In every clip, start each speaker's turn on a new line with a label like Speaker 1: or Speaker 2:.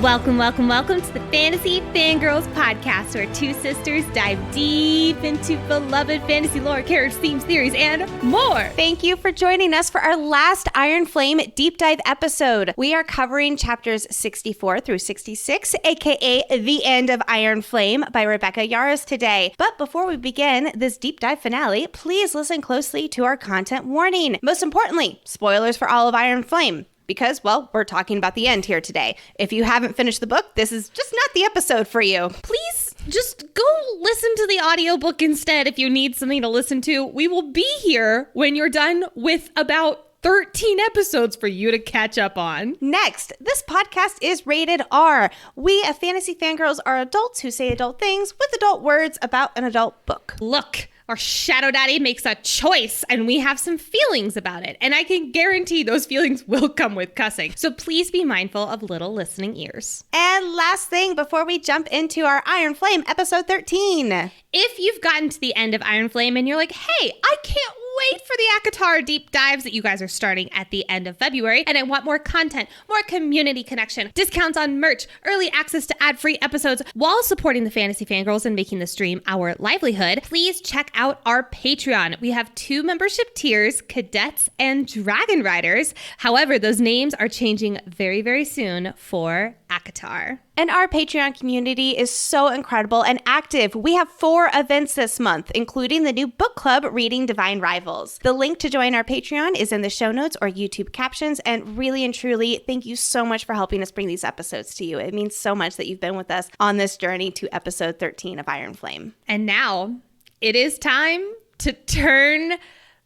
Speaker 1: Welcome to the Fantasy Fangirls Podcast, where two sisters dive deep into beloved fantasy lore, characters, themes, theories, and more.
Speaker 2: Thank you for joining us for our last Iron Flame deep dive episode. We are covering chapters 64 through 66, aka The End of Iron Flame by Rebecca Yarros today. But before we begin this deep dive finale, please listen closely to our content warning. Most importantly, spoilers for all of Iron Flame. Because, well, we're talking about the end here today. If you haven't finished the book, this is just not the episode for you.
Speaker 1: Please just go listen to the audiobook instead if you need something to listen to. We will be here when you're done with about 13 episodes for you to catch up on.
Speaker 2: Next, this podcast is rated R. We at Fantasy Fangirls are adults who say adult things with adult words about an adult book.
Speaker 1: Look, our shadow daddy makes a choice and we have some feelings about it. And I can guarantee those feelings will come with cussing. So please be mindful of little listening ears.
Speaker 2: And last thing before we jump into our Iron Flame episode 13.
Speaker 1: If you've gotten to the end of Iron Flame and you're like, hey, I can't wait for the ACOTAR deep dives that you guys are starting at the end of February, and I want more content, more community connection, discounts on merch, early access to ad-free episodes, while supporting the Fantasy Fangirls and making the stream our livelihood, please check out our Patreon. We have 2 membership tiers, Cadets and Dragon Riders. However, those names are changing very, very soon for ACOTAR.
Speaker 2: And our Patreon community is so incredible and active. We have 4 events this month, including the new book club reading Divine Rivals. The link to join our Patreon is in the show notes or YouTube captions. And really and truly, thank you so much for helping us bring these episodes to you. It means so much that you've been with us on this journey to episode 13 of Iron Flame.
Speaker 1: And now it is time to turn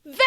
Speaker 1: venom!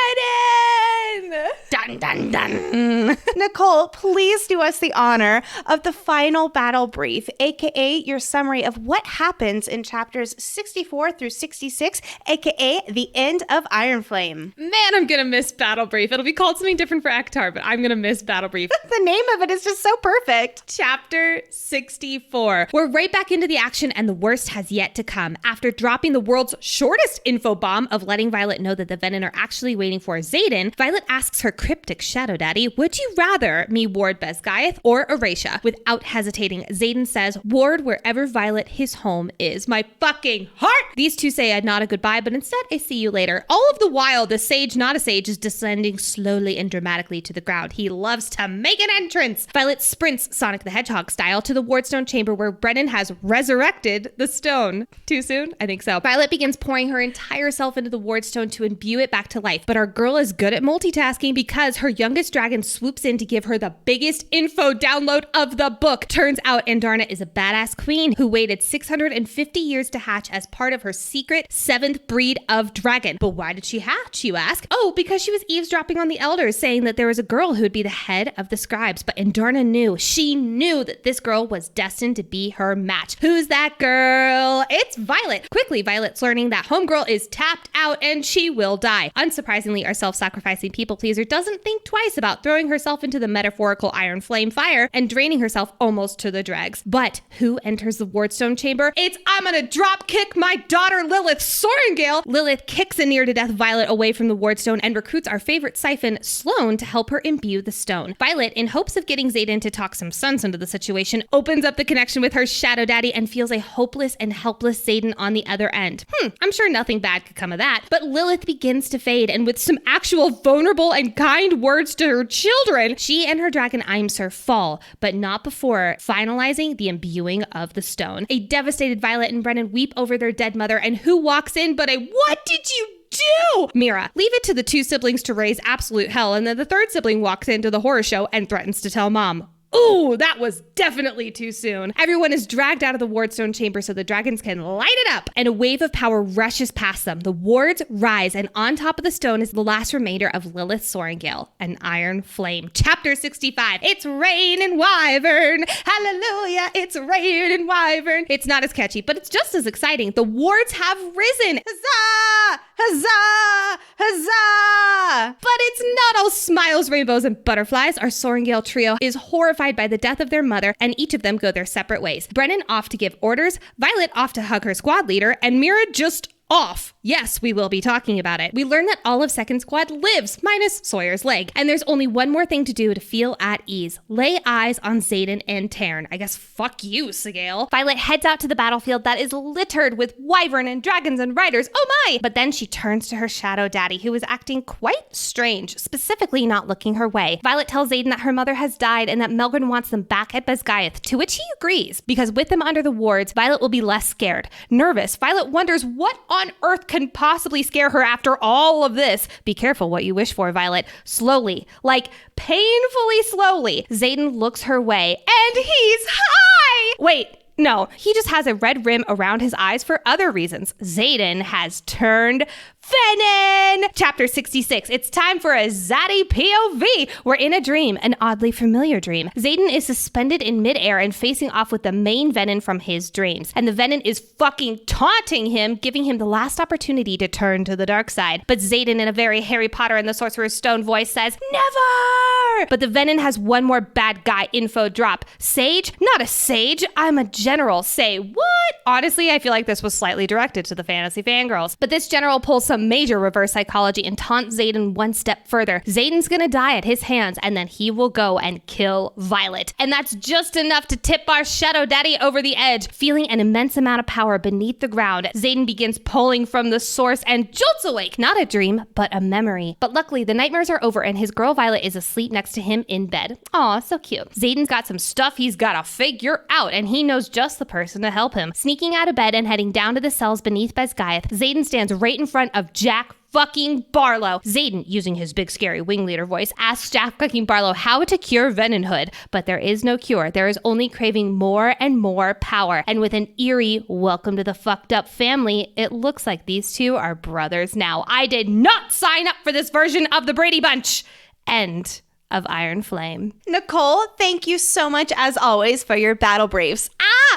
Speaker 2: Dun, dun, dun. Nicole, please do us the honor of the final battle brief, aka your summary of what happens in chapters 64 through 66, aka the end of Iron Flame.
Speaker 1: Man, I'm gonna miss battle brief. It'll be called something different for ACOTAR, but I'm gonna miss battle brief.
Speaker 2: The name of it is just so perfect.
Speaker 1: Chapter 64. We're right back into the action, and the worst has yet to come. After dropping the world's shortest info bomb of letting Violet know that the Venom are actually waiting for Xaden, Violet asks her cryptic shadow daddy, would you rather me ward Besgaeth or Erasia? Without hesitating, Xaden says, ward wherever Violet his home is. My fucking heart! These two say not a goodbye, but instead a see you later. All of the while, the sage not a sage is descending slowly and dramatically to the ground. He loves to make an entrance. Violet sprints Sonic the Hedgehog style to the Wardstone chamber where Brennan has resurrected the stone. Too soon? I think so. Violet begins pouring her entire self into the Wardstone to imbue it back to life. But our girl is good at multitasking because her youngest dragon swoops in to give her the biggest info download of the book. Turns out Andarna is a badass queen who waited 650 years to hatch as part of her secret 7th breed of dragon. But why did she hatch, you ask? Oh, because she was eavesdropping on the elders, saying that there was a girl who would be the head of the scribes. But Andarna knew. She knew that this girl was destined to be her match. Who's that girl? It's Violet. Quickly, Violet's learning that homegirl is tapped out and she will die. Unsurprisingly, our self-sacrificing people pleaser doesn't think twice about throwing herself into the metaphorical iron flame fire and draining herself almost to the dregs. But who enters the Wardstone chamber? It's I'm gonna drop kick my daughter Lilith Sorrengail. Lilith kicks a near to death Violet away from the Wardstone and recruits our favorite siphon, Sloane, to help her imbue the stone. Violet, in hopes of getting Xaden to talk some sense into the situation, opens up the connection with her shadow daddy and feels a hopeless and helpless Xaden on the other end. I'm sure nothing bad could come of that. But Lilith begins to fade, and with some actual vulnerable and kind words to her children, she and her dragon Imser fall, but not before finalizing the imbuing of the stone. A devastated Violet and Brennan weep over their dead mother, and who walks in but a what did you do? Mira. Leave it to the 2 siblings to raise absolute hell, and then the 3rd sibling walks into the horror show and threatens to tell mom. Ooh, that was definitely too soon. Everyone is dragged out of the Wardstone chamber so the dragons can light it up, and a wave of power rushes past them. The wards rise, and on top of the stone is the last remainder of Lilith Sorrengail, an iron flame. Chapter 65. It's rain and wyvern. Hallelujah, it's rain and wyvern. It's not as catchy, but it's just as exciting. The wards have risen. Huzzah! Huzzah! Huzzah! But it's not all smiles, rainbows, and butterflies. Our Sorrengail trio is horrified by the death of their mother, and each of them go their separate ways. Brennan off to give orders, Violet off to hug her squad leader, and Mira just off. Yes, we will be talking about it. We learn that all of Second Squad lives, minus Sawyer's leg. And there's only one more thing to do to feel at ease. Lay eyes on Xaden and Taryn. I guess fuck you, Sigale.
Speaker 2: Violet heads out to the battlefield that is littered with wyvern and dragons and riders. Oh my! But then she turns to her shadow daddy, who is acting quite strange, specifically not looking her way. Violet tells Xaden that her mother has died and that Melgren wants them back at Basgiath, to which he agrees, because with them under the wards, Violet will be less scared. Nervous, Violet wonders what on earth can possibly scare her after all of this. Be careful what you wish for, Violet. Slowly, like painfully slowly, Xaden looks her way, and he's high! Wait. No, he just has a red rim around his eyes for other reasons. Xaden has turned Venin! Chapter 66. It's time for a Zaddy POV. We're in a dream, an oddly familiar dream. Xaden is suspended in midair and facing off with the main Venin from his dreams. And the Venin is fucking taunting him, giving him the last opportunity to turn to the dark side. But Xaden, in a very Harry Potter and the Sorcerer's Stone voice, says, never! But the Venin has one more bad guy info drop. Sage? Not a sage. I'm a general. Say what? Honestly, I feel like this was slightly directed to the Fantasy Fangirls. But this general pulls some major reverse psychology and taunts Xaden one step further. Xaden's gonna die at his hands, and then he will go and kill Violet. And that's just enough to tip our shadow daddy over the edge. Feeling an immense amount of power beneath the ground, Xaden begins pulling from the source and jolts awake. Not a dream, but a memory. But luckily, the nightmares are over and his girl Violet is asleep next to him in bed. Aw, so cute. Xaden's got some stuff he's gotta figure out, and he knows just the person to help him. Sneaking out of bed and heading down to the cells beneath Basgiath, Xaden stands right in front of Jack fucking Barlow. Xaden, using his big scary wing leader voice, asks Jack fucking Barlow how to cure Veninhood. But there is no cure. There is only craving more and more power. And with an eerie welcome to the fucked up family, it looks like these two are brothers now. I did not sign up for this version of the Brady Bunch. End of Iron Flame. Nicole, thank you so much as always for your battle briefs.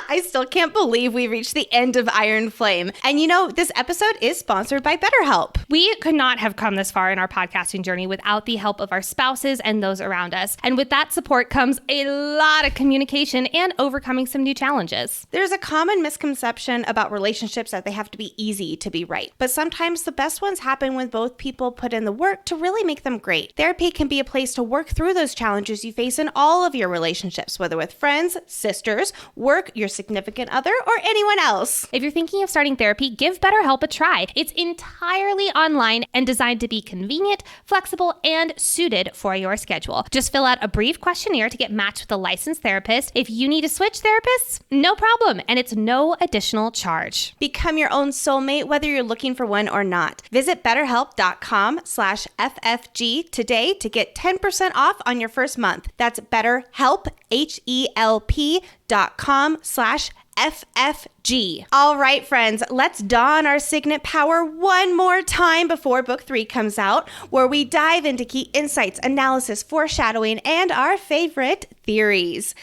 Speaker 2: I still can't believe we reached the end of Iron Flame. And you know, this episode is sponsored by BetterHelp.
Speaker 1: We could not have come this far in our podcasting journey without the help of our spouses and those around us. And with that support comes a lot of communication and overcoming some new challenges.
Speaker 2: There's a common misconception about relationships that they have to be easy to be right. But sometimes the best ones happen when both people put in the work to really make them great. Therapy can be a place to work through those challenges you face in all of your relationships, whether with friends, sisters, work, your significant other, or anyone else.
Speaker 1: If you're thinking of starting therapy, give BetterHelp a try. It's entirely online and designed to be convenient, flexible, and suited for your schedule. Just fill out a brief questionnaire to get matched with a licensed therapist. If you need to switch therapists, no problem, and it's no additional charge.
Speaker 2: Become your own soulmate, whether you're looking for one or not. Visit BetterHelp.com/FFG today to get 10% off on your first month. That's BetterHelp, HELP.com/FFG. All right, friends, let's don our Signet Power one more time before Book 3 comes out, where we dive into key insights, analysis, foreshadowing, and our favorite theories.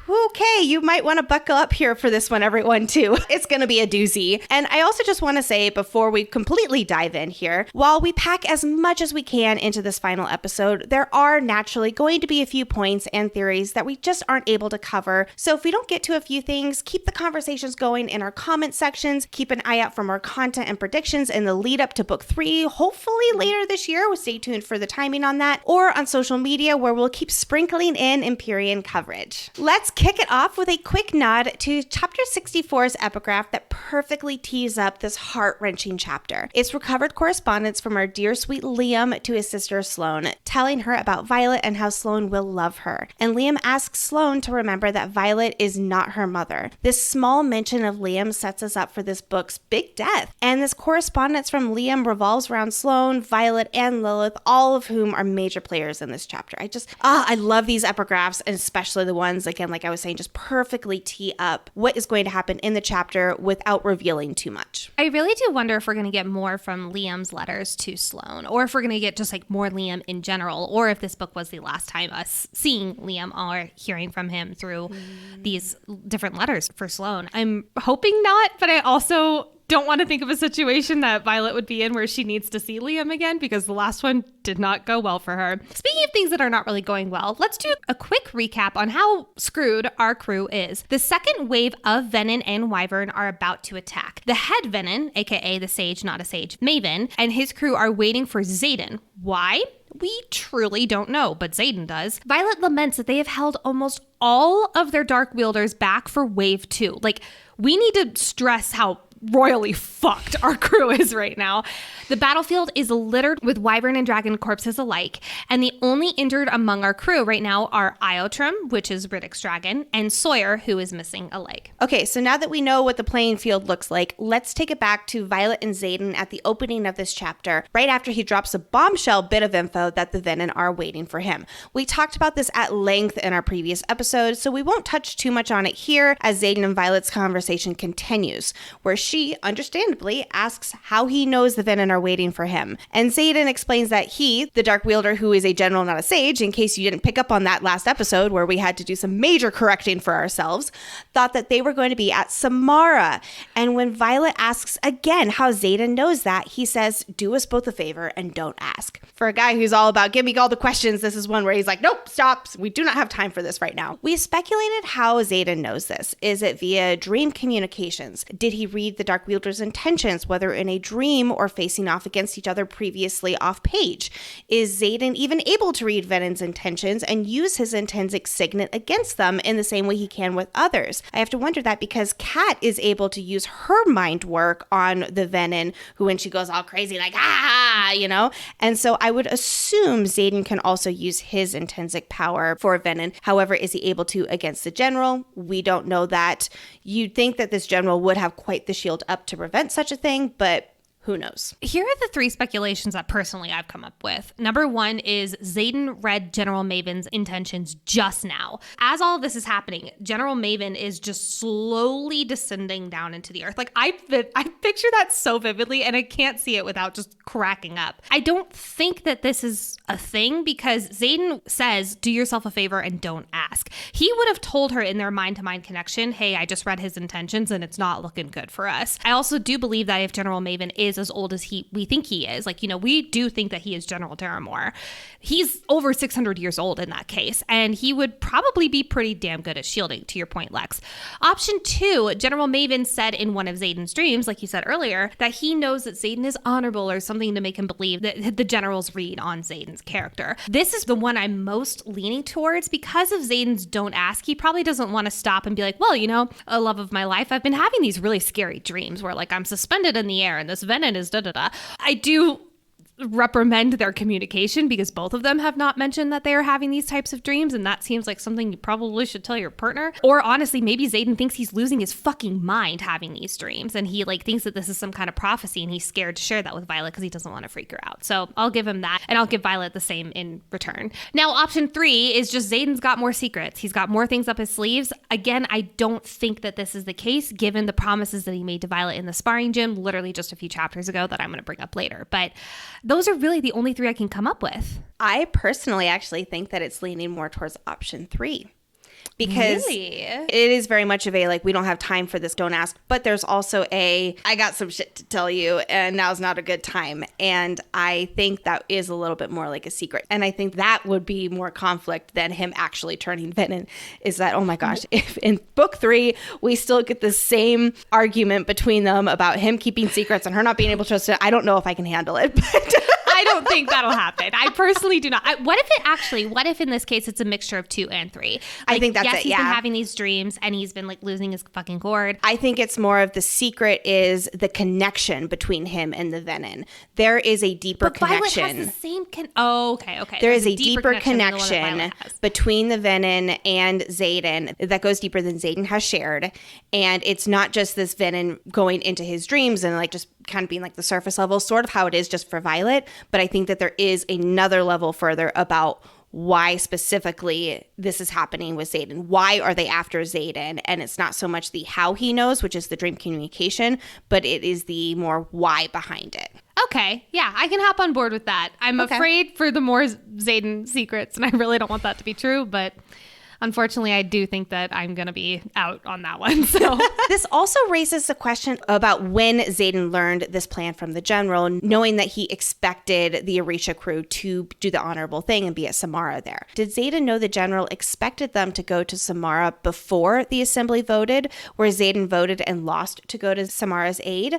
Speaker 2: Okay, you might want to buckle up here for this one, everyone, too. It's going to be a doozy. And I also just want to say, before we completely dive in here, while we pack as much as we can into this final episode, there are naturally going to be a few points and theories that we just aren't able to cover. So if we don't get to a few things, keep the conversations going in our comment sections. Keep an eye out for more content and predictions in the lead up to Book 3, hopefully later this year. We'll stay tuned for the timing on that, or on social media, where we'll keep sprinkling in Empyrean coverage. Let's kick it off with a quick nod to Chapter 64's epigraph that perfectly tees up this heart-wrenching chapter. It's recovered correspondence from our dear sweet Liam to his sister Sloane, telling her about Violet and how Sloane will love her. And Liam asks Sloane to remember that Violet is not her mother. This small mention of Liam sets us up for this book's big death. And this correspondence from Liam revolves around Sloane, Violet, and Lilith, all of whom are major players in this chapter. I love these epigraphs, and especially the ones, again, like I was saying, just perfectly tee up what is going to happen in the chapter without revealing too much.
Speaker 1: I really do wonder if we're going to get more from Liam's letters to Sloane, or if we're going to get just like more Liam in general, or if this book was the last time us seeing Liam or hearing from him through these different letters for Sloane. I'm hoping not, but I also don't want to think of a situation that Violet would be in where she needs to see Liam again, because the last one did not go well for her. Speaking of things that are not really going well, let's do a quick recap on how screwed our crew is. The second wave of Venin and Wyvern are about to attack. The head Venin, aka the sage, not a sage, Maven, and his crew are waiting for Xaden. Why? We truly don't know, but Xaden does. Violet laments that they have held almost all of their Dark Wielders back for Wave 2. Like, we need to stress how royally fucked our crew is right now. The battlefield is littered with Wyvern and Dragon corpses alike, and the only injured among our crew right now are Iotrim, which is Riddick's dragon, and Sawyer, who is missing a leg.
Speaker 2: Okay, so now that we know what the playing field looks like, let's take it back to Violet and Xaden at the opening of this chapter, right after he drops a bombshell bit of info that the Venin are waiting for him. We talked about this at length in our previous episode, so we won't touch too much on it here as Xaden and Violet's conversation continues, where she, understandably, asks how he knows the Venin are waiting for him. And Xaden explains that he, the Dark Wielder who is a general, not a sage, in case you didn't pick up on that last episode where we had to do some major correcting for ourselves, thought that they were going to be at Samara. And when Violet asks again how Xaden knows that, he says, do us both a favor and don't ask. For a guy who's all about, give me all the questions, this is one where he's like, nope, stop. We do not have time for this right now. We speculated how Xaden knows this. Is it via dream communications? Did he read the Dark Wielder's intentions, whether in a dream or facing off against each other previously off page? Is Xaden even able to read Venin's intentions and use his intrinsic signet against them in the same way he can with others? I have to wonder that because Kat is able to use her mind work on the Venin, who when she goes all crazy, like, you know? And so I would assume Xaden can also use his intrinsic power for Venin. However, is he able to against the general? We don't know that. You'd think that this general would have quite the shield up to prevent such a thing, but who knows?
Speaker 1: Here are the three speculations that personally I've come up with. Number one is Xaden read General Maven's intentions just now. As all of this is happening, General Maven is just slowly descending down into the earth. Like, I picture that so vividly, and I can't see it without just cracking up. I don't think that this is a thing because Xaden says, do yourself a favor and don't ask. He would have told her in their mind-to-mind connection, hey, I just read his intentions and it's not looking good for us. I also do believe that if General Maven is as old as we think he is, like, you know, we do think that he is General Terramore. He's over 600 years old in that case, and he would probably be pretty damn good at shielding, to your point, Lex. Option two, General Maven said in one of Xaden's dreams, like you said earlier, that he knows that Xaden is honorable or something to make him believe that the general's read on Xaden's character. This is the one I'm most leaning towards because of Xaden's don't ask. He probably doesn't want to stop and be like, well, you know, a love of my life, I've been having these really scary dreams where, like, I'm suspended in the air and this Venin is da-da-da. I do reprimand their communication because both of them have not mentioned that they are having these types of dreams, and that seems like something you probably should tell your partner. Or honestly, maybe Xaden thinks he's losing his fucking mind having these dreams, and he like thinks that this is some kind of prophecy, and he's scared to share that with Violet because he doesn't want to freak her out. So I'll give him that, and I'll give Violet the same in return. Now, option three is just Xaden's got more secrets. He's got more things up his sleeves. Again, I don't think that this is the case given the promises that he made to Violet in the sparring gym literally just a few chapters ago that I'm going to bring up later. But those are really the only three I can come up with.
Speaker 2: I personally actually think that it's leaning more towards option three. Because
Speaker 1: really?
Speaker 2: It is very much of a, like, we don't have time for this, don't ask. But there's also I got some shit to tell you, and now's not a good time. And I think that is a little bit more like a secret. And I think that would be more conflict than him actually turning Venin. Is that, oh my gosh, if in book 3, we still get the same argument between them about him keeping secrets and her not being able to trust it, I don't know if I can handle it. But
Speaker 1: I don't think that'll happen. I personally do not. What if in this case it's a mixture of 2 and 3? Like,
Speaker 2: I think that's
Speaker 1: he's been having these dreams and he's been like losing his fucking cord.
Speaker 2: I think it's more of the secret is the connection between him and the Venin. There is a deeper connection.
Speaker 1: Violet has the same okay.
Speaker 2: There is a deeper connection between the Venin and Xaden that goes deeper than Xaden has shared. And it's not just this Venin going into his dreams and like just kind of being like the surface level, sort of how it is just for Violet. But I think that there is another level further about why specifically this is happening with Xaden. Why are they after Xaden? And it's not so much the how he knows, which is the dream communication, but it is the more why behind it.
Speaker 1: Okay. Yeah, I can hop on board with that. I'm afraid for the more Xaden secrets, and I really don't want that to be true, but Unfortunately, I do think that I'm going to be out on that one. So
Speaker 2: this also raises the question about when Xaden learned this plan from the general, knowing that he expected the Orisha crew to do the honorable thing and be at Samara there. Did Xaden know the general expected them to go to Samara before the assembly voted, where Xaden voted and lost to go to Samara's aid?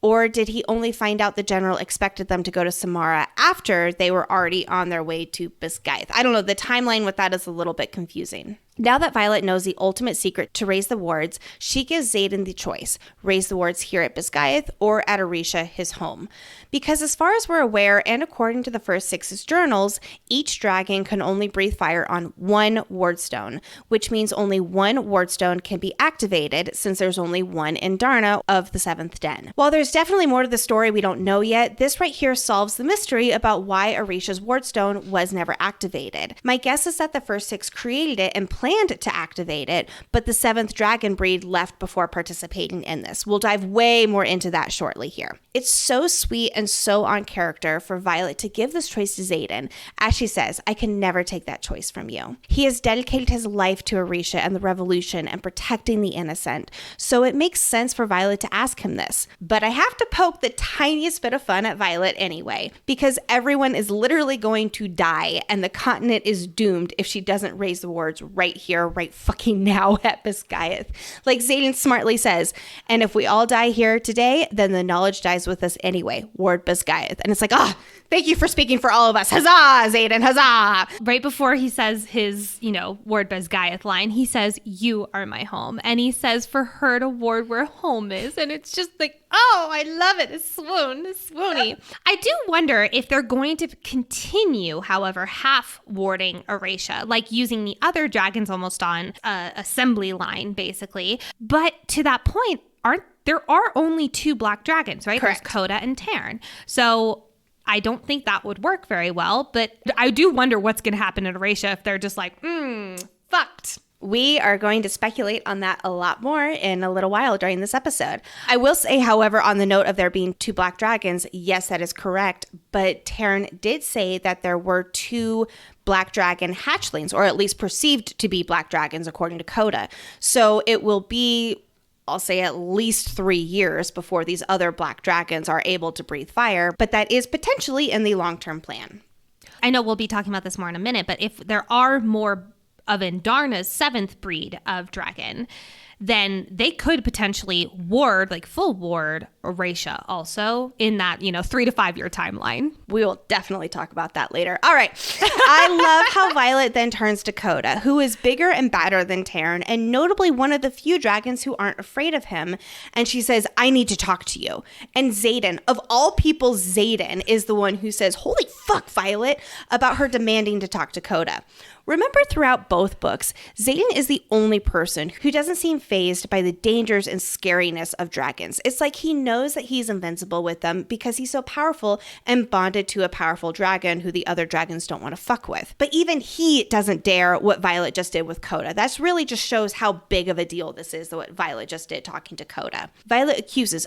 Speaker 2: Or did he only find out the general expected them to go to Samara after they were already on their way to Bisgayth? I don't know. The timeline with that is a little bit confusing. Now that Violet knows the ultimate secret to raise the wards, she gives Xaden the choice: raise the wards here at Bisgayth or at Orisha, his home. Because as far as we're aware, and according to the First Six's journals, each dragon can only breathe fire on one wardstone, which means only one wardstone can be activated since there's only one in Darna of the Seventh Den. While there's definitely more to the story we don't know yet, this right here solves the mystery about why Orisha's wardstone was never activated. My guess is that the First Six created it and planned to activate it, but the seventh dragon breed left before participating in this. We'll dive way more into that shortly here. It's so sweet and so on character for Violet to give this choice to Xaden, as she says, "I can never take that choice from you." He has dedicated his life to Orisha and the revolution and protecting the innocent, so it makes sense for Violet to ask him this. But I have to poke the tiniest bit of fun at Violet anyway, because everyone is literally going to die and the continent is doomed if she doesn't raise the wards right here, right fucking now at Bisgayth. Like Xaden smartly says, and if we all die here today, then the knowledge dies with us anyway. Ward Bisgayth. And it's like, thank you for speaking for all of us. Huzzah, Xaden, huzzah.
Speaker 1: Right before he says his, Ward Bisgayth line, he says, "You are my home." And he says for her to ward where home is. And it's just like, oh, I love it. It's swoony. I do wonder if they're going to continue, however, half warding Orisha, like using the other dragons almost on assembly line, basically. But to that point, there are only two black dragons, right?
Speaker 2: Correct.
Speaker 1: There's Coda and Tarn. So I don't think that would work very well. But I do wonder what's going to happen at Orisha if they're just like, fucked.
Speaker 2: We are going to speculate on that a lot more in a little while during this episode. I will say, however, on the note of there being two black dragons, yes, that is correct. But Tarn did say that there were two black dragon hatchlings, or at least perceived to be black dragons, according to Coda. So it will be, I'll say, at least 3 years before these other black dragons are able to breathe fire. But that is potentially in the long-term plan.
Speaker 1: I know we'll be talking about this more in a minute, but if there are more of Indarna's seventh breed of dragon, then they could potentially ward, like full ward, Orisha also in that, 3 to 5 year timeline.
Speaker 2: We will definitely talk about that later. All right. I love how Violet then turns to Coda, who is bigger and badder than Tarn, and notably one of the few dragons who aren't afraid of him. And she says, "I need to talk to you." And Xaden, of all people, Xaden is the one who says, "Holy fuck, Violet," about her demanding to talk to Coda. Remember, throughout both books, Xaden is the only person who doesn't seem fazed by the dangers and scariness of dragons. It's like he knows that he's invincible with them because he's so powerful and bonded to a powerful dragon who the other dragons don't want to fuck with. But even he doesn't dare what Violet just did with Coda. That's really just shows how big of a deal this is, what Violet just did talking to Coda. Violet accuses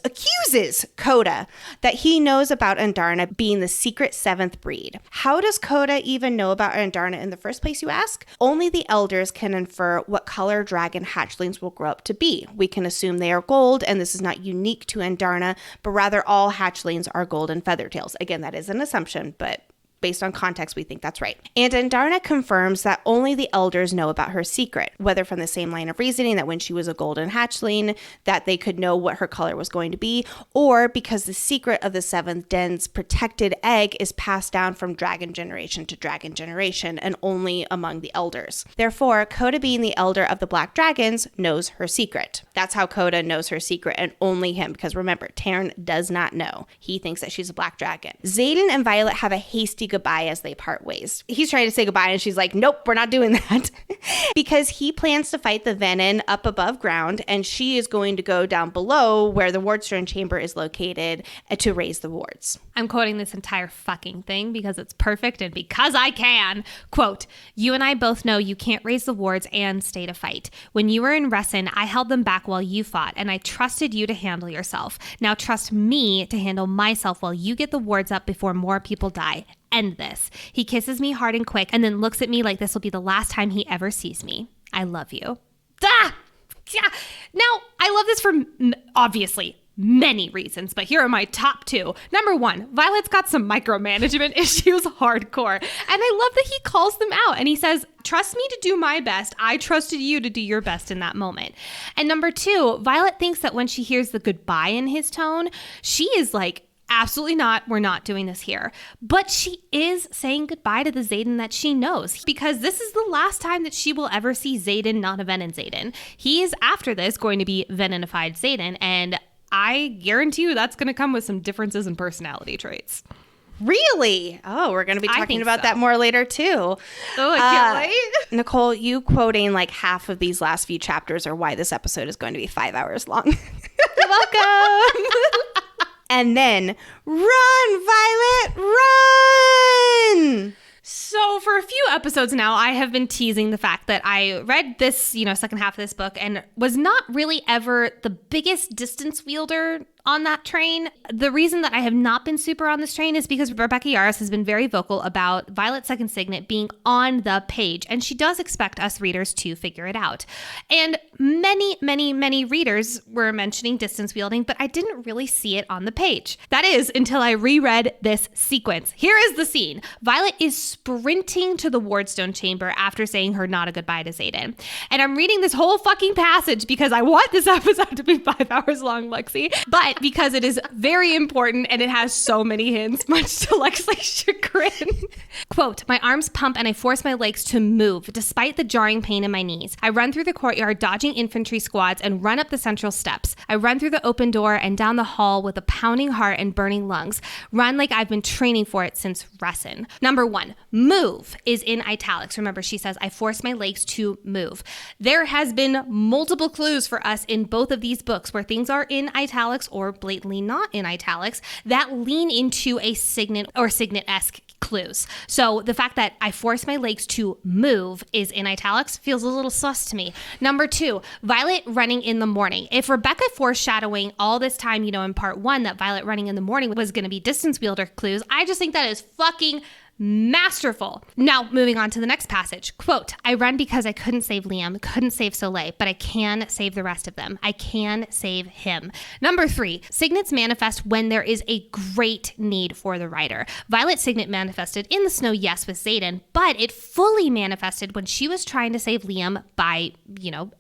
Speaker 2: Coda that he knows about Andarna being the secret seventh breed. How does Coda even know about Andarna in the first place, you ask? Only the elders can infer what color dragon hatchlings will grow up to be. We can assume they are gold, and this is not unique to Andarna, but rather all hatchlings are golden feathertails. Again, that is an assumption, but based on context, we think that's right. And Andarna confirms that only the elders know about her secret, whether from the same line of reasoning that when she was a golden hatchling, that they could know what her color was going to be, or because the secret of the seventh den's protected egg is passed down from dragon generation to dragon generation and only among the elders. Therefore, Coda, being the elder of the black dragons, knows her secret. That's how Coda knows her secret, and only him, because remember, Tarn does not know. He thinks that she's a black dragon. Xaden and Violet have a hasty goodbye as they part ways. He's trying to say goodbye and she's like, "Nope, we're not doing that." Because he plans to fight the Venin up above ground, and she is going to go down below where the Wardstone chamber is located to raise the wards.
Speaker 1: I'm quoting this entire fucking thing because it's perfect and because I can. Quote, "You and I both know you can't raise the wards and stay to fight. When you were in Ressin, I held them back while you fought, and I trusted you to handle yourself. Now trust me to handle myself while you get the wards up before more people die. End this." He kisses me hard and quick and then looks at me like this will be the last time he ever sees me. I love you. Yeah. Now, I love this for obviously many reasons, but here are my top 2. Number 1, Violet's got some micromanagement issues hardcore. And I love that he calls them out and he says, trust me to do my best. I trusted you to do your best in that moment. And number 2, Violet thinks that when she hears the goodbye in his tone, she is like, absolutely not. We're not doing this here. But she is saying goodbye to the Xaden that she knows, because this is the last time that she will ever see Xaden, not a Venom Xaden. He is after this going to be Venonified Xaden, and I guarantee you that's going to come with some differences in personality traits.
Speaker 2: Really? Oh, we're going to be talking about that more later too.
Speaker 1: Oh, I can't wait.
Speaker 2: Nicole, you quoting like half of these last few chapters are why this episode is going to be 5 hours long.
Speaker 1: You're welcome.
Speaker 2: And then, run, Violet, run!
Speaker 1: So for a few episodes now, I have been teasing the fact that I read this, second half of this book and was not really ever the biggest distance wielder on that train. The reason that I have not been super on this train is because Rebecca Yarros has been very vocal about Violet's second signet being on the page, and she does expect us readers to figure it out. And many readers were mentioning distance wielding, but I didn't really see it on the page. That is, until I reread this sequence. Here is the scene. Violet is sprinting to the Wardstone chamber after saying her not a goodbye to Xaden. And I'm reading this whole fucking passage because I want this episode to be 5 hours long, Lexi. But because it is very important and it has so many hints, much to Lexi's chagrin. Quote, my arms pump and I force my legs to move despite the jarring pain in my knees. I run through the courtyard, dodging infantry squads, and run up the central steps. I run through the open door and down the hall with a pounding heart and burning lungs. Run like I've been training for it since Ressin. Number 1, move is in italics. Remember, she says, I force my legs to move. There has been multiple clues for us in both of these books where things are in italics or blatantly not in italics that lean into a signet or signet-esque clues. So the fact that I force my legs to move is in italics feels a little sus to me. Number 2, Violet running in the morning. If Rebecca foreshadowing all this time, in part 1 that Violet running in the morning was going to be distance wielder clues, I just think that is fucking masterful. Now, moving on to the next passage. Quote, I run because I couldn't save Liam, couldn't save Soleil, but I can save the rest of them. I can save him. Number 3, signets manifest when there is a great need for the writer. Violet's signet manifested in the snow, yes, with Xaden, but it fully manifested when she was trying to save Liam by,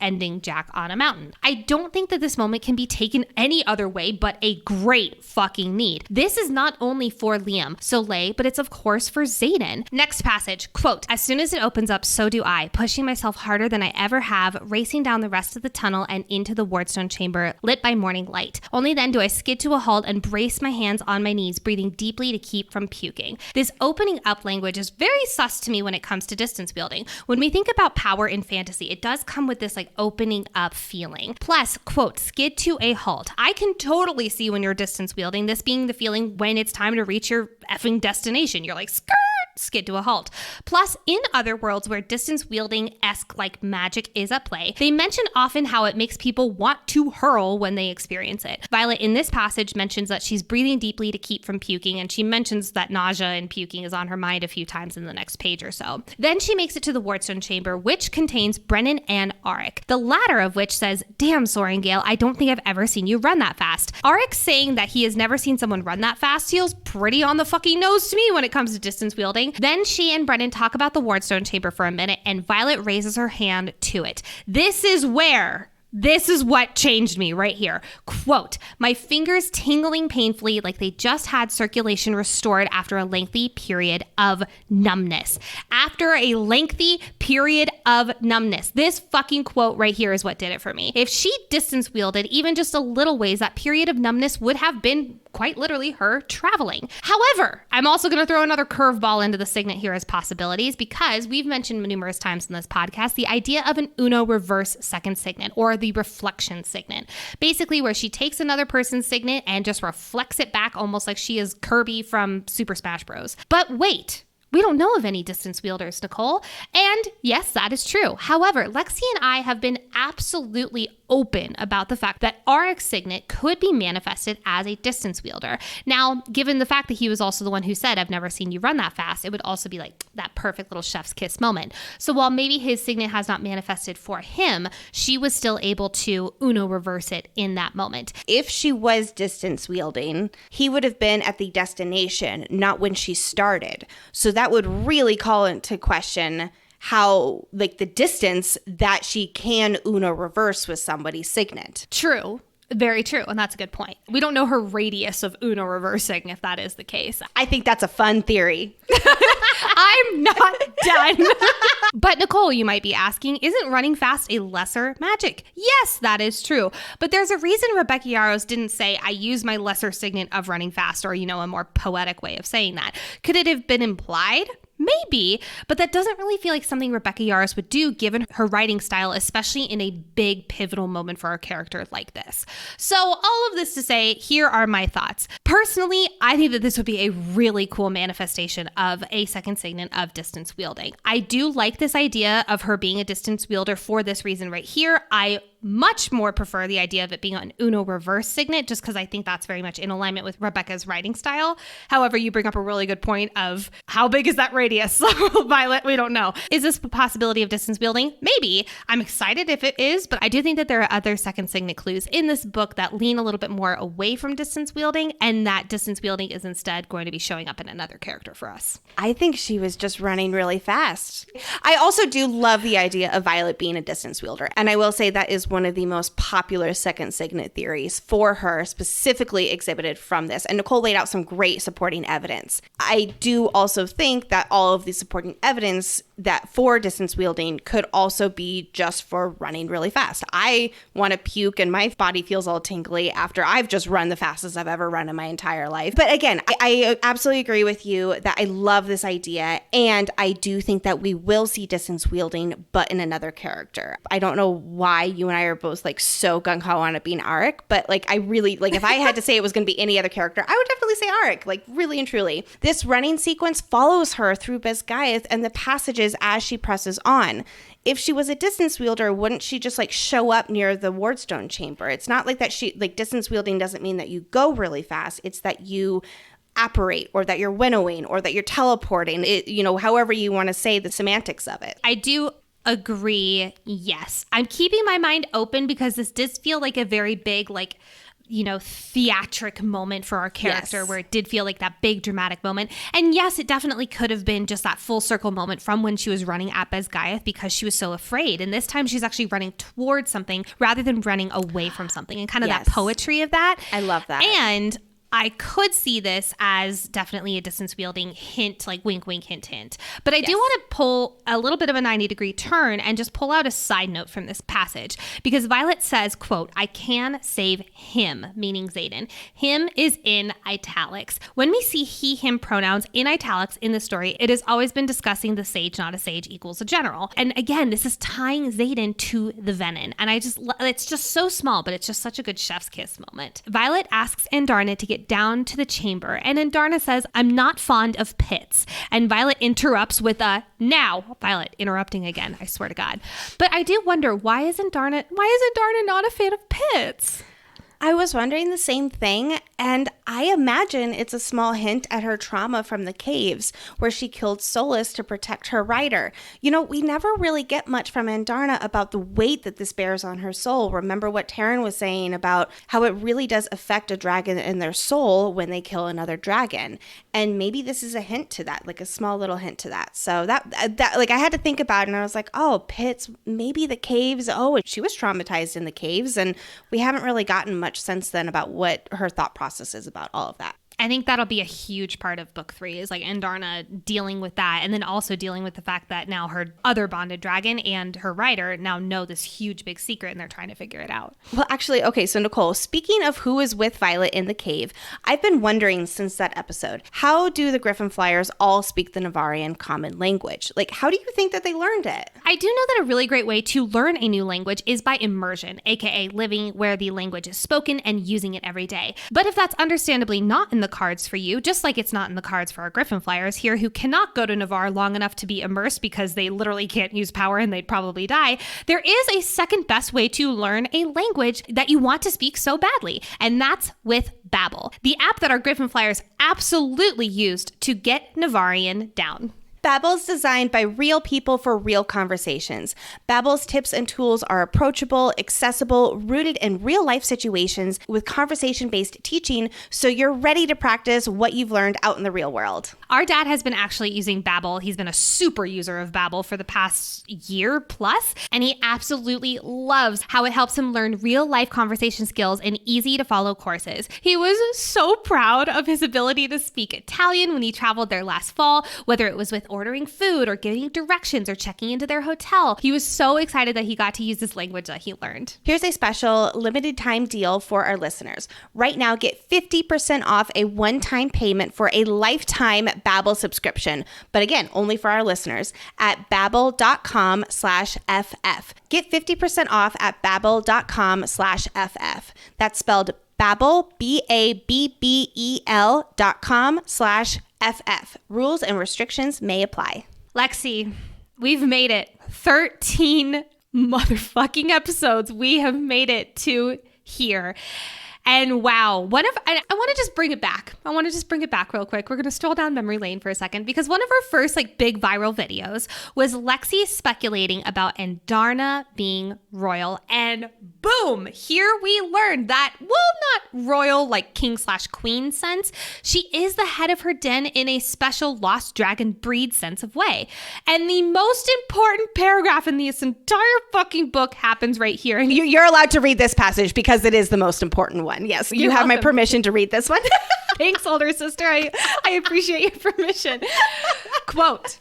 Speaker 1: ending Jack on a mountain. I don't think that this moment can be taken any other way but a great fucking need. This is not only for Liam, Soleil, but it's of course for Xaden. Next passage, quote, as soon as it opens up, so do I, pushing myself harder than I ever have, racing down the rest of the tunnel and into the Wardstone chamber, lit by morning light. Only then do I skid to a halt and brace my hands on my knees, breathing deeply to keep from puking. This opening up language is very sus to me when it comes to distance wielding. When we think about power in fantasy, it does come with this opening up feeling. Plus, quote, skid to a halt. I can totally see when you're distance wielding, this being the feeling when it's time to reach your effing destination. You're like, skirt, skid to a halt. Plus, in other worlds where distance wielding-esque magic is at play, they mention often how it makes people want to hurl when they experience it. Violet in this passage mentions that she's breathing deeply to keep from puking, and she mentions that nausea and puking is on her mind a few times in the next page or so. Then she makes it to the Wardstone chamber, which contains Brennan and Auric, the latter of which says, damn, Soaring Gale, I don't think I've ever seen you run that fast. Auric saying that he has never seen someone run that fast feels pretty on the fucking nose to me when it comes to distance wielding. Then she and Brennan talk about the Wardstone chamber for a minute, and Violet raises her hand to it. This is what changed me right here. Quote, my fingers tingling painfully like they just had circulation restored after a lengthy period of numbness. After a lengthy period of numbness. This fucking quote right here is what did it for me. If she distance wielded even just a little ways, that period of numbness would have been quite literally her traveling. However, I'm also going to throw another curveball into the signet here as possibilities, because we've mentioned numerous times in this podcast the idea of an Uno reverse second signet, or the reflection signet. Basically where she takes another person's signet and just reflects it back almost like she is Kirby from Super Smash Bros. But wait, We don't know of any distance wielders, Nicole. And yes, that is true. However, Lexi and I have been absolutely open about the fact that RX Signet could be manifested as a distance wielder. Now, given the fact that he was also the one who said, I've never seen you run that fast, it would also be like that perfect little chef's kiss moment. So while maybe his Signet has not manifested for him, she was still able to Uno reverse it in that moment.
Speaker 2: If she was distance wielding, he would have been at the destination, not when she started. So that would really call into question how, like, the distance that she can Uno reverse with somebody's Signet.
Speaker 1: True. Very true. And that's a good point. We don't know her radius of Uno reversing if that is the case.
Speaker 2: I think that's a fun theory.
Speaker 1: I'm not done. But Nicole, you might be asking, isn't running fast a lesser magic? Yes, that is true. But there's a reason Rebecca Yarros didn't say, I use my lesser signet of running fast, or, a more poetic way of saying that. Could it have been implied? Maybe, but that doesn't really feel like something Rebecca Yarros would do given her writing style, especially in a big pivotal moment for a character like this. So all of this to say, here are my thoughts. Personally, I think that this would be a really cool manifestation of a second signet of distance wielding. I do like this idea of her being a distance wielder for this reason right here. I much more prefer the idea of it being an Uno reverse signet, just because I think that's very much in alignment with Rebecca's writing style. However, you bring up a really good point of how big is that radius? Violet, we don't know. Is this a possibility of distance wielding? Maybe. I'm excited if it is, but I do think that there are other second signet clues in this book that lean a little bit more away from distance wielding, and that distance wielding is instead going to be showing up in another character for us.
Speaker 2: I think she was just running really fast. I also do love the idea of Violet being a distance wielder, and I will say that is one of the most popular second signet theories for her, specifically exhibited from this. And Nicole laid out some great supporting evidence. I do also think that all of the supporting evidence that for distance wielding could also be just for running really fast. I want to puke and my body feels all tingly after I've just run the fastest I've ever run in my entire life. But again, I absolutely agree with you that I love this idea, and I do think that we will see distance wielding, but in another character. I don't know why you and I are both like so gung-ho on it being Arik, but like I really, like if I had to say it was going to be any other character, I would definitely say Arik, like really and truly. This running sequence follows her through Basgiath and the passages as she presses on. If she was a distance wielder, wouldn't she just like show up near the Wardstone chamber? It's not like that she, like distance wielding doesn't mean that you go really fast. It's that you apparate, or that you're winnowing, or that you're teleporting, it, however you want to say the semantics of it.
Speaker 1: I do agree. Yes. I'm keeping my mind open because this does feel like a very big, theatric moment for our character, yes, where it did feel like that big dramatic moment. And yes, it definitely could have been just that full circle moment from when she was running at Basgiath because she was so afraid. And this time she's actually running towards something rather than running away from something, and kind of yes, that poetry of that.
Speaker 2: I love that.
Speaker 1: And I could see this as definitely a distance wielding hint, like wink, wink, hint, hint. But I do want to pull a little bit of a 90-degree turn and just pull out a side note from this passage, because Violet says, quote, I can save him, meaning Xaden. Him is in italics. When we see he, him pronouns in italics in the story, it has always been discussing the sage, not a sage, equals a general. And again, this is tying Xaden to the Venin. And it's just so small, but it's just such a good chef's kiss moment. Violet asks Andarna to get down to the chamber, and Andarna says, I'm not fond of pits. And Violet interrupts with a, now, Violet interrupting again, I swear to God. But I do wonder, why is Andarna not a fan of pits?
Speaker 2: I was wondering the same thing, and I imagine it's a small hint at her trauma from the caves, where she killed Solus to protect her rider. We never really get much from Andarna about the weight that this bears on her soul. Remember what Taryn was saying about how it really does affect a dragon in their soul when they kill another dragon. And maybe this is a hint to that, like a small little hint to that. So that like I had to think about it, and I was like, oh, pits, maybe the caves. Oh, she was traumatized in the caves, and we haven't really gotten much since then about what her thought process is about all of that.
Speaker 1: I think that'll be a huge part of book 3, is like Andarna dealing with that, and then also dealing with the fact that now her other bonded dragon and her rider now know this huge big secret, and they're trying to figure it out.
Speaker 2: Well, actually, okay, so Nicole, speaking of who is with Violet in the cave, I've been wondering since that episode, how do the Griffin Flyers all speak the Navarrian common language? Like, how do you think that they learned it?
Speaker 1: I do know that a really great way to learn a new language is by immersion, aka living where the language is spoken and using it every day. But if that's understandably not in the the cards for you, just like it's not in the cards for our Griffin Flyers here who cannot go to Navarre long enough to be immersed because they literally can't use power and they'd probably die. There is a second best way to learn a language that you want to speak so badly, and that's with Babbel, the app that our Griffin Flyers absolutely used to get Navarrian down.
Speaker 2: Babbel's designed by real people for real conversations. Babbel's tips and tools are approachable, accessible, rooted in real-life situations with conversation-based teaching, so you're ready to practice what you've learned out in the real world.
Speaker 1: Our dad has been actually using Babbel. He's been a super user of Babbel for the past year plus, and he absolutely loves how it helps him learn real-life conversation skills in easy-to-follow courses. He was so proud of his ability to speak Italian when he traveled there last fall, whether it was with ordering food or giving directions or checking into their hotel. He was so excited that he got to use this language that he learned.
Speaker 2: Here's a special limited time deal for our listeners. Right now, get 50% off a one-time payment for a lifetime Babbel subscription. But again, only for our listeners at babbel.com/FF. Get 50% off at babbel.com/FF. That's spelled Babbel, BABBEL.com/FF. Rules and restrictions may apply.
Speaker 1: Lexi, we've made it. 13 motherfucking episodes. We have made it to here. And wow, I want to just bring it back. I want to just bring it back real quick. We're going to stroll down memory lane for a second because one of our first big viral videos was Lexi speculating about Andarna being royal. And boom, here we learned that, well, not royal like king/queen sense. She is the head of her den in a special lost dragon breed sense of way. And the most important paragraph in this entire fucking book happens right here. And
Speaker 2: You're allowed to read this passage because it is the most important one. Yes, you have my permission to read this one.
Speaker 1: Thanks, older sister. I appreciate your permission. Quote,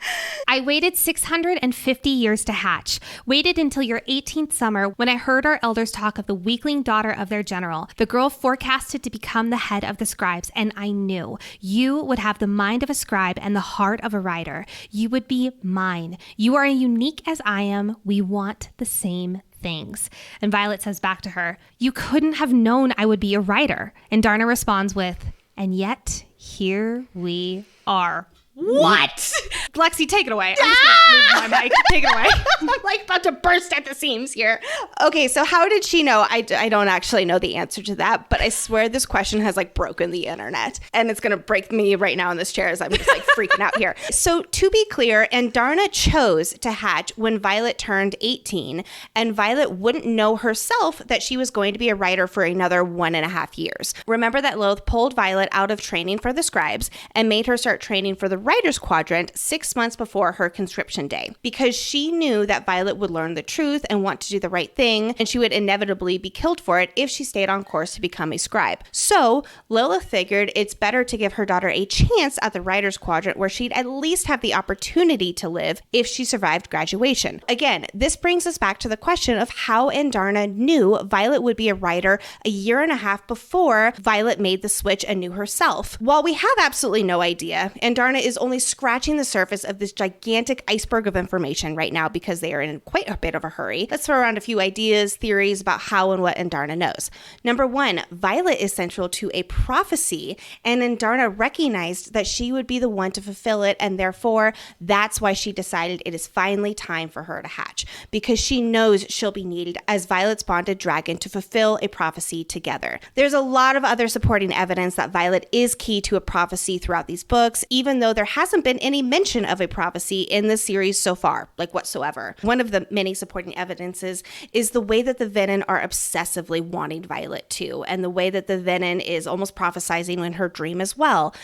Speaker 1: I waited 650 years to hatch, waited until your 18th summer when I heard our elders talk of the weakling daughter of their general, the girl forecasted to become the head of the scribes, and I knew you would have the mind of a scribe and the heart of a writer. You would be mine. You are as unique as I am. We want the same things. And Violet says back to her, you couldn't have known I would be a writer. And Darna responds with, and yet here we are.
Speaker 2: What?
Speaker 1: Lexi, take it away. I'm just gonna move my mic. Take it away.
Speaker 2: I'm about to burst at the seams here. Okay, so how did she know? I don't actually know the answer to that, but I swear this question has broken the internet. And it's going to break me right now in this chair as I'm just freaking out here. So to be clear, Andarna chose to hatch when Violet turned 18, and Violet wouldn't know herself that she was going to be a writer for another 1.5 years. Remember that Lilith pulled Violet out of training for the scribes and made her start training for the writer's quadrant 6 months before her conscription day, because she knew that Violet would learn the truth and want to do the right thing, and she would inevitably be killed for it if she stayed on course to become a scribe. So Lilith figured it's better to give her daughter a chance at the writer's quadrant where she'd at least have the opportunity to live if she survived graduation. Again, this brings us back to the question of how Andarna knew Violet would be a writer a 1.5 years before Violet made the switch and knew herself. While we have absolutely no idea, Andarna is only scratching the surface of this gigantic iceberg of information right now because they are in quite a bit of a hurry. Let's throw around a few ideas, theories about how and what Andarna knows. Number 1, Violet is central to a prophecy, and Andarna recognized that she would be the one to fulfill it, and therefore that's why she decided it is finally time for her to hatch, because she knows she'll be needed as Violet's bonded dragon to fulfill a prophecy together. There's a lot of other supporting evidence that Violet is key to a prophecy throughout these books, even though there hasn't been any mention of a prophecy in this series so far, whatsoever. One of the many supporting evidences is the way that the Venin are obsessively wanting Violet to, and the way that the Venin is almost prophesizing in her dream as well.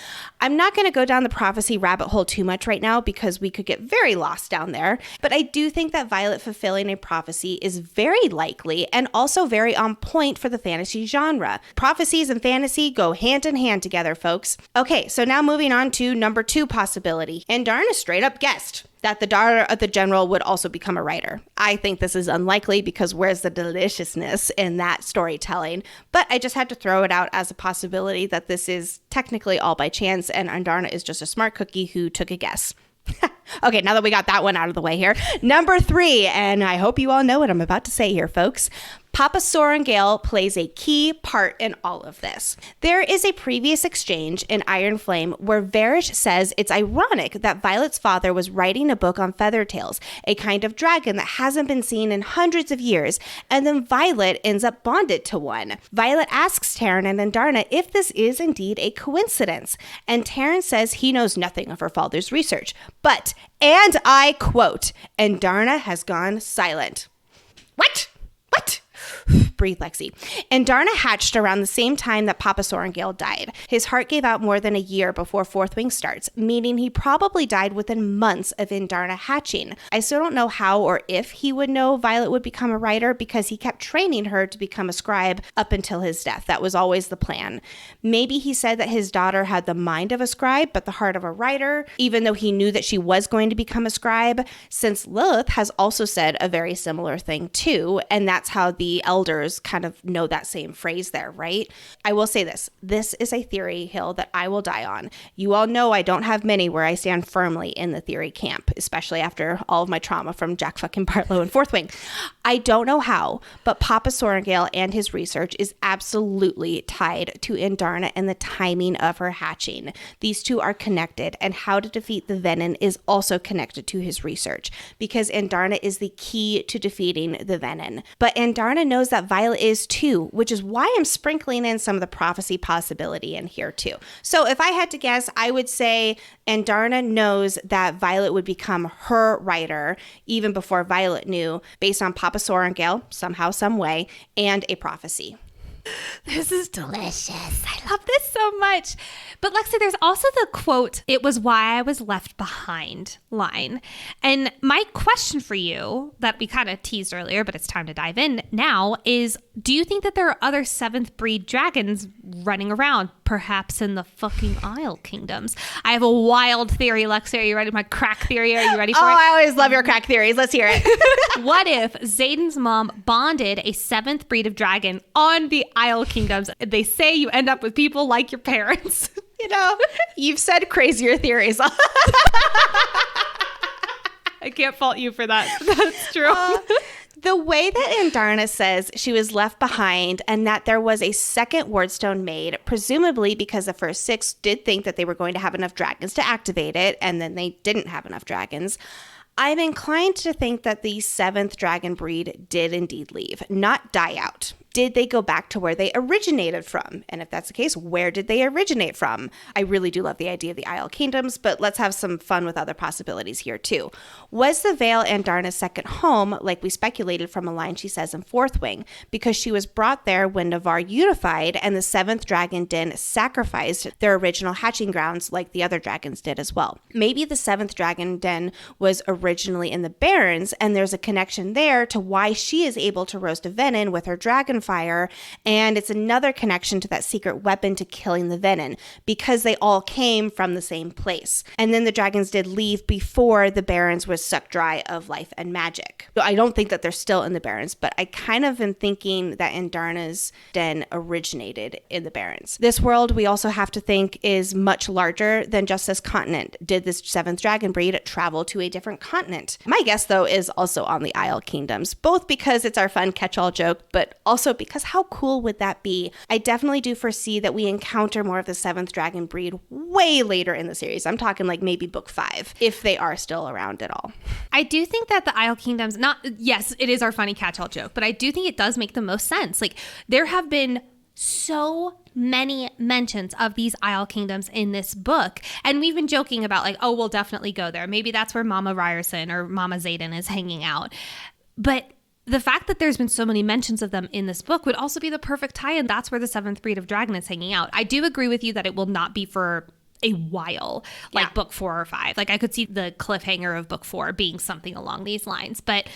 Speaker 2: I'm not going to go down the prophecy rabbit hole too much right now because we could get very lost down there, but I do think that Violet fulfilling a prophecy is very likely and also very on point for the fantasy genre. Prophecies and fantasy go hand in hand together, folks. Okay, so now moving on to number 2 possibility. Andarna straight up guessed that the daughter of the general would also become a writer. I think this is unlikely because where's the deliciousness in that storytelling? But I just had to throw it out as a possibility that this is technically all by chance and Andarna is just a smart cookie who took a guess. Okay, now that we got that one out of the way here. Number 3, and I hope you all know what I'm about to say here, folks. Papa Sorrengail plays a key part in all of this. There is a previous exchange in Iron Flame where Varys says it's ironic that Violet's father was writing a book on feathertails, a kind of dragon that hasn't been seen in hundreds of years, and then Violet ends up bonded to one. Violet asks Taryn and Andarna if this is indeed a coincidence, and Taryn says he knows nothing of her father's research, but, and I quote, Andarna has gone silent. What? Breathe, Lexi. Andarna hatched around the same time that Papa Sorrengail died. His heart gave out more than a year before Fourth Wing starts, meaning he probably died within months of Andarna hatching. I still don't know how or if he would know Violet would become a writer because he kept training her to become a scribe up until his death. That was always the plan. Maybe he said that his daughter had the mind of a scribe but the heart of a writer, even though he knew that she was going to become a scribe, since Lilith has also said a very similar thing too, and that's how the elders kind of know that same phrase there, right? I will say this. This is a theory, Hill, that I will die on. You all know I don't have many where I stand firmly in the theory camp, especially after all of my trauma from Jack fucking Bartlow and Fourth Wing. I don't know how, but Papa Sorrengail and his research is absolutely tied to Andarna and the timing of her hatching. These two are connected, and how to defeat the Venin is also connected to his research, because Andarna is the key to defeating the Venin. But Andarna knows that Violet is too, which is why I'm sprinkling in some of the prophecy possibility in here too. So if I had to guess, I would say Andarna knows that Violet would become her writer even before Violet knew, based on Papa Sorrengail, somehow, some way, and a prophecy.
Speaker 1: This is delicious. I love this so much. But Lexi, there's also the quote, "It was why I was left behind" line. And my question for you that we kind of teased earlier, but it's time to dive in now, is do you think that there are other seventh breed dragons running around, perhaps in the fucking Isle Kingdoms? I have a wild theory, Lexi. Are you ready? My crack theory. Are you ready for it?
Speaker 2: I always love your crack theories. Let's hear it.
Speaker 1: What if Xaden's mom bonded a seventh breed of dragon on the Isle Kingdoms? They say you end up with people like your parents.
Speaker 2: You know, you've said crazier theories.
Speaker 1: I can't fault you for that. That's true.
Speaker 2: The way that Andarna says she was left behind and that there was a second wardstone made, presumably because the first six did think that they were going to have enough dragons to activate it, and then they didn't have enough dragons. I'm inclined to think that the seventh dragon breed did indeed leave, not die out. Did they go back to where they originated from? And if that's the case, where did they originate from? I really do love the idea of the Isle Kingdoms, but let's have some fun with other possibilities here too. Was the Vale Andarna's second home, like we speculated from a line she says in Fourth Wing, because she was brought there when Navarre unified and the seventh dragon den sacrificed their original hatching grounds like the other dragons did as well? Maybe the seventh dragon den was originally in the Barrens, and there's a connection there to why she is able to roast a venin with her dragon fire, and it's another connection to that secret weapon to killing the venin, because they all came from the same place. And then the dragons did leave before the Barrens was sucked dry of life and magic. I don't think that they're still in the Barrens, but I kind of am thinking that Andarna's den originated in the Barrens. This world, we also have to think, is much larger than just this continent. Did this seventh dragon breed travel to a different continent? My guess, though, is also on the Isle Kingdoms, both because it's our fun catch-all joke, but also because how cool would that be? I definitely do foresee that we encounter more of the seventh dragon breed way later in the series. I'm talking like maybe book 5, if they are still around at all.
Speaker 1: I do think that the Isle Kingdoms, yes, it is our funny catch-all joke, but I do think it does make the most sense. Like, there have been so many mentions of these Isle Kingdoms in this book, and we've been joking about like, oh, we'll definitely go there. Maybe that's where Mama Ryerson or Mama Xaden is hanging out. But the fact that there's been so many mentions of them in this book would also be the perfect tie-in. That's where the seventh breed of dragon is hanging out. I do agree with you that it will not be for a while, like book 4 or 5. Like, I could see the cliffhanger of book 4 being something along these lines. But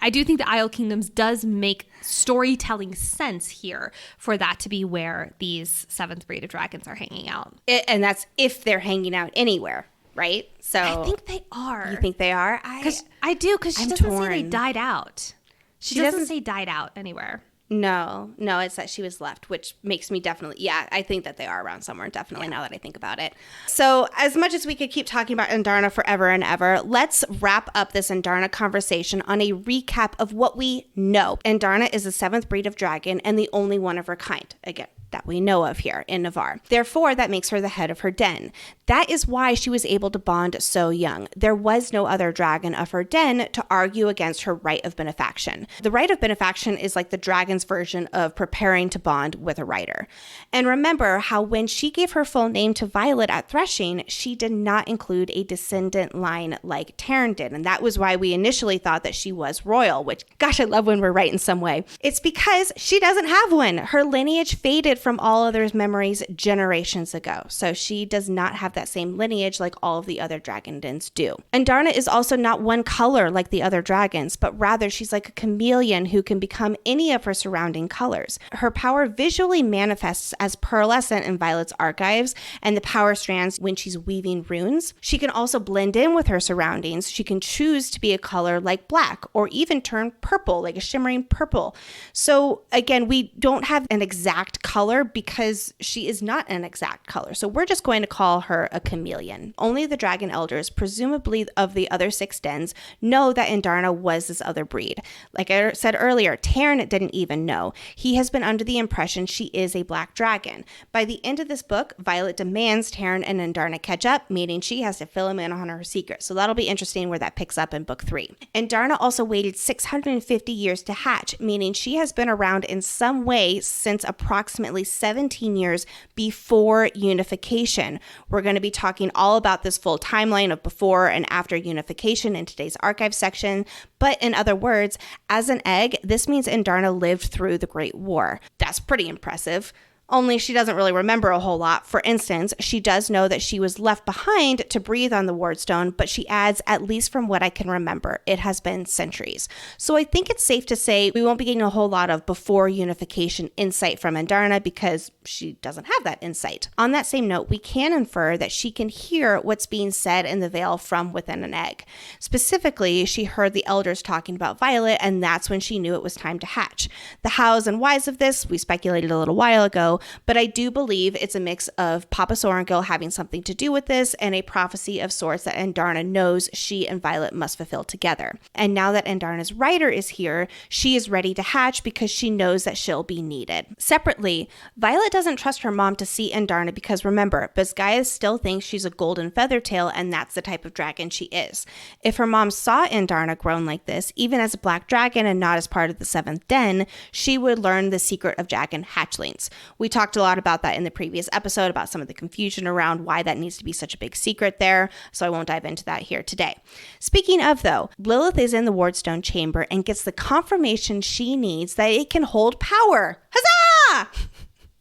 Speaker 1: I do think the Isle Kingdoms does make storytelling sense here for that to be where these seventh breed of dragons are hanging out.
Speaker 2: And that's if they're hanging out anywhere, right? So
Speaker 1: I think they are.
Speaker 2: You think they are?
Speaker 1: I do, because she doesn't say they died out. She doesn't say died out anywhere.
Speaker 2: No, it's that she was left, which makes me definitely, I think that they are around somewhere, definitely, now that I think about it. So as much as we could keep talking about Andarna forever and ever, let's wrap up this Andarna conversation on a recap of what we know. Andarna is the 7th breed of dragon and the only one of her kind. Again, that we know of here in Navarre. Therefore, that makes her the head of her den. That is why she was able to bond so young. There was no other dragon of her den to argue against her right of benefaction. The right of benefaction is like the dragon's version of preparing to bond with a rider. And remember how when she gave her full name to Violet at threshing, she did not include a descendant line like Taryn did. And that was why we initially thought that she was royal, which, gosh, I love when we're right in some way. It's because she doesn't have one. Her lineage faded from all others' memories generations ago. So she does not have that same lineage like all of the other dragon dens do. Andarna is also not one color like the other dragons, but rather she's like a chameleon who can become any of her surrounding colors. Her power visually manifests as pearlescent in Violet's archives and the power strands when she's weaving runes. She can also blend in with her surroundings. She can choose to be a color like black or even turn purple, like a shimmering purple. So again, we don't have an exact color because she is not an exact color. So we're just going to call her a chameleon. Only the dragon elders, presumably of the other 6 dens, know that Andarna was this other breed. Like I said earlier, Taryn didn't even know. He has been under the impression she is a black dragon. By the end of this book, Violet demands Taryn and Andarna catch up, meaning she has to fill him in on her secret. So that'll be interesting where that picks up in book 3. Andarna also waited 650 years to hatch, meaning she has been around in some way since approximately 17 years before unification. We're going to be talking all about this full timeline of before and after unification in today's archive section. But in other words, as an egg, this means Andarna lived through the Great War. That's pretty impressive. Only she doesn't really remember a whole lot. For instance, she does know that she was left behind to breathe on the Wardstone, but she adds, at least from what I can remember, it has been centuries. So I think it's safe to say we won't be getting a whole lot of before unification insight from Andarna because she doesn't have that insight. On that same note, we can infer that she can hear what's being said in the veil from within an egg. Specifically, she heard the elders talking about Violet, and that's when she knew it was time to hatch. The hows and whys of this, we speculated a little while ago, but I do believe it's a mix of Papa Sorrengail having something to do with this and a prophecy of sorts that Andarna knows she and Violet must fulfill together. And now that Andarna's rider is here, she is ready to hatch because she knows that she'll be needed. Separately, Violet doesn't trust her mom to see Andarna because remember, Basgaius still thinks she's a golden feathertail and that's the type of dragon she is. If her mom saw Andarna grown like this, even as a black dragon and not as part of the 7th den, she would learn the secret of dragon hatchlings. We talked a lot about that in the previous episode about some of the confusion around why that needs to be such a big secret there, so I won't dive into that here today. Speaking of though, Lilith is in the Wardstone chamber and gets the confirmation she needs that it can hold power. Huzzah!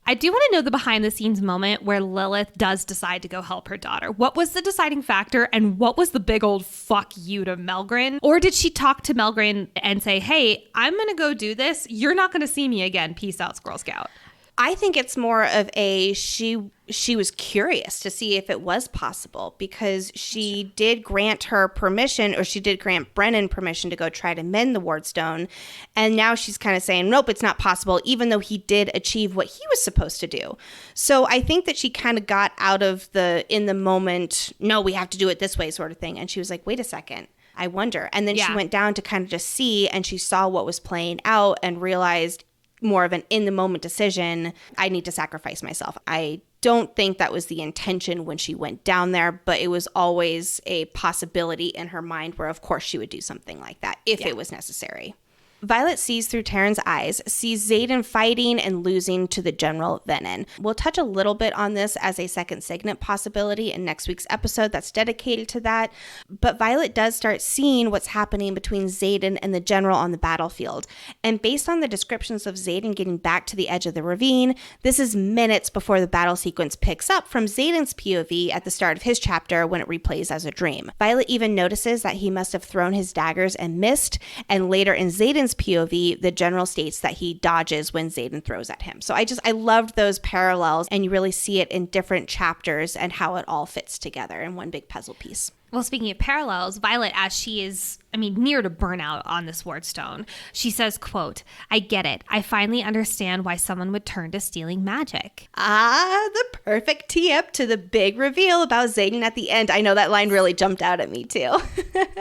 Speaker 1: I do want to know the behind the scenes moment where Lilith does decide to go help her daughter. What was the deciding factor and what was the big old fuck you to Melgren? Or did she talk to Melgren and say, hey, I'm going to go do this. You're not going to see me again. Peace out, Squirrel Scout.
Speaker 2: I think it's more of a she was curious to see if it was possible because she did grant her permission, or she did grant Brennan permission to go try to mend the Wardstone. And now she's kind of saying, nope, it's not possible, even though he did achieve what he was supposed to do. So I think that she kind of got out of the in the moment, no, we have to do it this way sort of thing. And she was like, wait a second. I wonder. And then she went down to kind of just see, and she saw what was playing out and realized more of an in-the-moment decision, I need to sacrifice myself. I don't think that was the intention when she went down there, but it was always a possibility in her mind where, of course, she would do something like that if it was necessary. Violet sees through Taryn's eyes, sees Xaden fighting and losing to the General Venin. We'll touch a little bit on this as a second Signet possibility in next week's episode that's dedicated to that, but Violet does start seeing what's happening between Xaden and the General on the battlefield. And based on the descriptions of Xaden getting back to the edge of the ravine, this is minutes before the battle sequence picks up from Xaden's POV at the start of his chapter when it replays as a dream. Violet even notices that he must have thrown his daggers and missed, and later in Xaden's POV, the general states that he dodges when Xaden throws at him. So I loved those parallels, and you really see it in different chapters and how it all fits together in one big puzzle piece.
Speaker 1: Well, speaking of parallels, Violet, as she is, near to burnout on this wardstone, she says, quote, "I get it. I finally understand why someone would turn to stealing magic."
Speaker 2: The perfect tee-up to the big reveal about Xaden at the end. I know that line really jumped out at me too.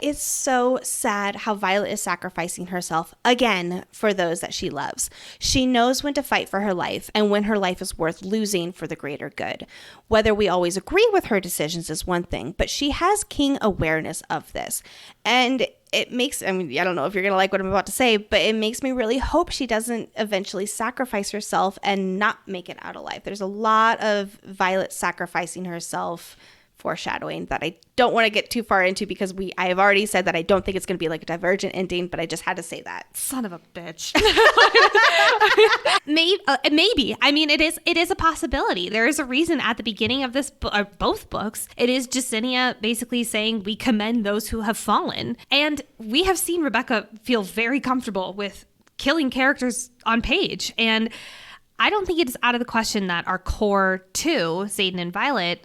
Speaker 2: It's so sad how Violet is sacrificing herself again for those that she loves. She knows when to fight for her life and when her life is worth losing for the greater good. Whether we always agree with her decisions is one thing, but she has king awareness of this. And it makes, I don't know if you're going to like what I'm about to say, but it makes me really hope she doesn't eventually sacrifice herself and not make it out alive. There's a lot of Violet sacrificing herself foreshadowing that I don't want to get too far into because I have already said that I don't think it's going to be like a Divergent ending, but I just had to say that.
Speaker 1: Son of a bitch. Maybe. It is a possibility. There is a reason at the beginning of this both books. It is Jasenia basically saying we commend those who have fallen. And we have seen Rebecca feel very comfortable with killing characters on page. And I don't think it is out of the question that our core two, Xaden and Violet,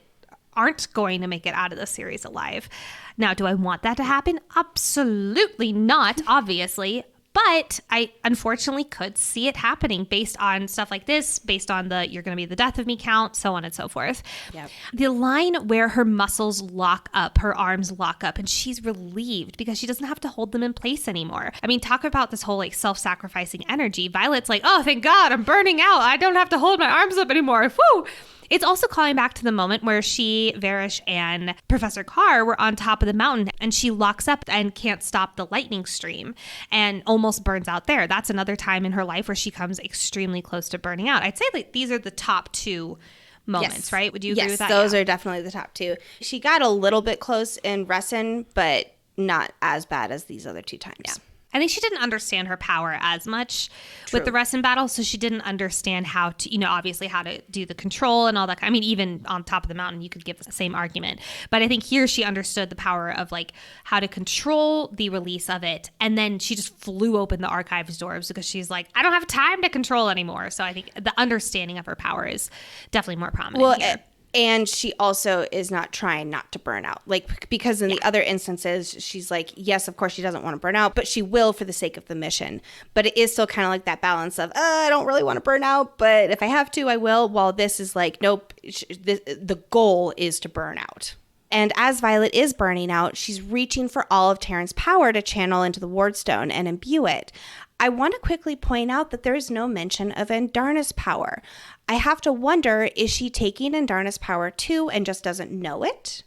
Speaker 1: aren't going to make it out of the series alive. Now, do I want that to happen? Absolutely not, obviously. But I unfortunately could see it happening based on stuff like this, based on the "you're going to be the death of me" count, so on and so forth.
Speaker 2: Yep.
Speaker 1: The line where her muscles lock up, her arms lock up, and she's relieved because she doesn't have to hold them in place anymore. Talk about this whole self-sacrificing energy. Violet's like, "Oh, thank God, I'm burning out. I don't have to hold my arms up anymore. Woo!" It's also calling back to the moment where she, Varish, and Professor Carr were on top of the mountain and she locks up and can't stop the lightning stream and almost burns out there. That's another time in her life where she comes extremely close to burning out. I'd say like these are the top two moments, yes. Right? Would you agree with that?
Speaker 2: Yes, those are definitely the top two. She got a little bit close in Resin, but not as bad as these other two times.
Speaker 1: Yeah. I think she didn't understand her power as much with the Resin battle, so she didn't understand how to, obviously how to do the control and all that. Even on top of the mountain, you could give the same argument. But I think here she understood the power of like how to control the release of it. And then she just flew open the archives doors because she's like, I don't have time to control anymore. So I think the understanding of her power is definitely more prominent here.
Speaker 2: And she also is not trying not to burn out. Because in the other instances, she's like, yes, of course she doesn't want to burn out, but she will for the sake of the mission. But it is still kind of like that balance of, I don't really want to burn out, but if I have to, I will. While this is like, nope, the goal is to burn out. And as Violet is burning out, she's reaching for all of Terran's power to channel into the Wardstone and imbue it. I want to quickly point out that there is no mention of Andarna's power. I have to wonder, is she taking Andarna's power too and just doesn't know it?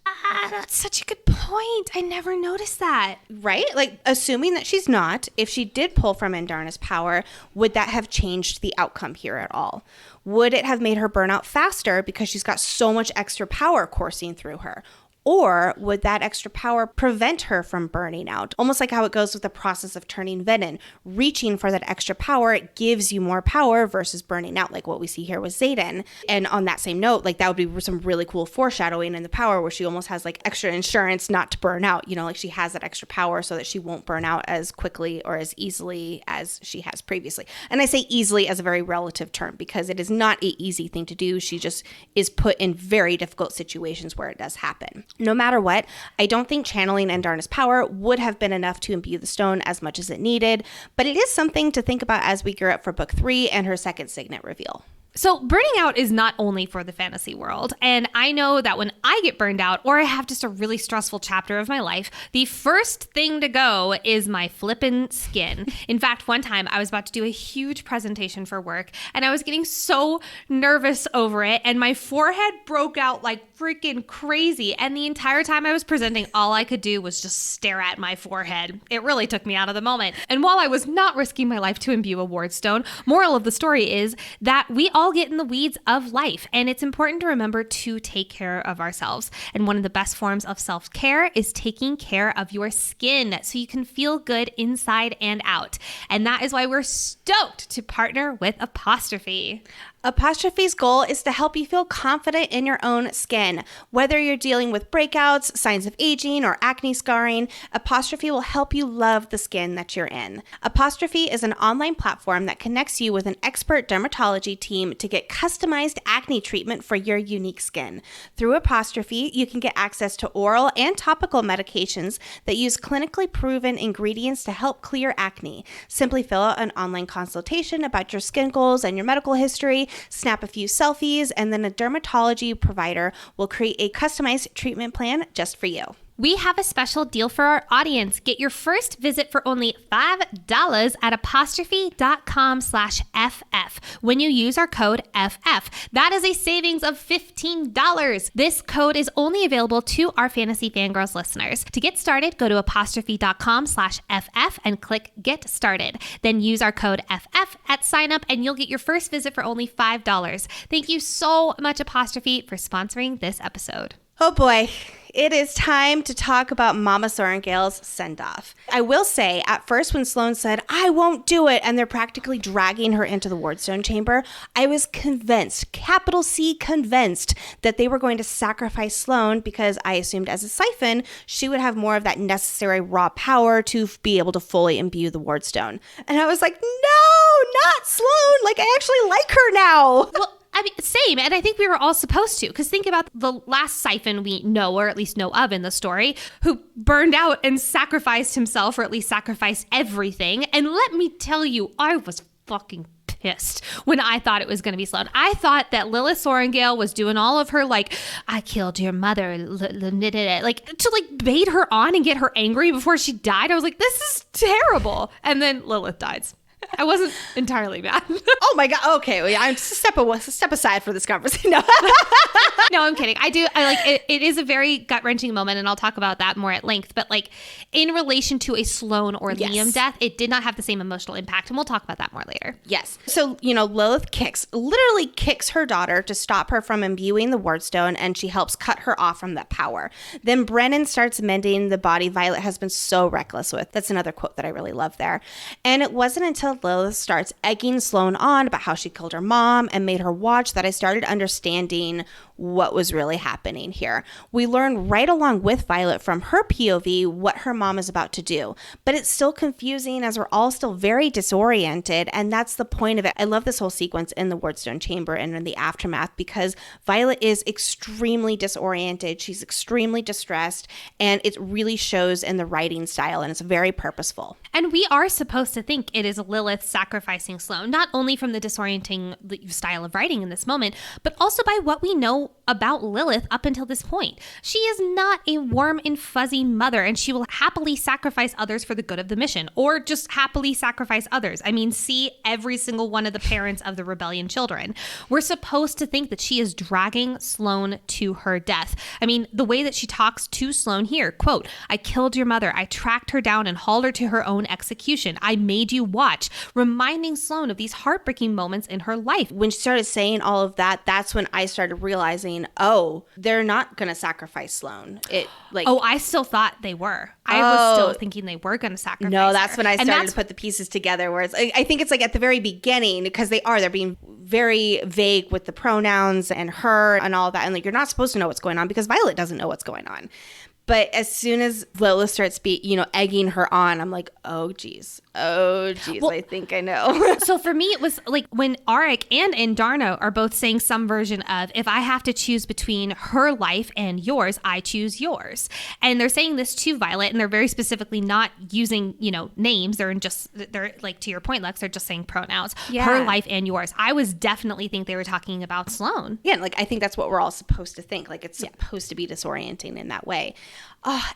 Speaker 1: That's such a good point. I never noticed that.
Speaker 2: Right? Assuming that she's not, if she did pull from Andarna's power, would that have changed the outcome here at all? Would it have made her burn out faster because she's got so much extra power coursing through her? Or would that extra power prevent her from burning out? Almost like how it goes with the process of turning venom. Reaching for that extra power gives you more power versus burning out, like what we see here with Xaden. And on that same note, that would be some really cool foreshadowing in the power where she almost has extra insurance not to burn out. She has that extra power so that she won't burn out as quickly or as easily as she has previously. And I say easily as a very relative term because it is not an easy thing to do. She just is put in very difficult situations where it does happen. No matter what, I don't think channeling Andarna's power would have been enough to imbue the stone as much as it needed, but it is something to think about as we gear up for book 3 and her second Signet reveal.
Speaker 1: So burning out is not only for the fantasy world. And I know that when I get burned out or I have just a really stressful chapter of my life, the first thing to go is my flippin' skin. In fact, one time I was about to do a huge presentation for work and I was getting so nervous over it and my forehead broke out like freaking crazy. And the entire time I was presenting, all I could do was just stare at my forehead. It really took me out of the moment. And while I was not risking my life to imbue a wardstone, moral of the story is that we all get in the weeds of life, and it's important to remember to take care of ourselves. And one of the best forms of self-care is taking care of your skin so you can feel good inside and out. And that is why we're stoked to partner with Apostrophe.
Speaker 2: Apostrophe's goal is to help you feel confident in your own skin. Whether you're dealing with breakouts, signs of aging, or acne scarring, Apostrophe will help you love the skin that you're in. Apostrophe is an online platform that connects you with an expert dermatology team to get customized acne treatment for your unique skin. Through Apostrophe, you can get access to oral and topical medications that use clinically proven ingredients to help clear acne. Simply fill out an online consultation about your skin goals and your medical history, snap a few selfies, and then a dermatology provider will create a customized treatment plan just for you.
Speaker 1: We have a special deal for our audience. Get your first visit for only $5 at apostrophe.com/FF when you use our code FF. That is a savings of $15. This code is only available to our Fantasy Fangirls listeners. To get started, go to apostrophe.com/FF and click Get Started. Then use our code FF at sign up and you'll get your first visit for only $5. Thank you so much, Apostrophe, for sponsoring this episode.
Speaker 2: Oh boy. It is time to talk about Mama Sorrengail's send-off. I will say, at first when Sloane said, "I won't do it," and they're practically dragging her into the Wardstone chamber, I was convinced, capital C convinced, that they were going to sacrifice Sloane because I assumed as a siphon, she would have more of that necessary raw power to be able to fully imbue the Wardstone. And I was like, no, not Sloane. Like, I actually like her now.
Speaker 1: Well, I mean, same. And I think we were all supposed to, because think about the last siphon we know, or at least know of in the story, who burned out and sacrificed himself, or at least sacrificed everything. And let me tell you, I was fucking pissed when I thought it was going to be Sloane. I thought that Lilith Sorrengail was doing all of her, like, I killed your mother, like, to like bait her on and get her angry before she died. I was like, this is terrible. And then Lilith dies. I wasn't entirely mad.
Speaker 2: Oh my God. Okay. Well, I'm step aside for this conversation. No.
Speaker 1: No, I'm kidding. I like it. It is a very gut-wrenching moment, and I'll talk about that more at length. But like in relation to a Sloane or Liam death, it did not have the same emotional impact, and we'll talk about that more later.
Speaker 2: Yes. So, Lilith literally kicks her daughter to stop her from imbuing the Wardstone, and she helps cut her off from that power. Then Brennan starts mending the body Violet has been so reckless with. That's another quote that I really love there. And it wasn't until Lilith starts egging Sloane on about how she killed her mom and made her watch that I started understanding what was really happening here. We learn right along with Violet from her POV what her mom is about to do, but it's still confusing as we're all still very disoriented, and that's the point of it. I love this whole sequence in the Wardstone chamber and in the aftermath because Violet is extremely disoriented, she's extremely distressed, and it really shows in the writing style, and it's very purposeful.
Speaker 1: And we are supposed to think it is Lilith sacrificing Sloane, not only from the disorienting style of writing in this moment, but also by what we know about Lilith up until this point. She is not a warm and fuzzy mother, and she will happily sacrifice others for the good of the mission, or just happily sacrifice others. I mean, see every single one of the parents of the rebellion children. We're supposed to think that she is dragging Sloane to her death. I mean, the way that she talks to Sloane here, quote, "I killed your mother. I tracked her down and hauled her to her own execution. I made you watch," reminding Sloane of these heartbreaking moments in her life.
Speaker 2: When she started saying all of that, that's when I started realizing, oh, they're not going to sacrifice Sloane.
Speaker 1: I still thought they were. I was still thinking they were going to sacrifice
Speaker 2: No, that's
Speaker 1: her.
Speaker 2: when I started to put the pieces together where I think it's like at the very beginning, because they're being very vague with the pronouns and her and all that. And like, you're not supposed to know what's going on because Violet doesn't know what's going on. But as soon as Lilith starts egging her on, I'm like, oh, geez, well, I think I know.
Speaker 1: So for me, it was like when Arik and Indarno are both saying some version of, if I have to choose between her life and yours, I choose yours. And they're saying this to Violet, and they're very specifically not using, names. They're like, to your point, Lex, they're just saying pronouns, her life and yours. I was definitely think they were talking about Sloane.
Speaker 2: Yeah, like I think that's what we're all supposed to think. Like it's supposed to be disorienting in that way.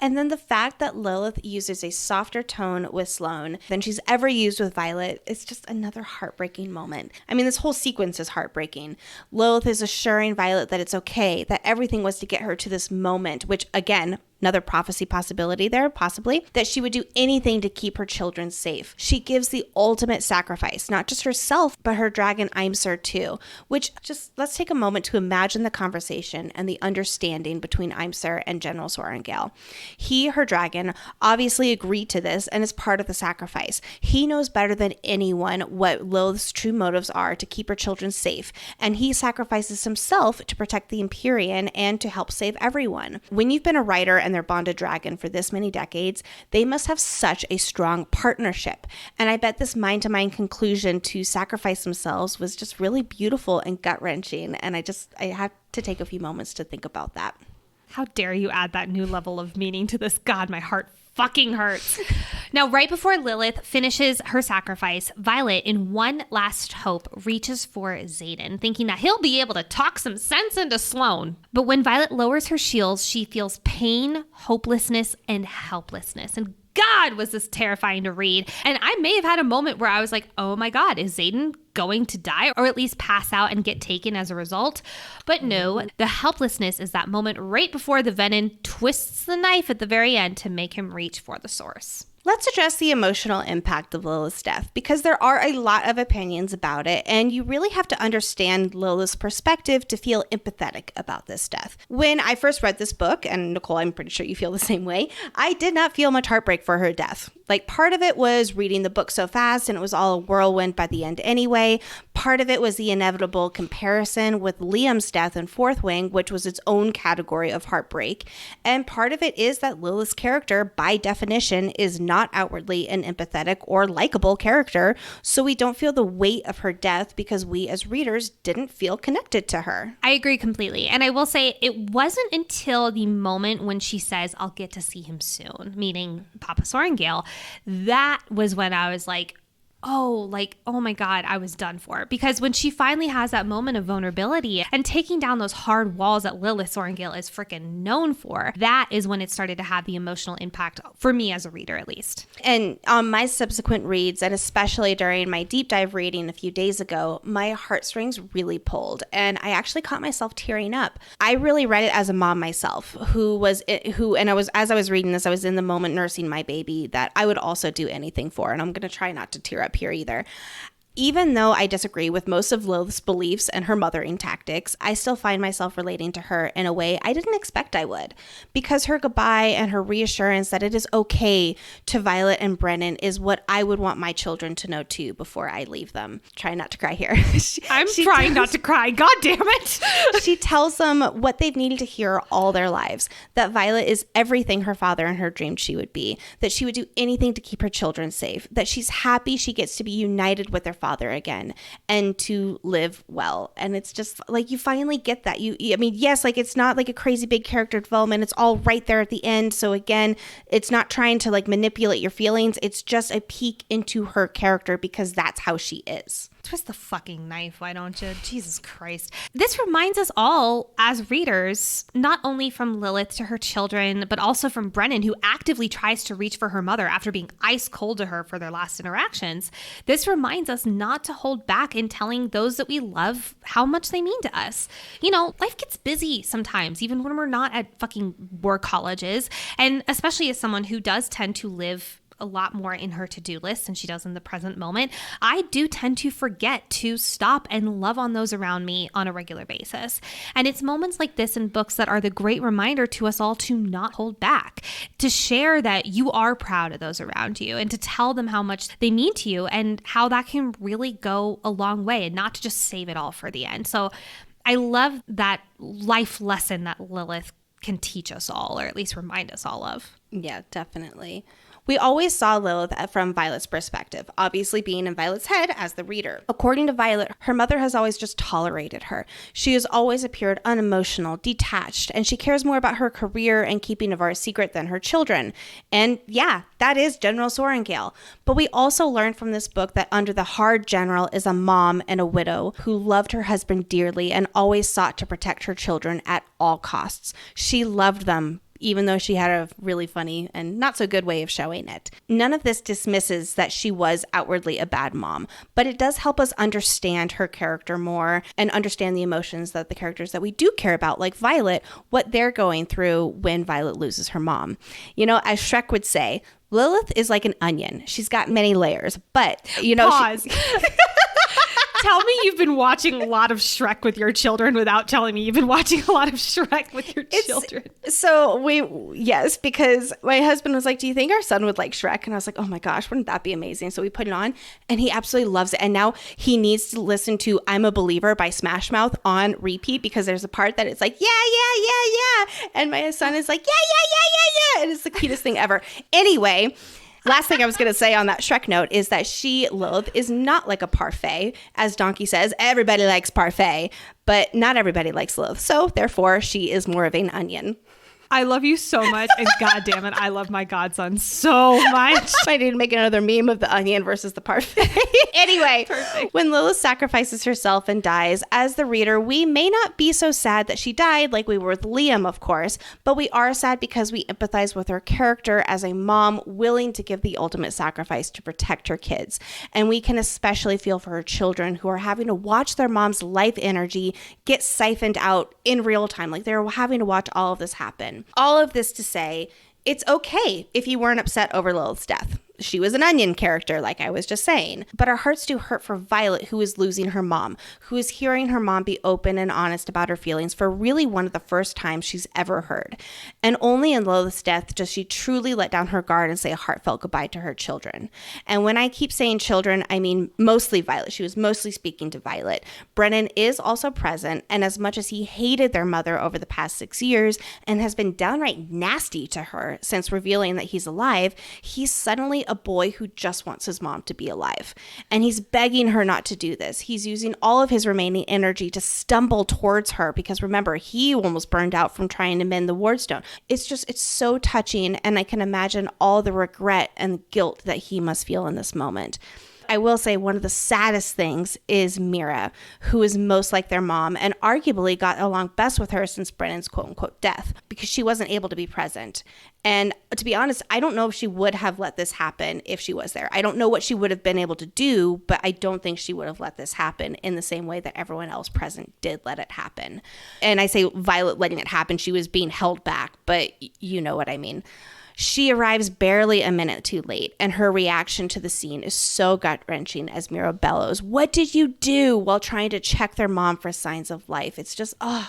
Speaker 2: And then the fact that Lilith uses a softer tone with Sloane than she's ever used with Violet is just another heartbreaking moment. I mean, this whole sequence is heartbreaking. Lilith is assuring Violet that it's okay, that everything was to get her to this moment, which again, another prophecy possibility there, possibly, that she would do anything to keep her children safe. She gives the ultimate sacrifice, not just herself, but her dragon Imser too, which just let's take a moment to imagine the conversation and the understanding between Imser and General Sorrengail. He, her dragon, obviously agreed to this and is part of the sacrifice. He knows better than anyone what Lilith's true motives are to keep her children safe, and he sacrifices himself to protect the Empyrean and to help save everyone. When you've been a writer and their bonded dragon for this many decades, they must have such a strong partnership. And I bet this mind-to-mind conclusion to sacrifice themselves was just really beautiful and gut-wrenching. And I had to take a few moments to think about that.
Speaker 1: How dare you add that new level of meaning to this? God, my heart fucking hurts. Now, right before Lilith finishes her sacrifice, Violet, in one last hope, reaches for Xaden, thinking that he'll be able to talk some sense into Sloane. But when Violet lowers her shields, she feels pain, hopelessness, and helplessness. And God, was this terrifying to read. And I may have had a moment where I was like, oh my God, is Xaden going to die or at least pass out and get taken as a result? But no, the helplessness is that moment right before the venom twists the knife at the very end to make him reach for the source.
Speaker 2: Let's address the emotional impact of Lilith's death, because there are a lot of opinions about it, and you really have to understand Lilith's perspective to feel empathetic about this death. When I first read this book, and Nicole, I'm pretty sure you feel the same way, I did not feel much heartbreak for her death. Like, part of it was reading the book so fast, and it was all a whirlwind by the end anyway. Part of it was the inevitable comparison with Liam's death in Fourth Wing, which was its own category of heartbreak. And part of it is that Lilith's character, by definition, is not outwardly an empathetic or likable character, so we don't feel the weight of her death because we as readers didn't feel connected to her.
Speaker 1: I agree completely. And I will say it wasn't until the moment when she says, I'll get to see him soon, meaning Papa Sorrengail, that was when I was like, oh my God, I was done for. Because when she finally has that moment of vulnerability and taking down those hard walls that Lilith Sorrengail is freaking known for, that is when it started to have the emotional impact for me as a reader, at least.
Speaker 2: And on my subsequent reads, and especially during my deep dive reading a few days ago, my heartstrings really pulled, and I actually caught myself tearing up. I really read it as a mom myself, as I was reading this, I was in the moment nursing my baby that I would also do anything for, and I'm going to try not to tear up here either. Even though I disagree with most of Lilith's beliefs and her mothering tactics, I still find myself relating to her in a way I didn't expect I would. Because her goodbye and her reassurance that it is okay to Violet and Brennan is what I would want my children to know too before I leave them. Try not to cry here.
Speaker 1: I'm trying not to cry. God damn it.
Speaker 2: She tells them what they've needed to hear all their lives. That Violet is everything her father and her dreamed she would be. That she would do anything to keep her children safe. That she's happy she gets to be united with their father again and to live well. And it's just like you finally get that. Yes, like it's not like a crazy big character development. It's all right there at the end. So again, it's not trying to like manipulate your feelings. It's just a peek into her character because that's how she is.
Speaker 1: Twist the fucking knife, why don't you? Jesus Christ. This reminds us all as readers, not only from Lilith to her children, but also from Brennan, who actively tries to reach for her mother after being ice cold to her for their last interactions. This reminds us not to hold back in telling those that we love how much they mean to us. You know, life gets busy sometimes, even when we're not at fucking war colleges. And especially as someone who does tend to live a lot more in her to-do list than she does in the present moment, I do tend to forget to stop and love on those around me on a regular basis. And it's moments like this in books that are the great reminder to us all to not hold back, to share that you are proud of those around you and to tell them how much they mean to you and how that can really go a long way and not to just save it all for the end. So I love that life lesson that Lilith can teach us all, or at least remind us all of.
Speaker 2: Yeah, definitely. We always saw Lilith from Violet's perspective, obviously being in Violet's head as the reader. According to Violet, her mother has always just tolerated her. She has always appeared unemotional, detached, and she cares more about her career and keeping Navarre's secret than her children. And yeah, that is General Sorrengail. But we also learned from this book that under the hard general is a mom and a widow who loved her husband dearly and always sought to protect her children at all costs. She loved them even though she had a really funny and not so good way of showing it. None of this dismisses that she was outwardly a bad mom, but it does help us understand her character more and understand the emotions that the characters that we do care about, like Violet, what they're going through when Violet loses her mom. You know, as Shrek would say, Lilith is like an onion. She's got many layers, but, you know...
Speaker 1: Pause. Tell me you've been watching a lot of Shrek with your children without telling me you've been watching a lot of Shrek with your children.
Speaker 2: Yes, because my husband was like, do you think our son would like Shrek? And I was like, oh my gosh, wouldn't that be amazing? So we put it on and he absolutely loves it. And now he needs to listen to I'm a Believer by Smash Mouth on repeat because there's a part that it's like, yeah. And my son is like, yeah. And it's the cutest thing ever. Anyway, last thing I was going to say on that Shrek note is that Lilith, is not like a parfait. As Donkey says, everybody likes parfait, but not everybody likes Lilith. So therefore, she is more of an onion.
Speaker 1: I love you so much, and God damn it, I love my godson so much.
Speaker 2: I need to make another meme of the onion versus the parfait. Anyway, perfect. When Lilith sacrifices herself and dies, as the reader, we may not be so sad that she died like we were with Liam, of course, but we are sad because we empathize with her character as a mom willing to give the ultimate sacrifice to protect her kids. And we can especially feel for her children who are having to watch their mom's life energy get siphoned out in real time. Like they're having to watch all of this happen. All of this to say, it's okay if you weren't upset over Lilith's death. She was an onion character, like I was just saying. But our hearts do hurt for Violet, who is losing her mom, who is hearing her mom be open and honest about her feelings for really one of the first times she's ever heard. And only in Lilith's death does she truly let down her guard and say a heartfelt goodbye to her children. And when I keep saying children, I mean mostly Violet. She was mostly speaking to Violet. Brennan is also present, and as much as he hated their mother over the past 6 years and has been downright nasty to her since revealing that he's alive, he's suddenly a boy who just wants his mom to be alive. And he's begging her not to do this. He's using all of his remaining energy to stumble towards her because remember, he almost burned out from trying to mend the wardstone. It's so touching, and I can imagine all the regret and guilt that he must feel in this moment. I will say one of the saddest things is Mira, who is most like their mom and arguably got along best with her since Brennan's quote-unquote death because she wasn't able to be present. And to be honest, I don't know if she would have let this happen if she was there. I don't know what she would have been able to do, but I don't think she would have let this happen in the same way that everyone else present did let it happen. And I say Violet letting it happen, she was being held back, but you know what I mean. She arrives barely a minute too late, and her reaction to the scene is so gut-wrenching as Mira bellows, "What did you do?" while trying to check their mom for signs of life. It's just, I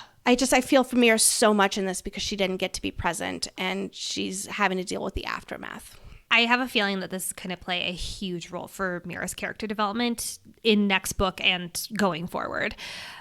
Speaker 2: feel for Mira so much in this because she didn't get to be present, and she's having to deal with the aftermath.
Speaker 1: I have a feeling that this is going to play a huge role for Mira's character development in next book and going forward,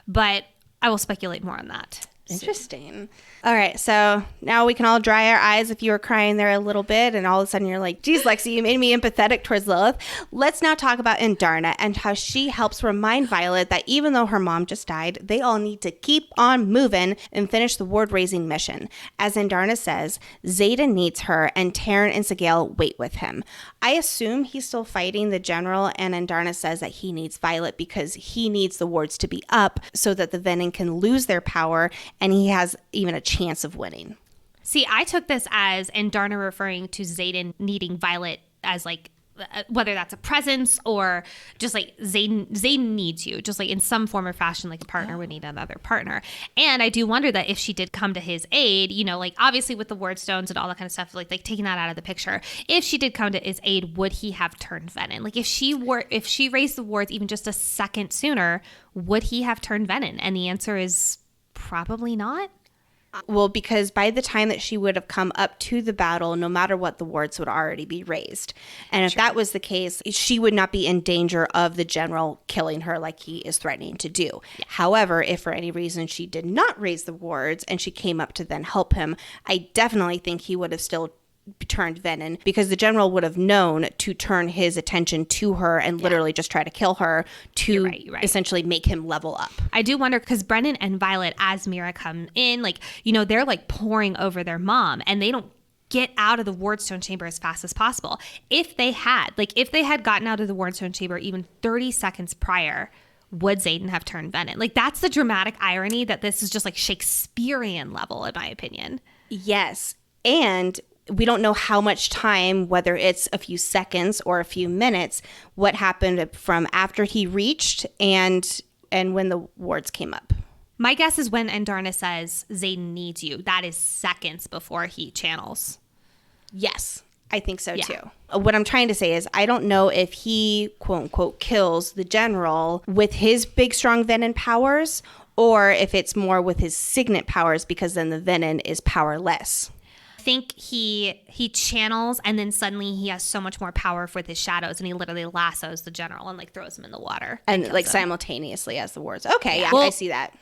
Speaker 1: but I will speculate more on that.
Speaker 2: Interesting. All right, so now we can all dry our eyes if you were crying there a little bit and all of a sudden you're like, geez, Lexi, you made me empathetic towards Lilith. Let's now talk about Indarna and how she helps remind Violet that even though her mom just died, they all need to keep on moving and finish the ward-raising mission. As Indarna says, Xaden needs her and Taryn and Sigale wait with him. I assume he's still fighting the general, and Indarna says that he needs Violet because he needs the wards to be up so that the Venin can lose their power and he has even a chance of winning.
Speaker 1: See, I took this as Indarna referring to Xaden needing Violet as like, whether that's a presence or just like Xaden needs you, just like in some form or fashion, like a partner would need another partner. And I do wonder that if she did come to his aid, you know, like obviously with the wardstones and all that kind of stuff, like taking that out of the picture, if she did come to his aid, would he have turned Venin? Like if she raised the wards even just a second sooner, would he have turned Venin? And the answer is probably not.
Speaker 2: Well, because by the time that she would have come up to the battle, no matter what, the wards would already be raised. And if that was the case, she would not be in danger of the general killing her like he is threatening to do. Yeah. However, if for any reason she did not raise the wards and she came up to then help him, I definitely think he would have still turned Venin because the general would have known to turn his attention to her and literally just try to kill her to essentially make him level up.
Speaker 1: I do wonder because Brennan and Violet, as Mira come in, like, you know, they're like pouring over their mom and they don't get out of the wardstone chamber as fast as possible. If they had gotten out of the wardstone chamber even 30 seconds prior, would Xaden have turned Venin? Like, that's the dramatic irony that this is just like Shakespearean level, in my opinion.
Speaker 2: Yes. And we don't know how much time, whether it's a few seconds or a few minutes, what happened from after he reached and when the wards came up.
Speaker 1: My guess is when Andarna says Xaden needs you, that is seconds before he channels.
Speaker 2: Yes, I think so too. What I'm trying to say is I don't know if he, quote unquote, kills the general with his big, strong venom powers, or if it's more with his signet powers, because then the venom is powerless.
Speaker 1: I think he channels, and then suddenly he has so much more power with his shadows, and he literally lassos the general and like throws him in the water.
Speaker 2: And like simultaneously as the wards. Okay, yeah, well, I see that.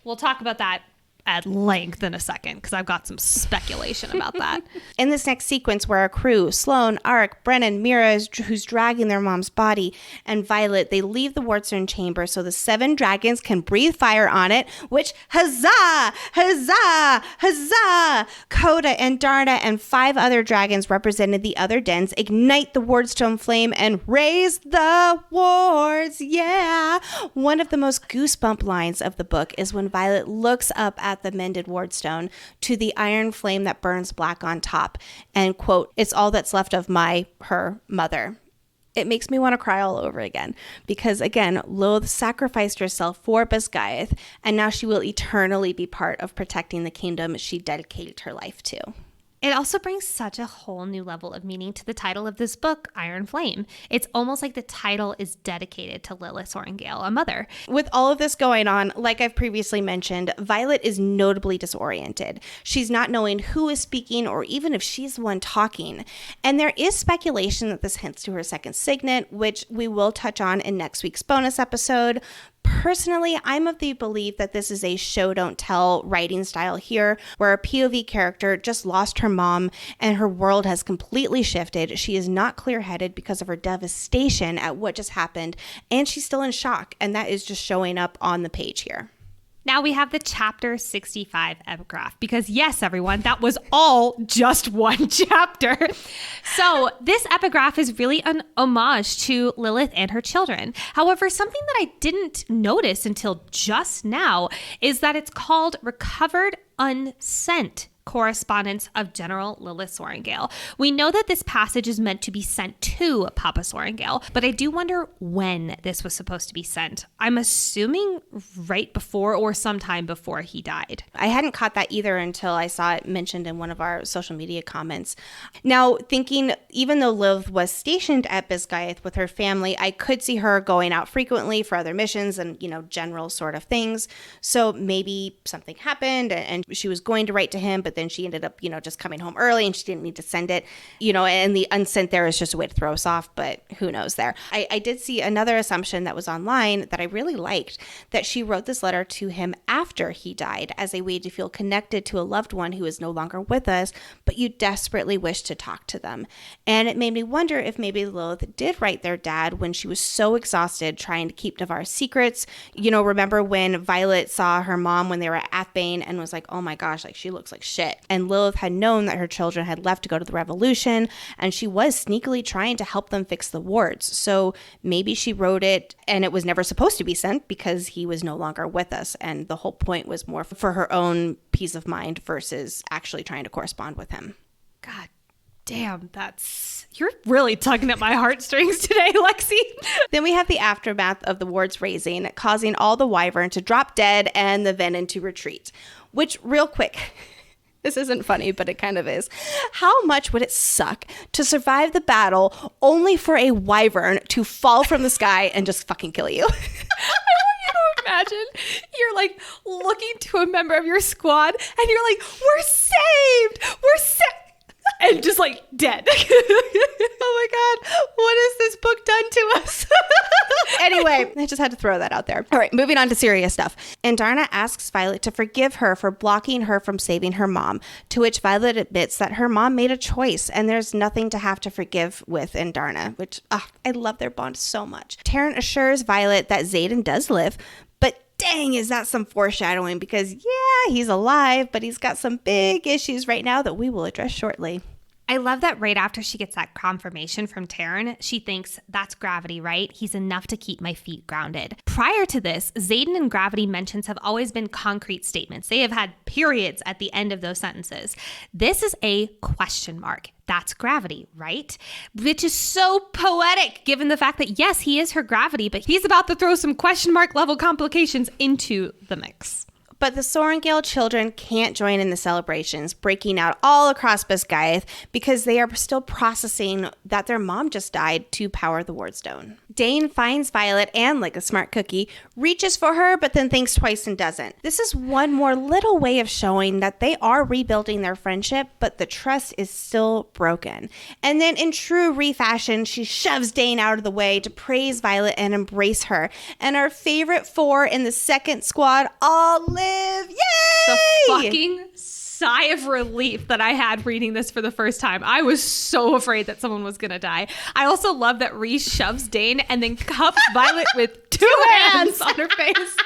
Speaker 1: We'll talk about that at length in a second, because I've got some speculation about that.
Speaker 2: In this next sequence where our crew, Sloane, Arik, Brennan, Mira, who's dragging their mom's body, and Violet, they leave the Wardstone chamber so the 7 dragons can breathe fire on it, which, huzzah, huzzah, huzzah! Coda, Andarna, and 5 other dragons represented the other dens ignite the Wardstone flame and raise the wards, yeah! One of the most goosebump lines of the book is when Violet looks up at the mended wardstone to the iron flame that burns black on top and, quote, it's all that's left of her mother. It makes me want to cry all over again because, again, Lilith sacrificed herself for Basgiath, and now she will eternally be part of protecting the kingdom she dedicated her life to.
Speaker 1: It also brings such a whole new level of meaning to the title of this book, Iron Flame. It's almost like the title is dedicated to Lilith Sorrengail, a mother.
Speaker 2: With all of this going on, like I've previously mentioned, Violet is notably disoriented. She's not knowing who is speaking or even if she's the one talking. And there is speculation that this hints to her second signet, which we will touch on in next week's bonus episode. Personally, I'm of the belief that this is a show don't tell writing style here, where a POV character just lost her mom and her world has completely shifted. She is not clear-headed because of her devastation at what just happened, and she's still in shock, and that is just showing up on the page here.
Speaker 1: Now we have the chapter 65 epigraph, because yes, everyone, that was all just one chapter. So this epigraph is really an homage to Lilith and her children. However, something that I didn't notice until just now is that it's called Recovered Unsent Correspondence of General Lilith Sorrengail. We know that this passage is meant to be sent to Papa Sorrengail, but I do wonder when this was supposed to be sent. I'm assuming right before or sometime before he died.
Speaker 2: I hadn't caught that either until I saw it mentioned in one of our social media comments. Now, thinking, even though Lilith was stationed at Basgiath with her family, I could see her going out frequently for other missions and, general sort of things. So maybe something happened and she was going to write to him, but then she ended up, just coming home early and she didn't need to send it, and the unsent there is just a way to throw us off, but who knows there. I did see another assumption that was online that I really liked, that she wrote this letter to him after he died as a way to feel connected to a loved one who is no longer with us, but you desperately wish to talk to them. And it made me wonder if maybe Lilith did write their dad when she was so exhausted trying to keep Navarre's secrets. Remember when Violet saw her mom when they were at Athbane and was like, oh my gosh, like she looks like shit. And Lilith had known that her children had left to go to the revolution, and she was sneakily trying to help them fix the wards. So maybe she wrote it and it was never supposed to be sent because he was no longer with us. And the whole point was more for her own peace of mind versus actually trying to correspond with him.
Speaker 1: God damn, you're really tugging at my heartstrings today, Lexi.
Speaker 2: Then we have the aftermath of the wards raising, causing all the wyvern to drop dead and the venom to retreat. Which, real quick, this isn't funny, but it kind of is. How much would it suck to survive the battle only for a wyvern to fall from the sky and just fucking kill you?
Speaker 1: I want you to imagine you're like looking to a member of your squad and you're like, we're saved! We're saved! And just like dead.
Speaker 2: Oh my God, what has this book done to us? Anyway, I just had to throw that out there. All right, moving on to serious stuff. Andarna asks Violet to forgive her for blocking her from saving her mom, to which Violet admits that her mom made a choice and there's nothing to have to forgive with Andarna, which I love their bond so much. Taryn assures Violet that Xaden does live, but dang, is that some foreshadowing, because yeah, he's alive, but he's got some big issues right now that we will address shortly.
Speaker 1: I love that right after she gets that confirmation from Taryn, she thinks, that's Gravity, right? He's enough to keep my feet grounded. Prior to this, Xaden and Gravity mentions have always been concrete statements. They have had periods at the end of those sentences. This is a question mark. That's Gravity, right? Which is so poetic given the fact that, yes, he is her Gravity, but he's about to throw some question mark level complications into the mix.
Speaker 2: But the Sorrengail children can't join in the celebrations, breaking out all across Biscayeth because they are still processing that their mom just died to power the Wardstone. Dane finds Violet and, like a smart cookie, reaches for her, but then thinks twice and doesn't. This is one more little way of showing that they are rebuilding their friendship, but the trust is still broken. And then in true refashion, she shoves Dane out of the way to praise Violet and embrace her. And our favorite 4 in the second squad all live. Yay!
Speaker 1: The fucking sigh of relief that I had reading this for the first time. I was so afraid that someone was going to die. I also love that Rhys shoves Dane and then cups Violet with two hands on her face.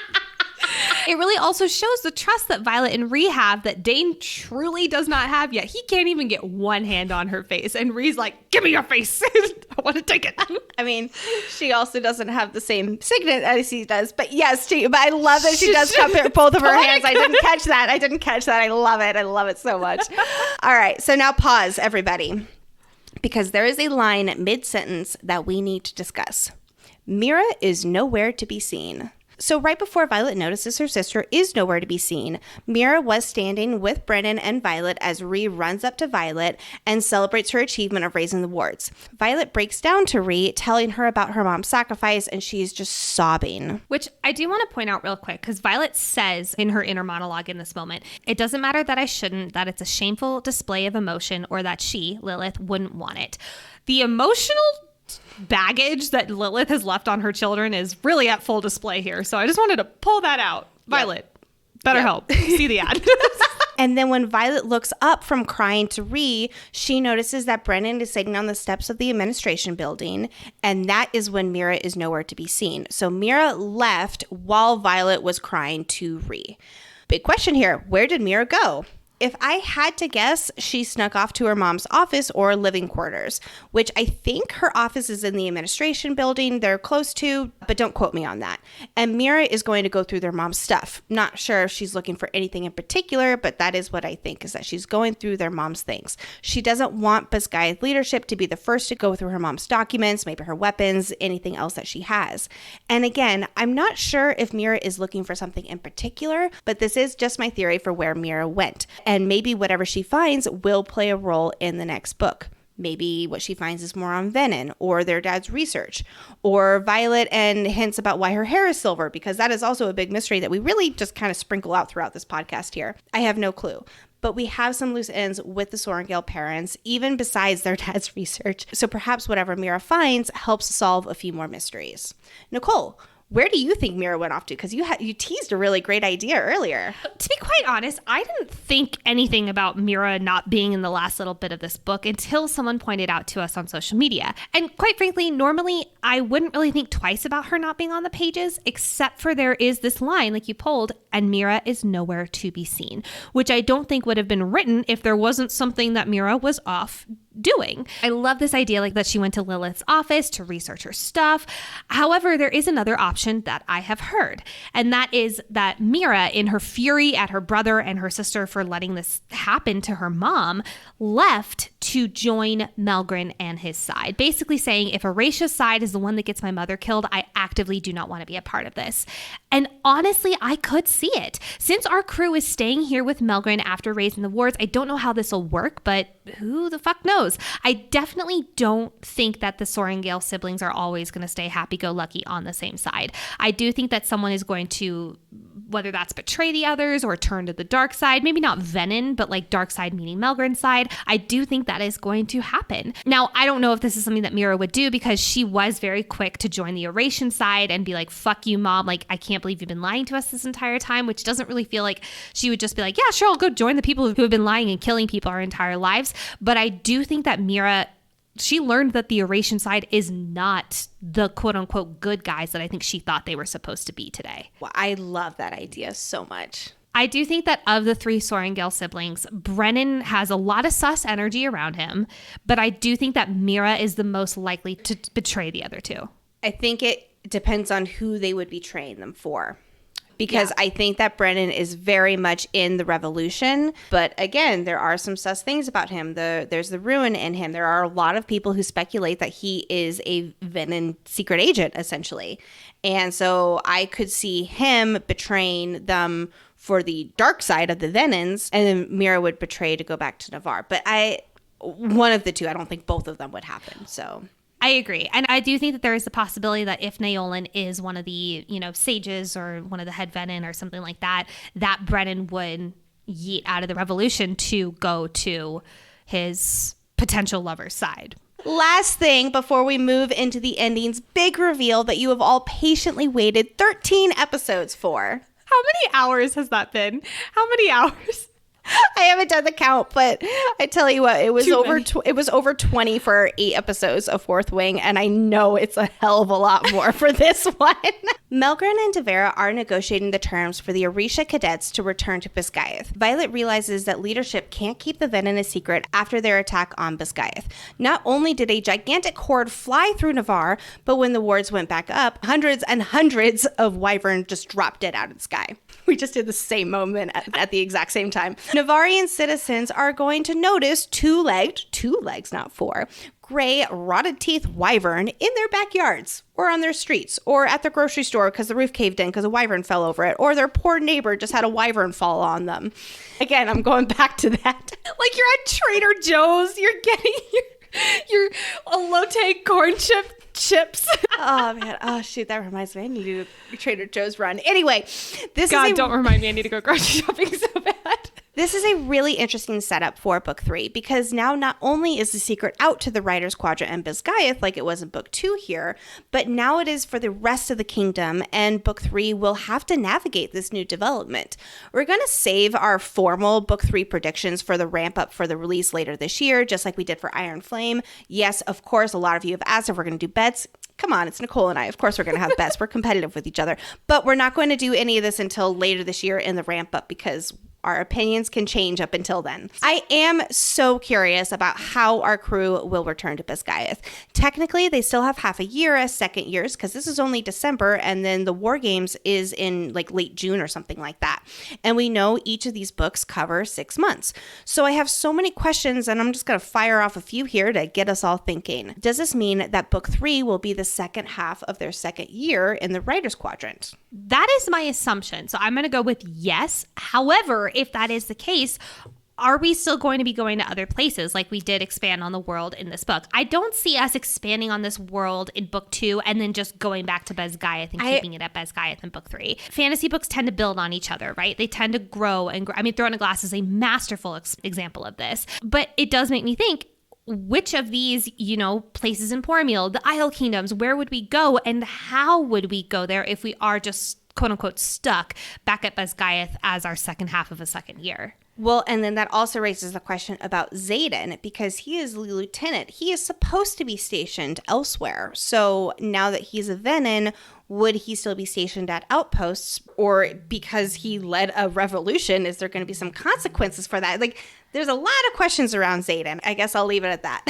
Speaker 1: It really also shows the trust that Violet and Rhys have that Dane truly does not have yet. He can't even get one hand on her face. And Rhys like, give me your face. I want to take it.
Speaker 2: I mean, she also doesn't have the same signet as he does. But yes, but I love that she does cup both of her hands. I didn't catch that. I love it. I love it so much. All right. So now pause, everybody. Because there is a line mid-sentence that we need to discuss. Mira is nowhere to be seen. So right before Violet notices her sister is nowhere to be seen, Mira was standing with Brennan and Violet as Rhys runs up to Violet and celebrates her achievement of raising the wards. Violet breaks down to Rhys, telling her about her mom's sacrifice, and she's just sobbing.
Speaker 1: Which I do want to point out real quick, because Violet says in her inner monologue in this moment, it doesn't matter that I shouldn't, that it's a shameful display of emotion, or that she, Lilith, wouldn't want it. The emotional baggage that Lilith has left on her children is really at full display here. So I just wanted to pull that out. Violet, better help. See the ad.
Speaker 2: And then when Violet looks up from crying to Rhys, she notices that Brennan is sitting on the steps of the administration building. And that is when Mira is nowhere to be seen. So Mira left while Violet was crying to Rhys. Big question here. Where did Mira go? If I had to guess, she snuck off to her mom's office or living quarters, which I think her office is in the administration building they're close to, but don't quote me on that. And Mira is going to go through their mom's stuff. Not sure if she's looking for anything in particular, but that is what I think, is that she's going through their mom's things. She doesn't want Biscayeth leadership to be the first to go through her mom's documents, maybe her weapons, anything else that she has. And again, I'm not sure if Mira is looking for something in particular, but this is just my theory for where Mira went. And maybe whatever she finds will play a role in the next book. Maybe what she finds is more on Venin or their dad's research, or Violet and hints about why her hair is silver, because that is also a big mystery that we really just kind of sprinkle out throughout this podcast here. I have no clue. But we have some loose ends with the Sorrengail parents, even besides their dad's research. So perhaps whatever Mira finds helps solve a few more mysteries. Nicole, where do you think Mira went off to? Because you teased a really great idea earlier.
Speaker 1: To be quite honest, I didn't think anything about Mira not being in the last little bit of this book until someone pointed out to us on social media. And quite frankly, normally I wouldn't really think twice about her not being on the pages, except for there is this line, like you pulled, and Mira is nowhere to be seen, which I don't think would have been written if there wasn't something that Mira was off doing. I love this idea, like that she went to Lilith's office to research her stuff. However, there is another option that I have heard, and that is that Mira, in her fury at her brother and her sister for letting this happen to her mom, left to join Melgren and his side, basically saying, if Horatia's side is the one that gets my mother killed, I actively do not want to be a part of this. And honestly, I could see it. Since our crew is staying here with Melgren after raising the wards, I don't know how this will work, but who the fuck knows? I definitely don't think that the Sorrengail siblings are always going to stay happy-go-lucky on the same side. I do think that someone is going to, whether that's betray the others or turn to the dark side, maybe not Venin, but like dark side meaning Melgren's side. I do think that is going to happen. Now, I don't know if this is something that Mira would do, because she was very quick to join the Horatian side and be like, fuck you, mom. Like, I can't believe you've been lying to us this entire time, which doesn't really feel like she would just be like, yeah, sure, I'll go join the people who have been lying and killing people our entire lives. But I do think that Mira, she learned that the Horatian side is not the quote unquote good guys that I think she thought they were supposed to be today.
Speaker 2: Well, I love that idea so much.
Speaker 1: I do think that of the 3 Sorrengail siblings, Brennan has a lot of sus energy around him, but I do think that Mira is the most likely to betray the other 2.
Speaker 2: I think it depends on who they would betray them for. Because I think that Brennan is very much in the revolution. But again, there are some sus things about him. There's the ruin in him. There are a lot of people who speculate that he is a Venin secret agent, essentially. And so I could see him betraying them for the dark side of the Venins, and then Mira would betray to go back to Navarre. But one of the 2, I don't think both of them would happen. So
Speaker 1: I agree. And I do think that there is the possibility that if Naolan is one of the, sages or one of the head Venin or something like that, that Brennan would yeet out of the revolution to go to his potential lover's side.
Speaker 2: Last thing before we move into the ending's big reveal that you have all patiently waited 13 episodes for.
Speaker 1: How many hours has that been? How many hours?
Speaker 2: I haven't done the count, but I tell you what, it was over 20 for 8 episodes of Fourth Wing, and I know it's a hell of a lot more for this one. Melgren and Navarre are negotiating the terms for the Orisha cadets to return to Bisgayeth. Violet realizes that leadership can't keep the Venin a secret after their attack on Bisgayeth. Not only did a gigantic horde fly through Navarre, but when the wards went back up, hundreds and hundreds of wyvern just dropped dead out of the sky. We just did the same moment at the exact same time. Navarrian citizens are going to notice 2 legs, not 4, gray, rotted teeth wyvern in their backyards or on their streets or at the grocery store because the roof caved in because a wyvern fell over it, or their poor neighbor just had a wyvern fall on them. Again, I'm going back to that.
Speaker 1: Like you're at Trader Joe's, you're getting your elote corn chips.
Speaker 2: Oh man. Oh shoot, that reminds me. I need to do a Trader Joe's run. Anyway,
Speaker 1: don't remind me. I need to go grocery shopping so bad.
Speaker 2: This is a really interesting setup for Book 3 because now not only is the secret out to the Riders Quadrant and Bisgayeth like it was in Book 2 here, but now it is for the rest of the kingdom, and Book 3 will have to navigate this new development. We're going to save our formal Book 3 predictions for the ramp up for the release later this year, just like we did for Iron Flame. Yes, of course, a lot of you have asked if we're going to do bets. Come on, it's Nicole and I. Of course we're going to have bets. We're competitive with each other. But we're not going to do any of this until later this year in the ramp up because our opinions can change up until then. I am so curious about how our crew will return to Bisgayeth. Technically, they still have half a year as second years because this is only December, and then the War Games is in like late June or something like that. And we know each of these books cover 6 months. So I have so many questions, and I'm just going to fire off a few here to get us all thinking. Does this mean that Book 3 will be the second half of their second year in the Writers' Quadrant?
Speaker 1: That is my assumption. So I'm going to go with yes. However, if that is the case, are we still going to be going to other places like we did expand on the world in this book? I don't see us expanding on this world in Book 2 and then just going back to Bisgayeth and keeping it at Bisgayeth in Book 3. Fantasy books tend to build on each other, right? They tend to grow and grow. I mean, Throne of Glass is a masterful example of this. But it does make me think, which of these, places in Poromiel, the Isle Kingdoms, where would we go and how would we go there if we are just quote unquote stuck back at Bisgayeth as our second half of a second year?
Speaker 2: Well, and then that also raises the question about Xaden, because he is the lieutenant. He is supposed to be stationed elsewhere. So now that he's a Venin, would he still be stationed at outposts? Or because he led a revolution, is there going to be some consequences for that? Like, there's a lot of questions around Xaden. I guess I'll leave it at that.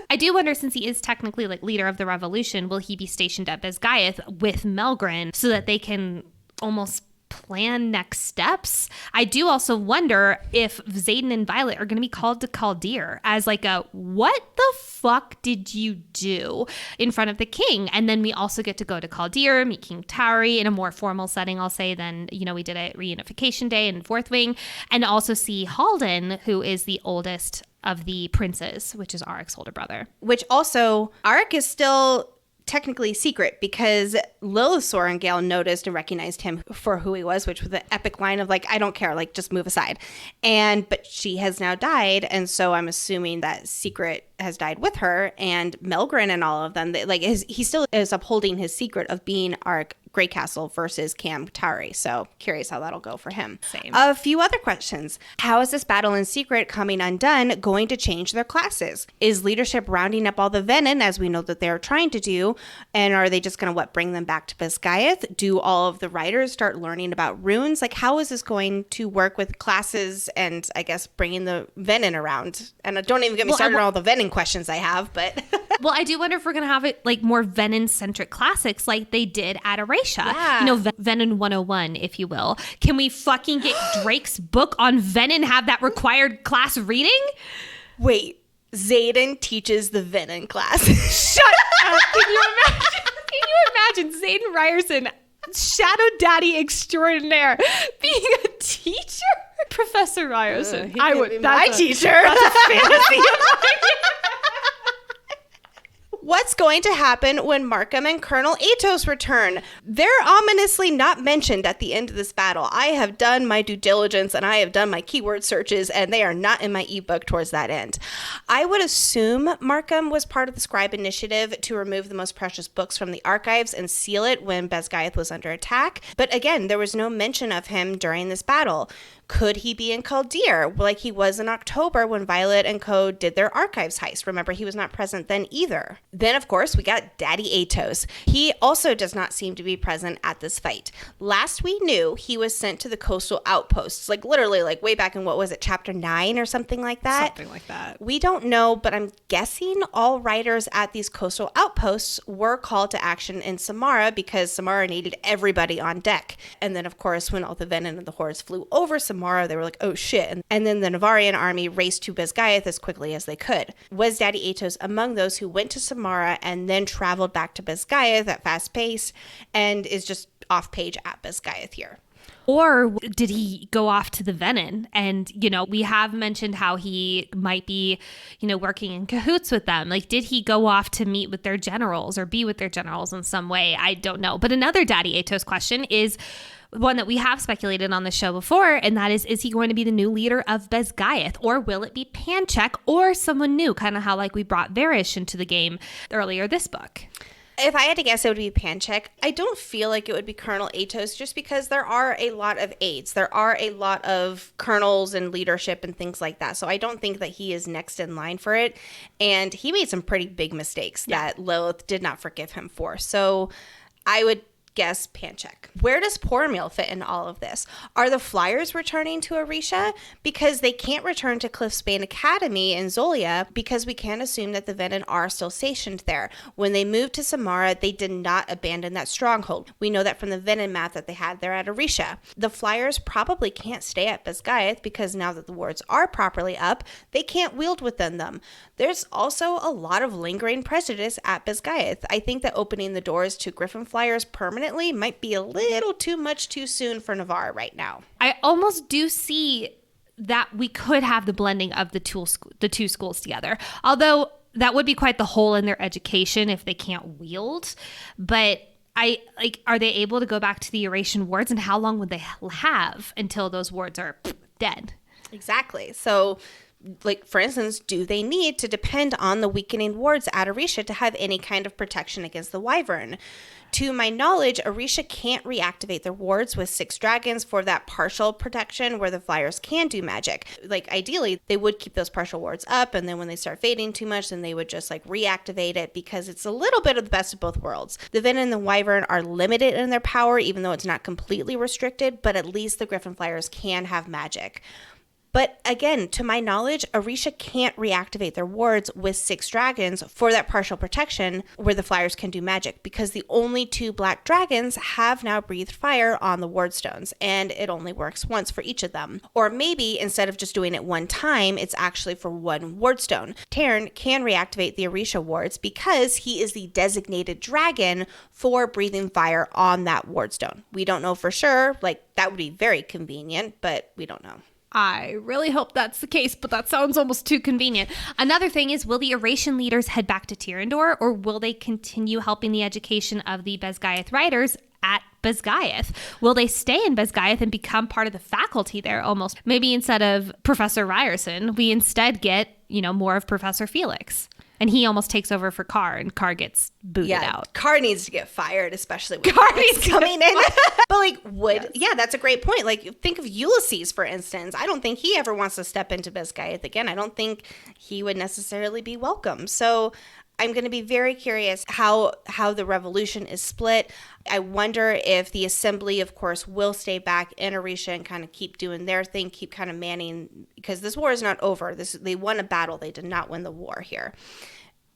Speaker 1: I do wonder, since he is technically like leader of the revolution, will he be stationed at Bisgayeth with Melgren so that they can almost plan next steps? I do also wonder if Xaden and Violet are going to be called to Kaldir as like a, what the fuck did you do in front of the king? And then we also get to go to Kaldir, meet King Tauri in a more formal setting, I'll say, than, we did at Reunification Day in Fourth Wing, and also see Halden, who is the oldest of the princes, which is Arik's older brother.
Speaker 2: Which also, Arik is still technically secret because Lilith Sorrengail noticed and recognized him for who he was, which was the epic line of like, I don't care, like just move aside. But she has now died, and so I'm assuming that secret has died with her, and Melgren and all of them, he still is upholding his secret of being Ark Greycastle versus Cam Tari. So curious how that'll go for him.
Speaker 1: Same.
Speaker 2: A few other questions. How is this battle in secret coming undone going to change their classes? Is leadership rounding up all the Venin, as we know that they're trying to do? And are they just going to, bring them back to Bisgayeth? Do all of the writers start learning about runes? How is this going to work with classes and, I guess, bringing the Venin around? And don't even get me started on all the Venin questions I have, but...
Speaker 1: Well, I do wonder if we're going to have it more Venin-centric classics like they did at Erasure.
Speaker 2: Yeah.
Speaker 1: Venin 101, if you will. Can we fucking get Drake's book on Venin, have that required class reading?
Speaker 2: Wait, Xaden teaches the Venin class.
Speaker 1: Shut up. Can you imagine Xaden Ryerson, Shadow Daddy extraordinaire, being a teacher? Professor Ryerson.
Speaker 2: I would. My teacher.
Speaker 1: That's a fantasy.
Speaker 2: What's going to happen when Markham and Colonel Atos return? They're ominously not mentioned at the end of this battle. I have done my due diligence and I have done my keyword searches, and they are not in my ebook towards that end. I would assume Markham was part of the Scribe Initiative to remove the most precious books from the archives and seal it when Bisgayeth was under attack. But again, there was no mention of him during this battle. Could he be in Kaldir like he was in October when Violet and Co. did their archives heist? Remember, he was not present then either. Then, of course, we got Daddy Atos. He also does not seem to be present at this fight. Last we knew, he was sent to the coastal outposts, literally way back in, what was it, chapter 9 or something like that?
Speaker 1: Something like that.
Speaker 2: We don't know, but I'm guessing all riders at these coastal outposts were called to action in Samara because Samara needed everybody on deck. And then, of course, when all the Venin and the hordes flew over Samara, they were like, oh shit. And then the Navarrian army raced to Bisgayeth as quickly as they could. Was Daddy Atos among those who went to Samara and then traveled back to Bisgayeth at fast pace and is just off page at Bisgayeth here?
Speaker 1: Or did he go off to the Venin? And, we have mentioned how he might be, working in cahoots with them. Did he go off to meet with their generals or be with their generals in some way? I don't know. But another Daddy Atos question is one that we have speculated on the show before, and that is he going to be the new leader of Bisgayeth, or will it be Panchek or someone new, kind of how we brought Varish into the game earlier this book?
Speaker 2: If I had to guess, it would be Panchek. I don't feel like it would be Colonel Atos just because there are a lot of aides. There are a lot of colonels and leadership and things like that. So I don't think that he is next in line for it. And he made some pretty big mistakes that Lilith did not forgive him for. So I would guess Panchek. Where does Poromiel fit in all of this? Are the Flyers returning to Orisha? Because they can't return to Cliffsbane Academy in Zolia because we can't assume that the Venin are still stationed there. When they moved to Samara, they did not abandon that stronghold. We know that from the Venin map that they had there at Orisha. The Flyers probably can't stay at Bisgayeth because now that the wards are properly up, they can't wield within them. There's also a lot of lingering prejudice at Bisgayeth. I think that opening the doors to Griffin Flyers permanently might be a little too much too soon for Navarre right now.
Speaker 1: I almost do see that we could have the blending of the two schools together. Although that would be quite the hole in their education if they can't wield. But are they able to go back to the Eurasian wards, and how long would they have until those wards are dead?
Speaker 2: Exactly. So, for instance, do they need to depend on the weakening wards at Orisha to have any kind of protection against the Wyvern? To my knowledge, Orisha can't reactivate their wards with 6 dragons for that partial protection where the Flyers can do magic. Ideally, they would keep those partial wards up, and then when they start fading too much, then they would just reactivate it because it's a little bit of the best of both worlds. The Venin and the Wyvern are limited in their power, even though it's not completely restricted, but at least the Griffin Flyers can have magic. But again, to my knowledge, Orisha can't reactivate their wards with 6 dragons for that partial protection where the Flyers can do magic because the only 2 black dragons have now breathed fire on the ward stones, and it only works once for each of them. Or maybe instead of just doing it one time, it's actually for 1 ward stone. Tarn can reactivate the Orisha wards because he is the designated dragon for breathing fire on that ward stone. We don't know for sure. That would be very convenient, but we don't know.
Speaker 1: I really hope that's the case, but that sounds almost too convenient. Another thing is, will the Eurasian leaders head back to Tyrandor, or will they continue helping the education of the Bisgayeth riders at Bisgayeth? Will they stay in Bisgayeth and become part of the faculty there almost? Maybe instead of Professor Ryerson, we instead get more of Professor Felix. And he almost takes over for Carr, and Carr gets booted out.
Speaker 2: Carr needs to get fired, especially with Felix coming in. But that's a great point. Like, think of Ulysses, for instance. I don't think he ever wants to step into Biscayeth again. I don't think he would necessarily be welcome. So I'm going to be very curious how the revolution is split. I wonder if the assembly, of course, will stay back in Orisha and kind of keep doing their thing, keep kind of manning, because this war is not over. They won a battle. They did not win the war here,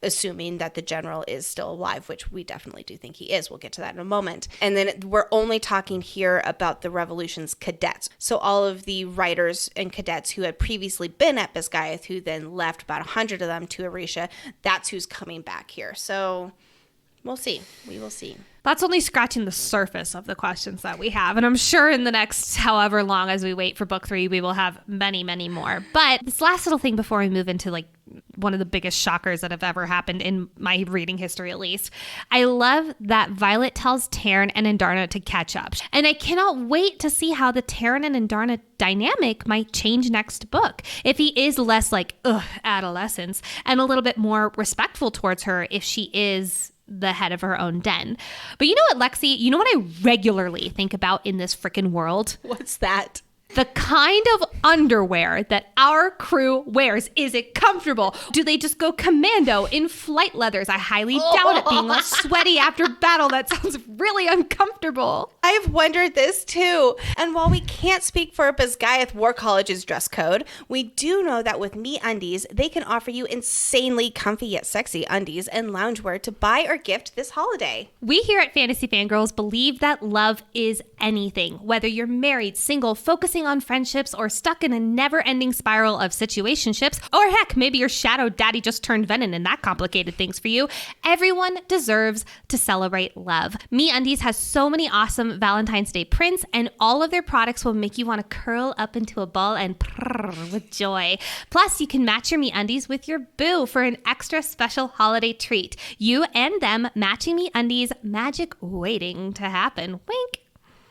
Speaker 2: assuming that the general is still alive, which we definitely do think he is. We'll get to that in a moment. And then we're only talking here about the revolution's cadets. So all of the riders and cadets who had previously been at Biscayeth, who then left, about 100 of them, to Orisha, that's who's coming back here. So we'll see. We will see.
Speaker 1: That's only scratching the surface of the questions that we have. And I'm sure in the next however long as we wait for book 3, we will have many, many more. But this last little thing before we move into like one of the biggest shockers that have ever happened in my reading history, at least. I love that Violet tells Taryn and Andarna to catch up. And I cannot wait to see how the Taryn and Andarna dynamic might change next book. If he is less like, adolescence, and a little bit more respectful towards her if she is the head of her own den. But you know what, Lexi? You know what I regularly think about in this frickin' world?
Speaker 2: What's that?
Speaker 1: The kind of underwear that our crew wears. Is it comfortable? Do they just go commando in flight leathers? I highly doubt it, being all sweaty after battle. That sounds really uncomfortable.
Speaker 2: I've wondered this too. And while we can't speak for Biscayeth War College's dress code, we do know that with MeUndies, they can offer you insanely comfy yet sexy undies and loungewear to buy or gift this holiday.
Speaker 1: We here at Fantasy Fangirls believe that love is anything. Whether you're married, single, focusing on friendships, or stuck in a never-ending spiral of situationships, or heck, maybe your shadow daddy just turned venom and that complicated things for you, everyone deserves to celebrate love. MeUndies has so many awesome Valentine's Day prints, and all of their products will make you want to curl up into a ball and prrr with joy. Plus, you can match your MeUndies with your boo for an extra special holiday treat. You and them matching MeUndies, magic waiting to happen. Wink.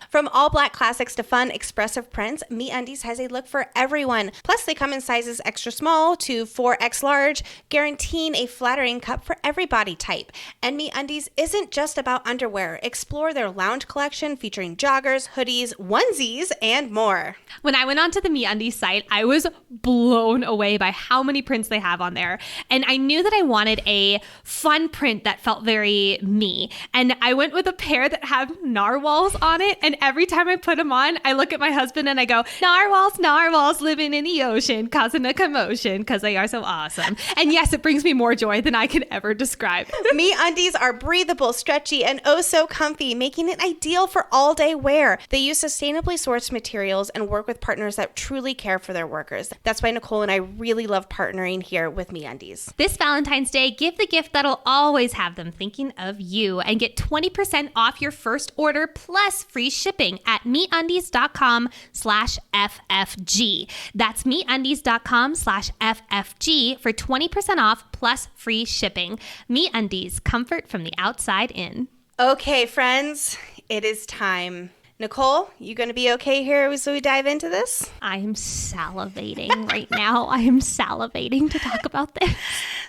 Speaker 2: From all black classics to fun, expressive prints, MeUndies has a look for everyone. Plus, they come in sizes extra small to 4X large, guaranteeing a flattering cup for every body type. And MeUndies isn't just about underwear. Explore their lounge collection featuring joggers, hoodies, onesies, and more.
Speaker 1: When I went onto the MeUndies site, I was blown away by how many prints they have on there. And I knew that I wanted a fun print that felt very me. And I went with a pair that have narwhals on it. And every time I put them on, I look at my husband and I go, narwhals living in the ocean, causing a commotion because they are so awesome. And yes, it brings me more joy than I could ever describe.
Speaker 2: MeUndies are breathable, stretchy, and oh so comfy, making it ideal for all day wear. They use sustainably sourced materials and work with partners that truly care for their workers. That's why Nicole and I really love partnering here with MeUndies.
Speaker 1: This Valentine's Day, give the gift that'll always have them thinking of you and get 20% off your first order plus free shipping at MeUndies.com/FFG. That's MeUndies.com/FFG for 20% off plus free shipping. MeUndies, comfort from the outside in.
Speaker 2: Okay, friends, it is time. Nicole, you going to be okay here as we dive into this?
Speaker 1: I am salivating right now. I am salivating to talk about this.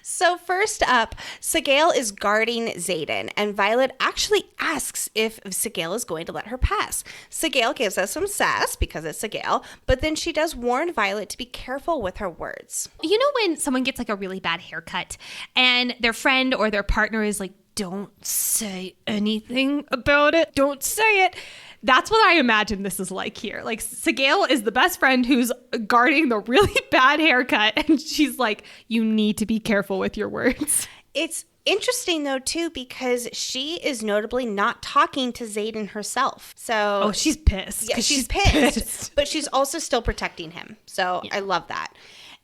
Speaker 2: So first up, Sigale is guarding Xaden, and Violet actually asks if Sigale is going to let her pass. Sigale gives us some sass because it's Sigale, but then she does warn Violet to be careful with her words.
Speaker 1: You know when someone gets like a really bad haircut and their friend or their partner is like, don't say anything about it. Don't say it. That's what I imagine this is like here. Like, Sigale is the best friend who's guarding the really bad haircut, and she's like, you need to be careful with your words.
Speaker 2: It's interesting, though, too, because she is notably not talking to Xaden herself. So,
Speaker 1: oh, she's pissed.
Speaker 2: Yeah, she's pissed. But she's also still protecting him. So yeah. I love that.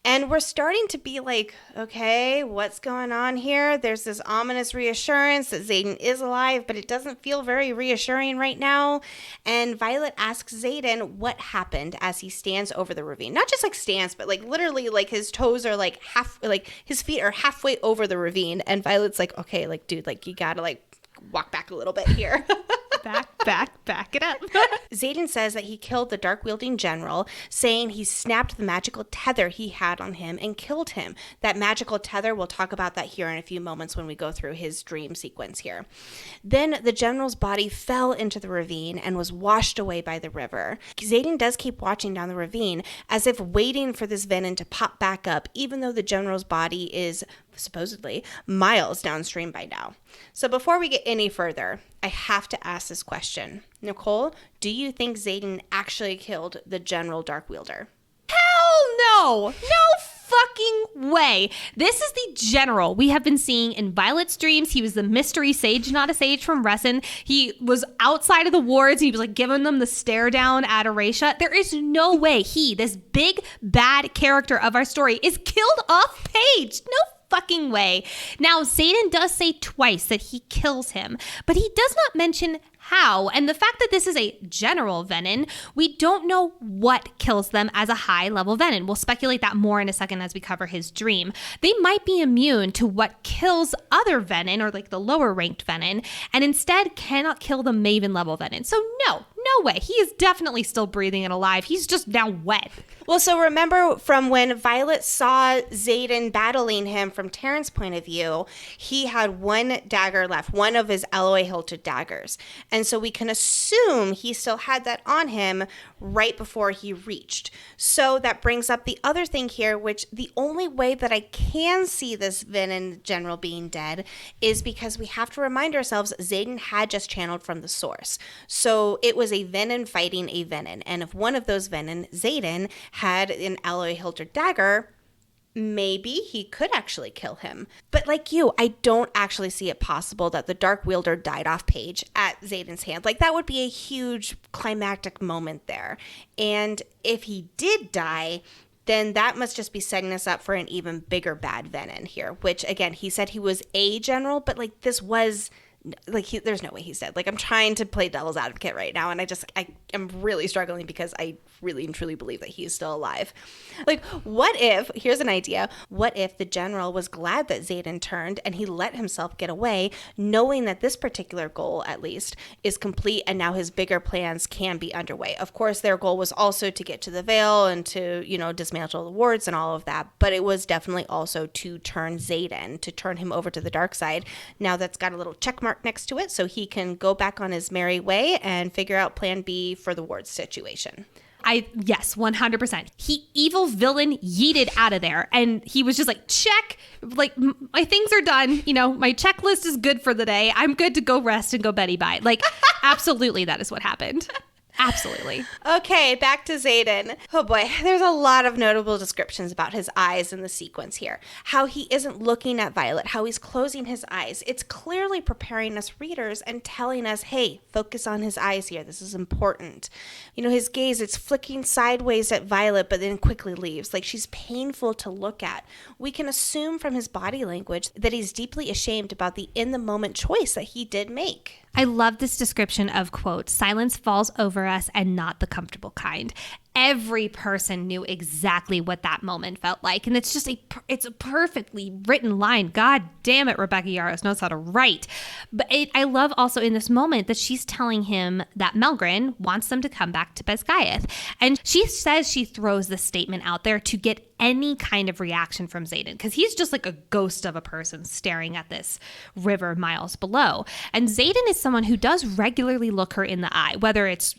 Speaker 2: And we're starting to be like, okay, what's going on here? There's this ominous reassurance that Xaden is alive, but it doesn't feel very reassuring right now. And Violet asks Xaden what happened as he stands over the ravine. Not just like stands, but like literally like his toes are like his feet are halfway over the ravine. And Violet's like, okay, like, dude, like you gotta like walk back a little bit here.
Speaker 1: back Back it up.
Speaker 2: Xaden says that he killed the dark-wielding general, saying he snapped the magical tether he had on him and killed him. That magical tether, we'll talk about that here in a few moments when we go through his dream sequence here. Then the general's body fell into the ravine and was washed away by the river. Xaden does keep watching down the ravine as if waiting for this venom to pop back up, even though the general's body is supposedly miles downstream by now. So before we get any further, I have to ask this question. Nicole, do you think Xaden actually killed the general dark wielder?
Speaker 1: Hell no! No fucking way. This is the general we have been seeing in Violet's dreams. He was the mystery sage, not a sage from Resin. He was outside of the wards. He was like giving them the stare down at Arisha. There is no way he, this big bad character of our story, is killed off page. No fucking way. Now, Xaden does say twice that he kills him, but he does not mention how. And the fact that this is a general venom, we don't know what kills them as a high level venom. We'll speculate that more in a second as we cover his dream. They might be immune to what kills other venom, or like the lower ranked venom, and instead cannot kill the maven level venom. So no way. He is definitely still breathing and alive. He's just now wet.
Speaker 2: Well, so remember from when Violet saw Xaden battling him from Terran's point of view, he had one dagger left, one of his alloy hilted daggers. And so we can assume he still had that on him right before he reached. So that brings up the other thing here, which the only way that I can see this venom general being dead is because we have to remind ourselves Xaden had just channeled from the source. So it was a venom fighting a venom. And if one of those venom, Xaden, had an alloy hilted dagger, maybe he could actually kill him. But like you, I don't actually see it possible that the Dark Wielder died off page at Xaden's hand. Like, that would be a huge climactic moment there. And if he did die, then that must just be setting us up for an even bigger bad venom here, which, again, he said he was a general, but like this was... like there's no way he's dead. Like, I'm trying to play devil's advocate right now, and I am really struggling because I really and truly believe that he's still alive. Like, what if, here's an idea, what if the general was glad that Xaden turned and he let himself get away, knowing that this particular goal, at least, is complete and now his bigger plans can be underway. Of course, their goal was also to get to the Veil and to, dismantle the wards and all of that, but it was definitely also to turn Xaden, to turn him over to the dark side. Now that's got a little check mark next to it, so he can go back on his merry way and figure out plan B for the ward situation.
Speaker 1: Yes, 100%. He evil villain yeeted out of there, and he was just like, check, like, my things are done. My checklist is good for the day. I'm good to go rest and go Betty bye. Like, absolutely, that is what happened. Absolutely.
Speaker 2: Okay, back to Xaden. Oh boy, there's a lot of notable descriptions about his eyes in the sequence here. How he isn't looking at Violet, how he's closing his eyes. It's clearly preparing us readers and telling us, hey, focus on his eyes here. This is important. His gaze, it's flicking sideways at Violet, but then quickly leaves. Like, she's painful to look at. We can assume from his body language that he's deeply ashamed about the in-the-moment choice that he did make.
Speaker 1: I love this description of, quote, silence falls over us and not the comfortable kind. Every person knew exactly what that moment felt like. And it's just it's a perfectly written line. God damn it, Rebecca Yarros knows how to write. But I love also in this moment that she's telling him that Melgren wants them to come back to Besgaiath. And she says she throws this statement out there to get any kind of reaction from Xaden, because he's just like a ghost of a person staring at this river miles below. And Xaden is someone who does regularly look her in the eye, whether it's,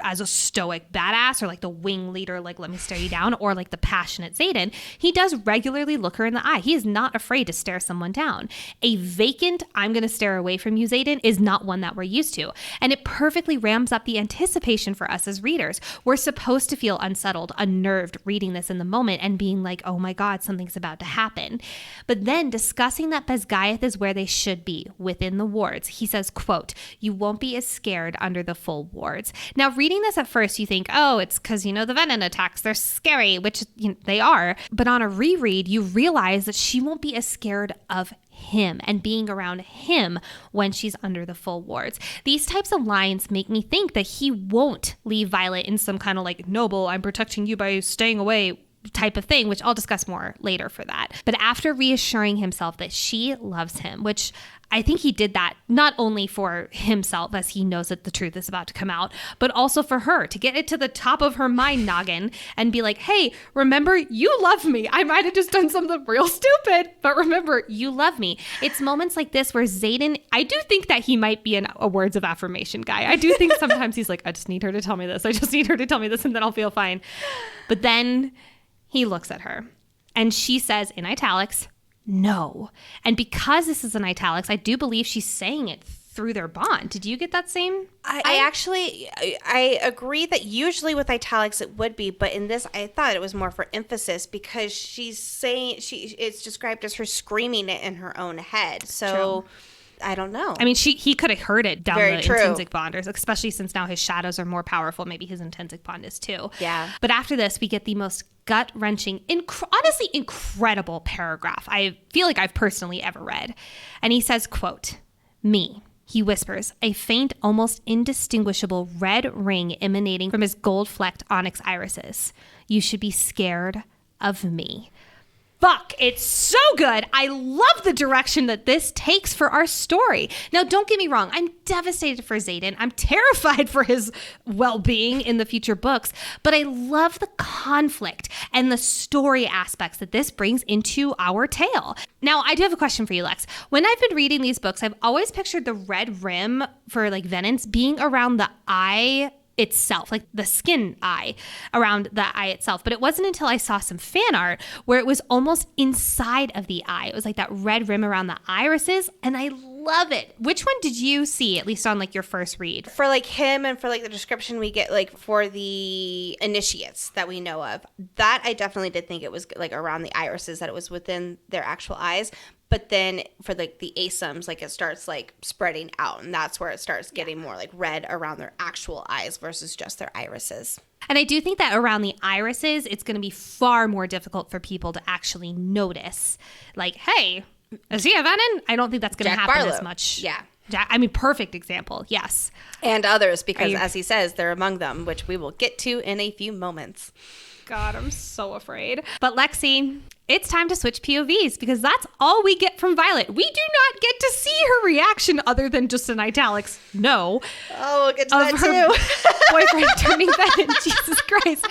Speaker 1: as a stoic badass or like the wing leader, like let me stare you down, or like the passionate Xaden, he does regularly look her in the eye. He is not afraid to stare someone down. A vacant, I'm going to stare away from you, Xaden, is not one that we're used to. And it perfectly ramps up the anticipation for us as readers. We're supposed to feel unsettled, unnerved reading this in the moment and being like, oh my God, something's about to happen. But then discussing that Besgaiath is where they should be, within the wards. He says, quote, you won't be as scared under the full wards. Now, reading this at first, you think, oh, it's because, the venom attacks, they're scary, which they are. But on a reread, you realize that she won't be as scared of him and being around him when she's under the full wards. These types of lines make me think that he won't leave Violet in some kind of like, noble, I'm protecting you by staying away type of thing, which I'll discuss more later for that. But after reassuring himself that she loves him, which I think he did that not only for himself, as he knows that the truth is about to come out, but also for her, to get it to the top of her mind noggin and be like, hey, remember, you love me. I might have just done something real stupid, but remember, you love me. It's moments like this where Xaden, I do think that he might be a words of affirmation guy. I do think sometimes he's like, I just need her to tell me this. I just need her to tell me this and then I'll feel fine. But then he looks at her and she says in italics, no. And because this is in italics, I do believe she's saying it through their bond. Did you get that same?
Speaker 2: I agree that usually with italics it would be, but in this I thought it was more for emphasis because she's saying it's described as her screaming it in her own head. So true. I don't know.
Speaker 1: I mean, he could have heard it down
Speaker 2: Very
Speaker 1: the
Speaker 2: true.
Speaker 1: intrinsic bonders, especially since now his shadows are more powerful. Maybe his intrinsic bond is too.
Speaker 2: Yeah.
Speaker 1: But after this, we get the most gut-wrenching, honestly incredible paragraph I feel like I've personally ever read. And he says, quote, me, he whispers, a faint, almost indistinguishable red ring emanating from his gold-flecked onyx irises. You should be scared of me. Fuck, it's so good. I love the direction that this takes for our story. Now, don't get me wrong. I'm devastated for Xaden. I'm terrified for his well-being in the future books, but I love the conflict and the story aspects that this brings into our tale. Now, I do have a question for you, Lex. When I've been reading these books, I've always pictured the red rim for like Venance being around the eye itself, like the skin eye around the eye itself. But it wasn't until I saw some fan art where it was almost inside of the eye. It was like that red rim around the irises, and I love it. Which one did you see, at least on like your first read?
Speaker 2: For like him and for like the description we get like for the initiates that we know of, that I definitely did think it was like around the irises, that it was within their actual eyes. But then for like the ASIMs, like it starts like spreading out, and that's where it starts getting more like red around their actual eyes versus just their irises.
Speaker 1: And I do think that around the irises, it's going to be far more difficult for people to actually notice. Like, hey, is he a Venom? I don't think that's going to happen
Speaker 2: Barlow.
Speaker 1: As much.
Speaker 2: Yeah.
Speaker 1: I mean, perfect example. Yes.
Speaker 2: And others, because as he says, they're among them, which we will get to in a few moments.
Speaker 1: God, I'm so afraid. But Lexi, it's time to switch POVs because that's all we get from Violet. We do not get to see her reaction other than just in italics. No.
Speaker 2: Oh, we'll get to that too.
Speaker 1: Boyfriend turning Venom. Jesus Christ.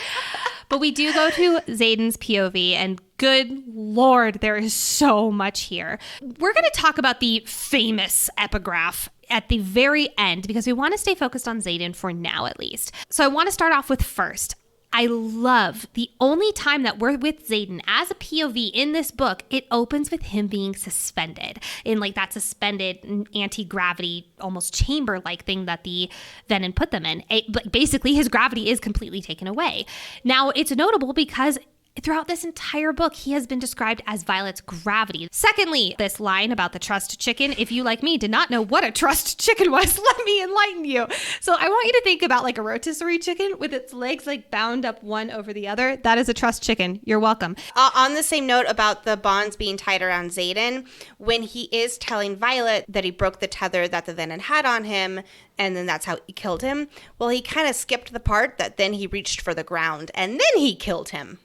Speaker 1: But we do go to Xaden's POV, and good Lord, there is so much here. We're going to talk about the famous epigraph at the very end because we want to stay focused on Xaden for now at least. So I want to start off with first. I love the only time that we're with Xaden as a POV in this book, it opens with him being suspended in like that suspended anti-gravity, almost chamber-like thing that the Venom put them in. Basically, his gravity is completely taken away. Now, it's notable because throughout this entire book, he has been described as Violet's gravity. Secondly, this line about the trust chicken, if you, like me, did not know what a trust chicken was, let me enlighten you. So I want you to think about like a rotisserie chicken with its legs like bound up one over the other. That is a trust chicken. You're welcome.
Speaker 2: On the same note about the bonds being tied around Xaden, when he is telling Violet that he broke the tether that the Venom had on him, and then that's how he killed him, well, he kind of skipped the part that then he reached for the ground, and then he killed him.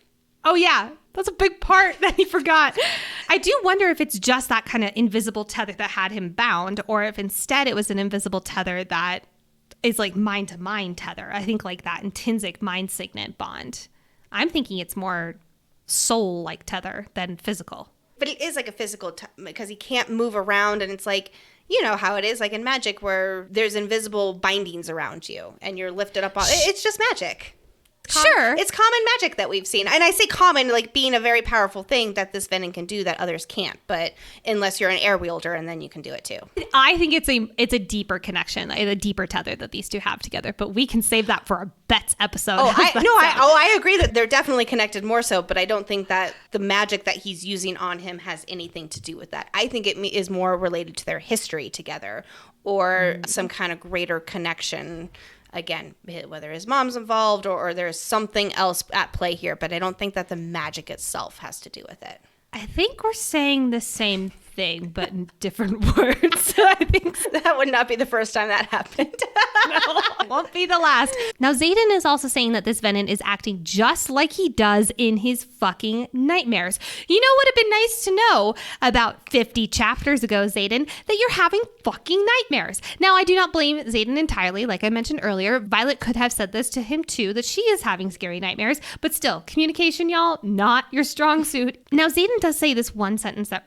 Speaker 1: Oh, yeah. That's a big part that he forgot. I do wonder if it's just that kind of invisible tether that had him bound, or if instead it was an invisible tether that is like mind-to-mind tether. I think like that intrinsic mind signet bond. I'm thinking it's more soul-like tether than physical.
Speaker 2: But it is like a physical because he can't move around, and it's like, you know how it is like in magic where there's invisible bindings around you and you're lifted up on it's just magic.
Speaker 1: Sure.
Speaker 2: It's common magic that we've seen. And I say common, like being a very powerful thing that this Venom can do that others can't. But unless you're an air wielder, and then you can do it too.
Speaker 1: I think it's a deeper connection, a deeper tether that these two have together. But we can save that for our bets episode.
Speaker 2: I agree that they're definitely connected more so. But I don't think that the magic that he's using on him has anything to do with that. I think it is more related to their history together or some kind of greater connection. Again, whether his mom's involved or there's something else at play here, but I don't think that the magic itself has to do with it.
Speaker 1: I think we're saying the same thing, but in different words. I think so.
Speaker 2: That would not be the first time that happened.
Speaker 1: No, won't be the last. Now, Xaden is also saying that this venom is acting just like he does in his fucking nightmares. You know what would have been nice to know about 50 chapters ago, Xaden? That you're having fucking nightmares. Now, I do not blame Xaden entirely. Like I mentioned earlier, Violet could have said this to him too, that she is having scary nightmares. But still, communication, y'all, not your strong suit. Now, Xaden does say this one sentence that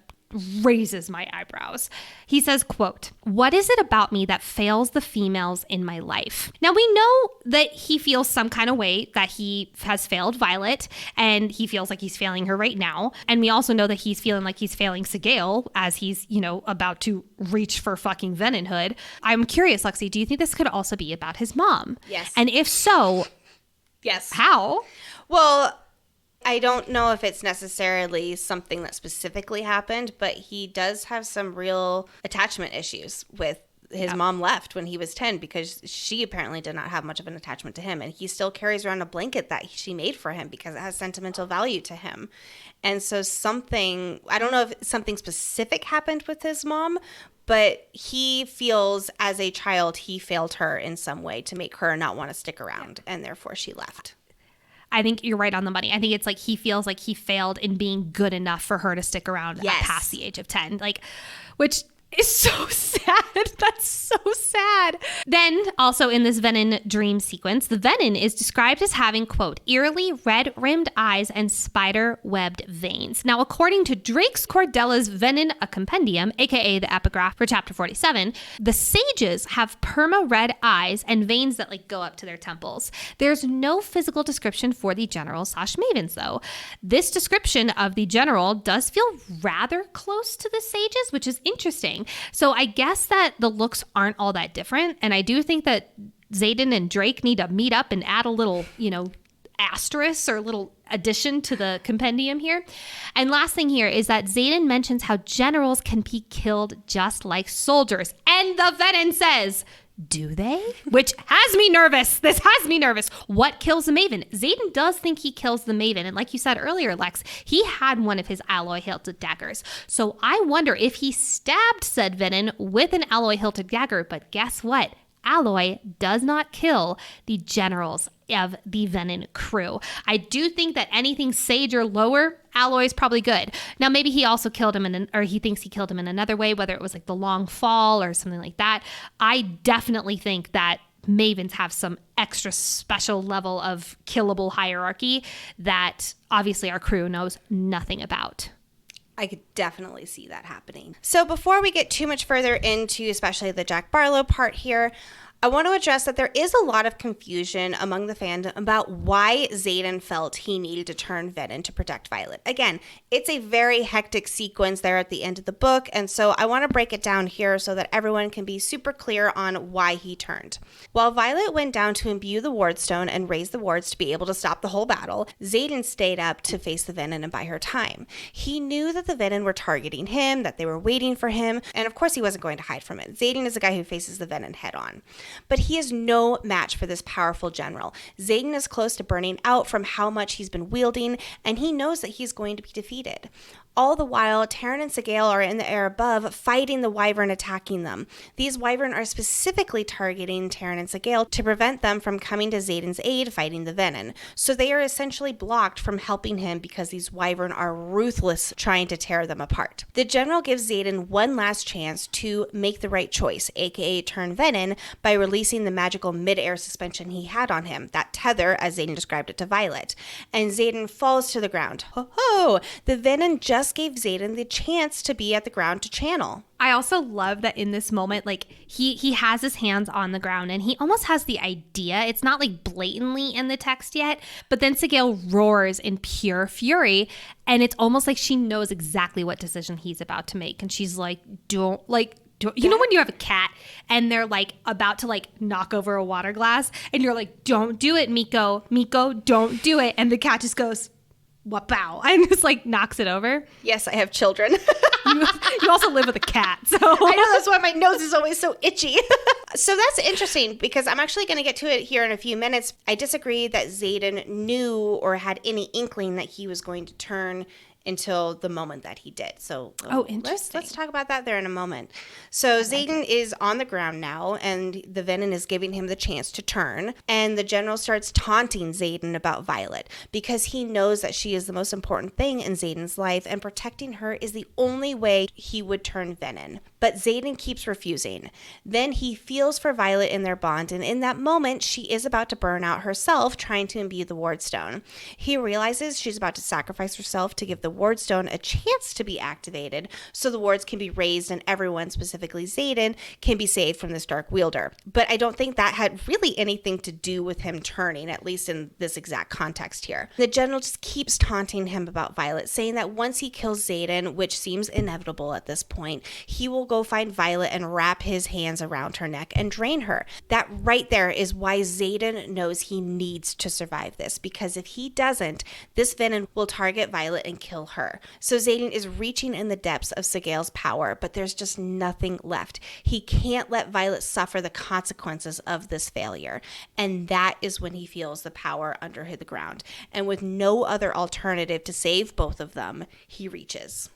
Speaker 1: raises my eyebrows. He says, quote, "What is it about me that fails the females in my life?" Now, we know that he feels some kind of way that he has failed Violet, and he feels like he's failing her right now. And we also know that he's feeling like he's failing Sigale as he's, about to reach for fucking Venonhood. I'm curious, Lexi, do you think this could also be about his mom?
Speaker 2: Yes.
Speaker 1: And if so,
Speaker 2: yes.
Speaker 1: how?
Speaker 2: Well, I don't know if it's necessarily something that specifically happened, but he does have some real attachment issues with his mom left when he was 10 because she apparently did not have much of an attachment to him. And he still carries around a blanket that she made for him because it has sentimental value to him. And so I don't know if something specific happened with his mom, but he feels as a child he failed her in some way to make her not want to stick around, and therefore she left.
Speaker 1: I think you're right on the money. I think it's like he feels like he failed in being good enough for her to stick around past the age of 10. Which is so sad. That's so sad. Then, also in this Venom dream sequence, the Venom is described as having, quote, "eerily red-rimmed eyes and spider-webbed veins." Now, according to Drake's Cordella's Venom, a compendium, aka the epigraph for chapter 47, the sages have perma-red eyes and veins that go up to their temples. There's no physical description for the general/mavens, though. This description of the general does feel rather close to the sages, which is interesting. So I guess that the looks aren't all that different. And I do think that Xaden and Drake need to meet up and add a little, asterisk or a little addition to the compendium here. And last thing here is that Xaden mentions how generals can be killed just like soldiers. And the Venom says, do they? Which has me nervous. This has me nervous. What kills the Maven? Xaden does think he kills the Maven. And like you said earlier, Lex, he had one of his alloy-hilted daggers. So I wonder if he stabbed said Venom with an alloy-hilted dagger. But guess what? Alloy does not kill the generals of the Venom crew. I do think that anything sage or lower, Alloy is probably good. Now, maybe he also killed him or he thinks he killed him in another way, whether it was the long fall or something like that. I definitely think that Mavens have some extra special level of killable hierarchy that obviously our crew knows nothing about.
Speaker 2: I could definitely see that happening. So before we get too much further into especially the Jack Barlow part here, I want to address that there is a lot of confusion among the fandom about why Xaden felt he needed to turn Venom to protect Violet. Again, it's a very hectic sequence there at the end of the book, and so I want to break it down here so that everyone can be super clear on why he turned. While Violet went down to imbue the Wardstone and raise the wards to be able to stop the whole battle, Xaden stayed up to face the Venom and buy her time. He knew that the Venom were targeting him, that they were waiting for him, and of course he wasn't going to hide from it. Xaden is a guy who faces the Venom head on. But he is no match for this powerful general. Xaden is close to burning out from how much he's been wielding, and he knows that he's going to be defeated. All the while, Terran and Sigale are in the air above, fighting the Wyvern attacking them. These Wyvern are specifically targeting Terran and Sigale to prevent them from coming to Xaden's aid fighting the Venom. So they are essentially blocked from helping him because these Wyvern are ruthless trying to tear them apart. The general gives Xaden one last chance to make the right choice, aka turn Venom, by releasing the magical mid-air suspension he had on him, that tether as Xaden described it to Violet. And Xaden falls to the ground. Ho ho! The Venom just gave Xaden the chance to be at the ground to channel.
Speaker 1: I also love that in this moment, he has his hands on the ground and he almost has the idea. It's not blatantly in the text yet, but then Sigale roars in pure fury and it's almost like she knows exactly what decision he's about to make. And she's like, you know when you have a cat and they're about to knock over a water glass and you're like, don't do it, Miko, don't do it. And the cat just goes, wow, and just knocks it over.
Speaker 2: Yes, I have children.
Speaker 1: You also live with a cat, so
Speaker 2: I know, that's why my nose is always so itchy. So that's interesting because I'm actually going to get to it here in a few minutes. I disagree that Xaden knew or had any inkling that he was going to turn until the moment that he did. So
Speaker 1: interesting.
Speaker 2: Let's talk about that there in a moment. So Xaden is on the ground now, and the venom is giving him the chance to turn. And the general starts taunting Xaden about Violet because he knows that she is the most important thing in Xaden's life, and protecting her is the only way he would turn venom. But Xaden keeps refusing. Then he feels for Violet in their bond, and in that moment, she is about to burn out herself trying to imbue the Wardstone. He realizes she's about to sacrifice herself to give the Wardstone a chance to be activated so the wards can be raised and everyone, specifically Xaden, can be saved from this dark wielder. But I don't think that had really anything to do with him turning, at least in this exact context here. The general just keeps taunting him about Violet, saying that once he kills Xaden, which seems inevitable at this point, he will go find Violet and wrap his hands around her neck and drain her. That right there is why Xaden knows he needs to survive this, because if he doesn't, this venom will target Violet and kill her. So Xaden is reaching in the depths of Sigale's power, but there's just nothing left. He can't let Violet suffer the consequences of this failure, and that is when he feels the power under the ground. And with no other alternative to save both of them, he reaches.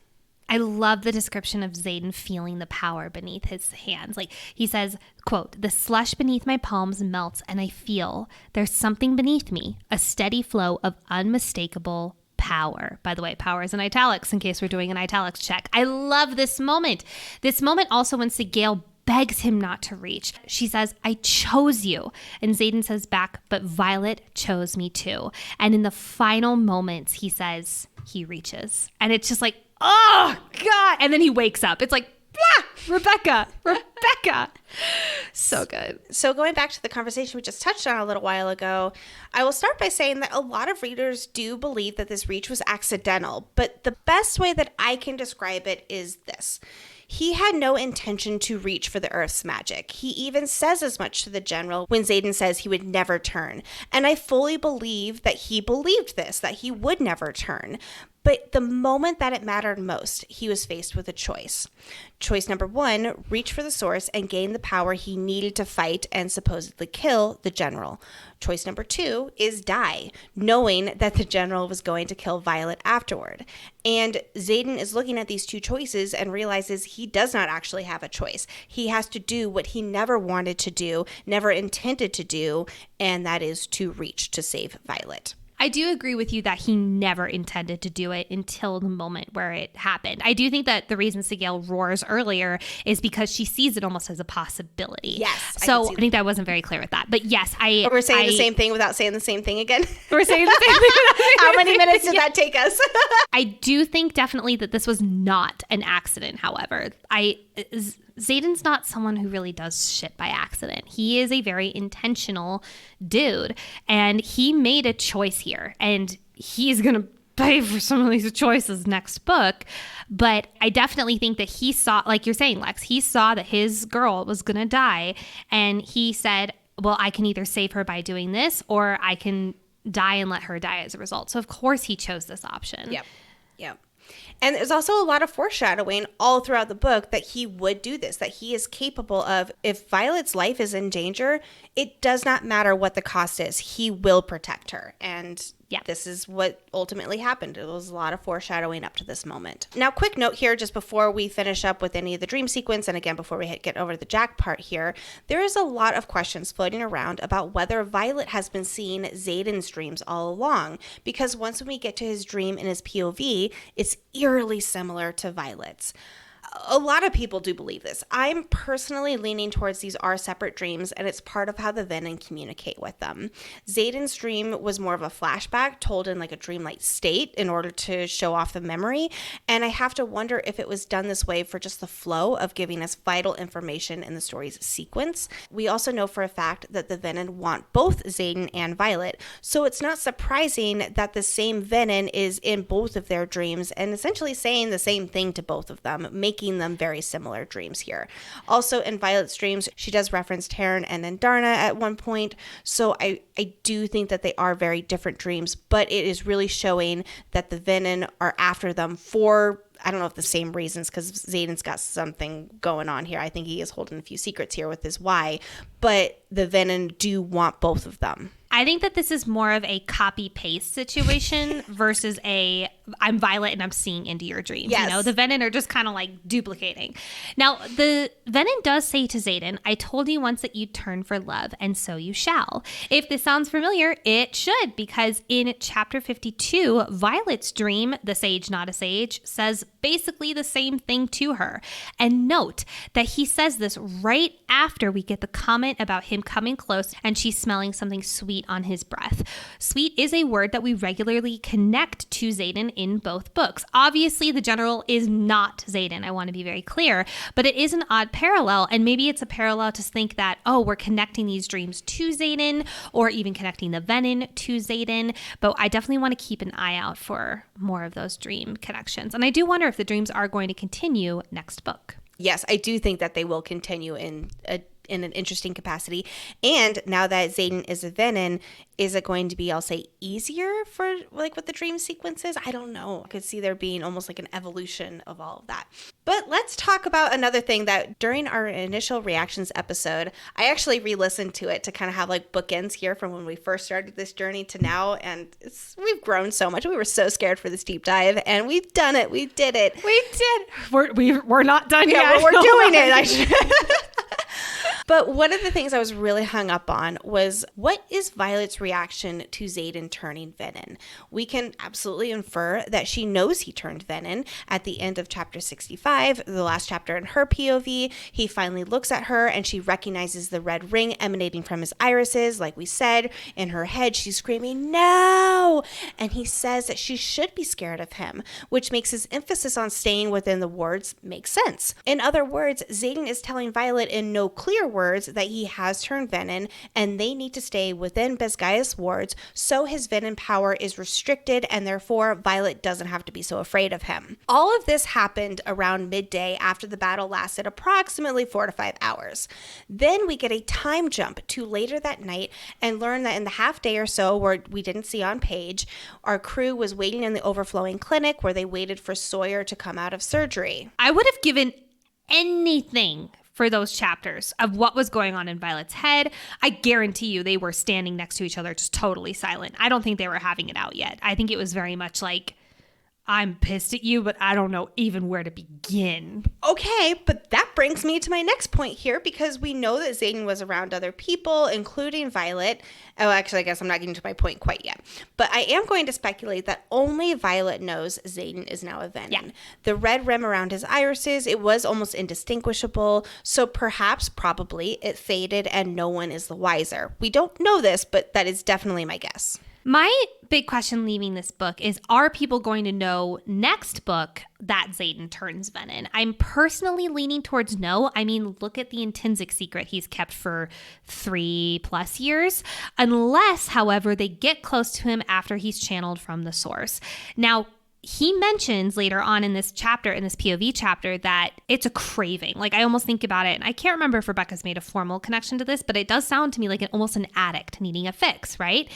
Speaker 1: I love the description of Xaden feeling the power beneath his hands. Like he says, quote, "The slush beneath my palms melts and I feel there's something beneath me, a steady flow of unmistakable power." By the way, power is in italics in case we're doing an italics check. I love this moment. This moment also when Sigale begs him not to reach. She says, "I chose you." And Xaden says back, "But Violet chose me too." And in the final moments, he says he reaches. And it's just like, oh, God. And then he wakes up. It's like, Rebecca. So good.
Speaker 2: So going back to the conversation we just touched on a little while ago, I will start by saying that a lot of readers do believe that this reach was accidental. But the best way that I can describe it is this. He had no intention to reach for the Earth's magic. He even says as much to the general when Xaden says he would never turn. And I fully believe that he believed this, that he would never turn. But the moment that it mattered most, he was faced with a choice. Choice number one, reach for the source and gain the power he needed to fight and supposedly kill the general. Choice number two is die, knowing that the general was going to kill Violet afterward. And Xaden is looking at these two choices and realizes he does not actually have a choice. He has to do what he never wanted to do, never intended to do, and that is to reach to save Violet.
Speaker 1: I do agree with you that he never intended to do it until the moment where it happened. I do think that the reason Sigale roars earlier is because she sees it almost as a possibility.
Speaker 2: Yes.
Speaker 1: So I think that I wasn't very clear with that. But yes,
Speaker 2: Or we're saying the same thing without saying the same thing again.
Speaker 1: We're saying the same thing.
Speaker 2: How many minutes did that take us?
Speaker 1: I do think definitely that this was not an accident, however. Xaden's not someone who really does shit by accident. He is a very intentional dude, and he made a choice here, and he's going to pay for some of these choices next book. But I definitely think that he saw, like you're saying, Lex, he saw that his girl was going to die, and he said, well, I can either save her by doing this, or I can die and let her die as a result. So of course he chose this option.
Speaker 2: Yep. And there's also a lot of foreshadowing all throughout the book that he would do this, that he is capable of, if Violet's life is in danger, it does not matter what the cost is. He will protect her. And this is what ultimately happened. It was a lot of foreshadowing up to this moment. Now, quick note here, just before we finish up with any of the dream sequence, and again, before we get over to the Jack part here, there is a lot of questions floating around about whether Violet has been seeing Xaden's dreams all along, because once we get to his dream in his POV, it's eerily similar to Violet's. A lot of people do believe this. I'm personally leaning towards these are separate dreams, and it's part of how the Venom communicate with them. Xaden's dream was more of a flashback told in like a dreamlike state in order to show off the memory, and I have to wonder if it was done this way for just the flow of giving us vital information in the story's sequence. We also know for a fact that the Venom want both Xaden and Violet, so it's not surprising that the same Venom is in both of their dreams and essentially saying the same thing to both of them, making them very similar dreams here. Also, in Violet's dreams, she does reference Taryn and Andarna at one point, so I do think that they are very different dreams, but it is really showing that the Venom are after them for, I don't know if the same reasons, because Xaden's got something going on here. I think he is holding a few secrets here with his why, but the Venom do want both of them.
Speaker 1: I think that this is more of a copy-paste situation versus a I'm Violet and I'm seeing into your dreams.
Speaker 2: Yes.
Speaker 1: You know, the Venin are just kind of like duplicating. Now, the Venin does say to Xaden, I told you once that you'd turn for love, and so you shall. If this sounds familiar, it should, because in chapter 52, Violet's dream, the sage not a sage, says basically the same thing to her. And note that he says this right after we get the comment about him coming close and she's smelling something sweet on his breath. Sweet is a word that we regularly connect to Xaden in both books. Obviously, the general is not Xaden. I want to be very clear, but it is an odd parallel, and maybe it's a parallel to think that, oh, we're connecting these dreams to Xaden, or even connecting the Venin to Xaden, but I definitely want to keep an eye out for more of those dream connections. And I do wonder if the dreams are going to continue next book.
Speaker 2: Yes, I do think that they will continue in an interesting capacity. And now that Xaden is a Venin, is it going to be, I'll say, easier for like with the dream sequences? I don't know. I could see there being almost like an evolution of all of that. But let's talk about another thing that during our initial reactions episode, I actually re-listened to it to kind of have like bookends here from when we first started this journey to now. And we've grown so much. We were so scared for this deep dive, and we've done it. We did it.
Speaker 1: We did. We're not done yet.
Speaker 2: Yeah, we're doing it. But one of the things I was really hung up on was, what is Violet's reaction to Xaden turning Venin? We can absolutely infer that she knows he turned Venin at the end of chapter 65, the last chapter in her POV. He finally looks at her and she recognizes the red ring emanating from his irises. Like we said, in her head, she's screaming, no! And he says that she should be scared of him, which makes his emphasis on staying within the wards make sense. In other words, Xaden is telling Violet in no clear words that he has turned Venin and they need to stay within Besgaia's wards, so his Venin power is restricted and therefore Violet doesn't have to be so afraid of him. All of this happened around midday after the battle lasted approximately 4 to 5 hours. Then we get a time jump to later that night and learn that in the half day or so where we didn't see on page, our crew was waiting in the overflowing clinic where they waited for Sawyer to come out of surgery.
Speaker 1: I would have given anything for those chapters of what was going on in Violet's head. I guarantee you they were standing next to each other, just totally silent. I don't think they were having it out yet. I think it was very much like, I'm pissed at you, but I don't know even where to begin.
Speaker 2: Okay, but that brings me to my next point here, because we know that Xaden was around other people, including Violet. Oh, actually, I guess I'm not getting to my point quite yet. But I am going to speculate that only Violet knows Xaden is now a Venin.
Speaker 1: Yeah.
Speaker 2: The red rim around his irises, it was almost indistinguishable. So perhaps, probably, it faded and no one is the wiser. We don't know this, but that is definitely my guess.
Speaker 1: My big question leaving this book is, are people going to know next book that Xaden turns Venin? I'm personally leaning towards no. I mean, look at the intrinsic secret he's kept for 3+ years. Unless, however, they get close to him after he's channeled from the source. Now, he mentions later on in this chapter, in this POV chapter, that it's a craving. Like, I almost think about it, and I can't remember if Rebecca's made a formal connection to this, but it does sound to me like almost an addict needing a fix, right?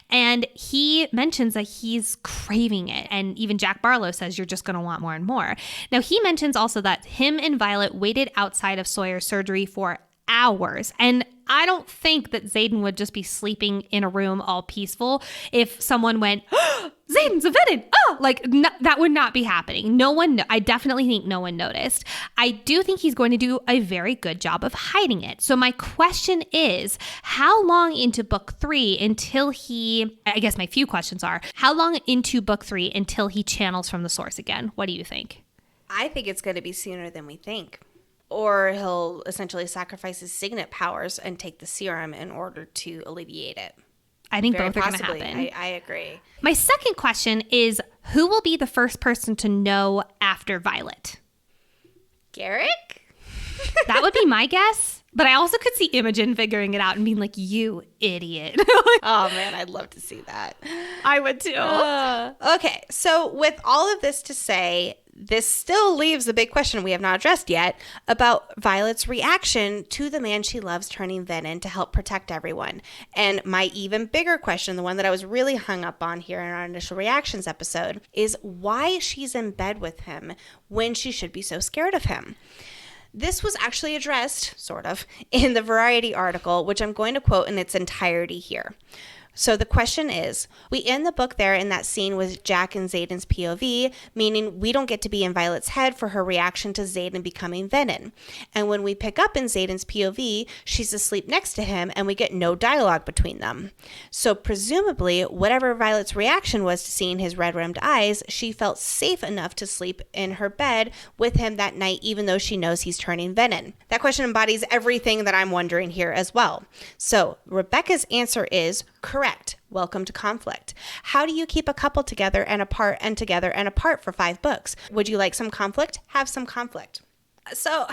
Speaker 1: And he mentions that he's craving it. And even Jack Barlow says, you're just going to want more and more. Now, he mentions also that him and Violet waited outside of Sawyer's surgery for hours. And I don't think that Xaden would just be sleeping in a room all peaceful if someone went, oh, Xaden's a Venin. Oh, like that would not be happening. I definitely think no one noticed. I do think he's going to do a very good job of hiding it. So my question is, how long into book 3 until I guess my few questions are, how long into book 3 until he channels from the source again? What do you think?
Speaker 2: I think it's going to be sooner than we think. Or he'll essentially sacrifice his Signet Powers and take the serum in order to alleviate it.
Speaker 1: I think
Speaker 2: Very
Speaker 1: both are going to
Speaker 2: possibly.
Speaker 1: happen.
Speaker 2: I agree.
Speaker 1: My second question is, who will be the first person to know after Violet?
Speaker 2: Garrick?
Speaker 1: That would be my guess. But I also could see Imogen figuring it out and being like, you idiot.
Speaker 2: Oh, man, I'd love to see that.
Speaker 1: I would too.
Speaker 2: Okay, so with all of this to say, this still leaves the big question we have not addressed yet about Violet's reaction to the man she loves turning Venin to help protect everyone. And my even bigger question, the one that I was really hung up on here in our initial reactions episode, is why she's in bed with him when she should be so scared of him. This was actually addressed, sort of, in the Variety article, which I'm going to quote in its entirety here. So the question is, we end the book there in that scene with Jack and Xaden's POV, meaning we don't get to be in Violet's head for her reaction to Xaden becoming Venin. And when we pick up in Xaden's POV, she's asleep next to him and we get no dialogue between them. So presumably, whatever Violet's reaction was to seeing his red-rimmed eyes, she felt safe enough to sleep in her bed with him that night, even though she knows he's turning Venin. That question embodies everything that I'm wondering here as well. So Rebecca's answer is correct. Welcome to conflict. How do you keep a couple together and apart and together and apart for 5 books? Would you like some conflict? Have some conflict. So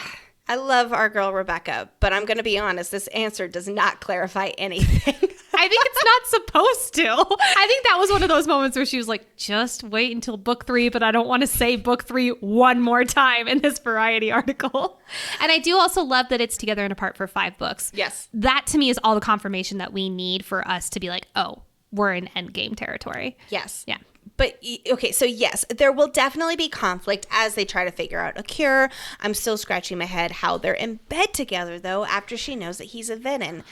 Speaker 2: I love our girl Rebecca, but I'm going to be honest, this answer does not clarify anything.
Speaker 1: I think it's not supposed to. I think that was one of those moments where she was like, just wait until book 3, but I don't want to say book 3 one more time in this Variety article. And I do also love that it's together and apart for 5 books.
Speaker 2: Yes.
Speaker 1: That to me is all the confirmation that we need for us to be like, oh, we're in endgame territory.
Speaker 2: Yes.
Speaker 1: Yeah.
Speaker 2: But, okay, so yes, there will definitely be conflict as they try to figure out a cure. I'm still scratching my head how they're in bed together, though, after she knows that he's a Venin.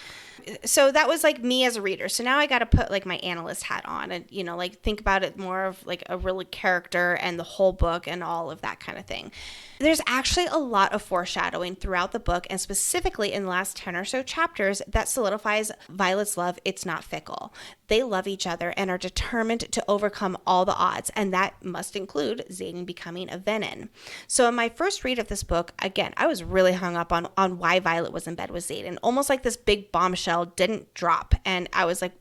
Speaker 2: So that was like me as a reader. So now I got to put like my analyst hat on and, you know, like think about it more of like a real character and the whole book and all of that kind of thing. There's actually a lot of foreshadowing throughout the book and specifically in the last 10 or so chapters that solidifies Violet's love. It's not fickle. They love each other and are determined to overcome all the odds, and that must include Xaden becoming a Venin. So in my first read of this book, again, I was really hung up on why Violet was in bed with Xaden, almost like this big bombshell didn't drop, and I was like,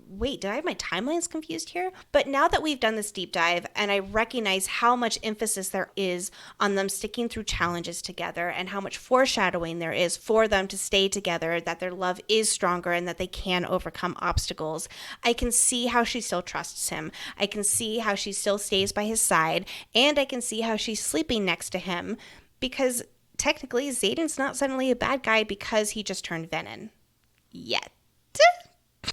Speaker 2: wait, did I have my timelines confused here? But now that we've done this deep dive and I recognize how much emphasis there is on them sticking through challenges together and how much foreshadowing there is for them to stay together, that their love is stronger and that they can overcome obstacles, I can see how she still trusts him. I can see how she still stays by his side, and I can see how she's sleeping next to him because technically Xaden's not suddenly a bad guy because he just turned Venin. Yet.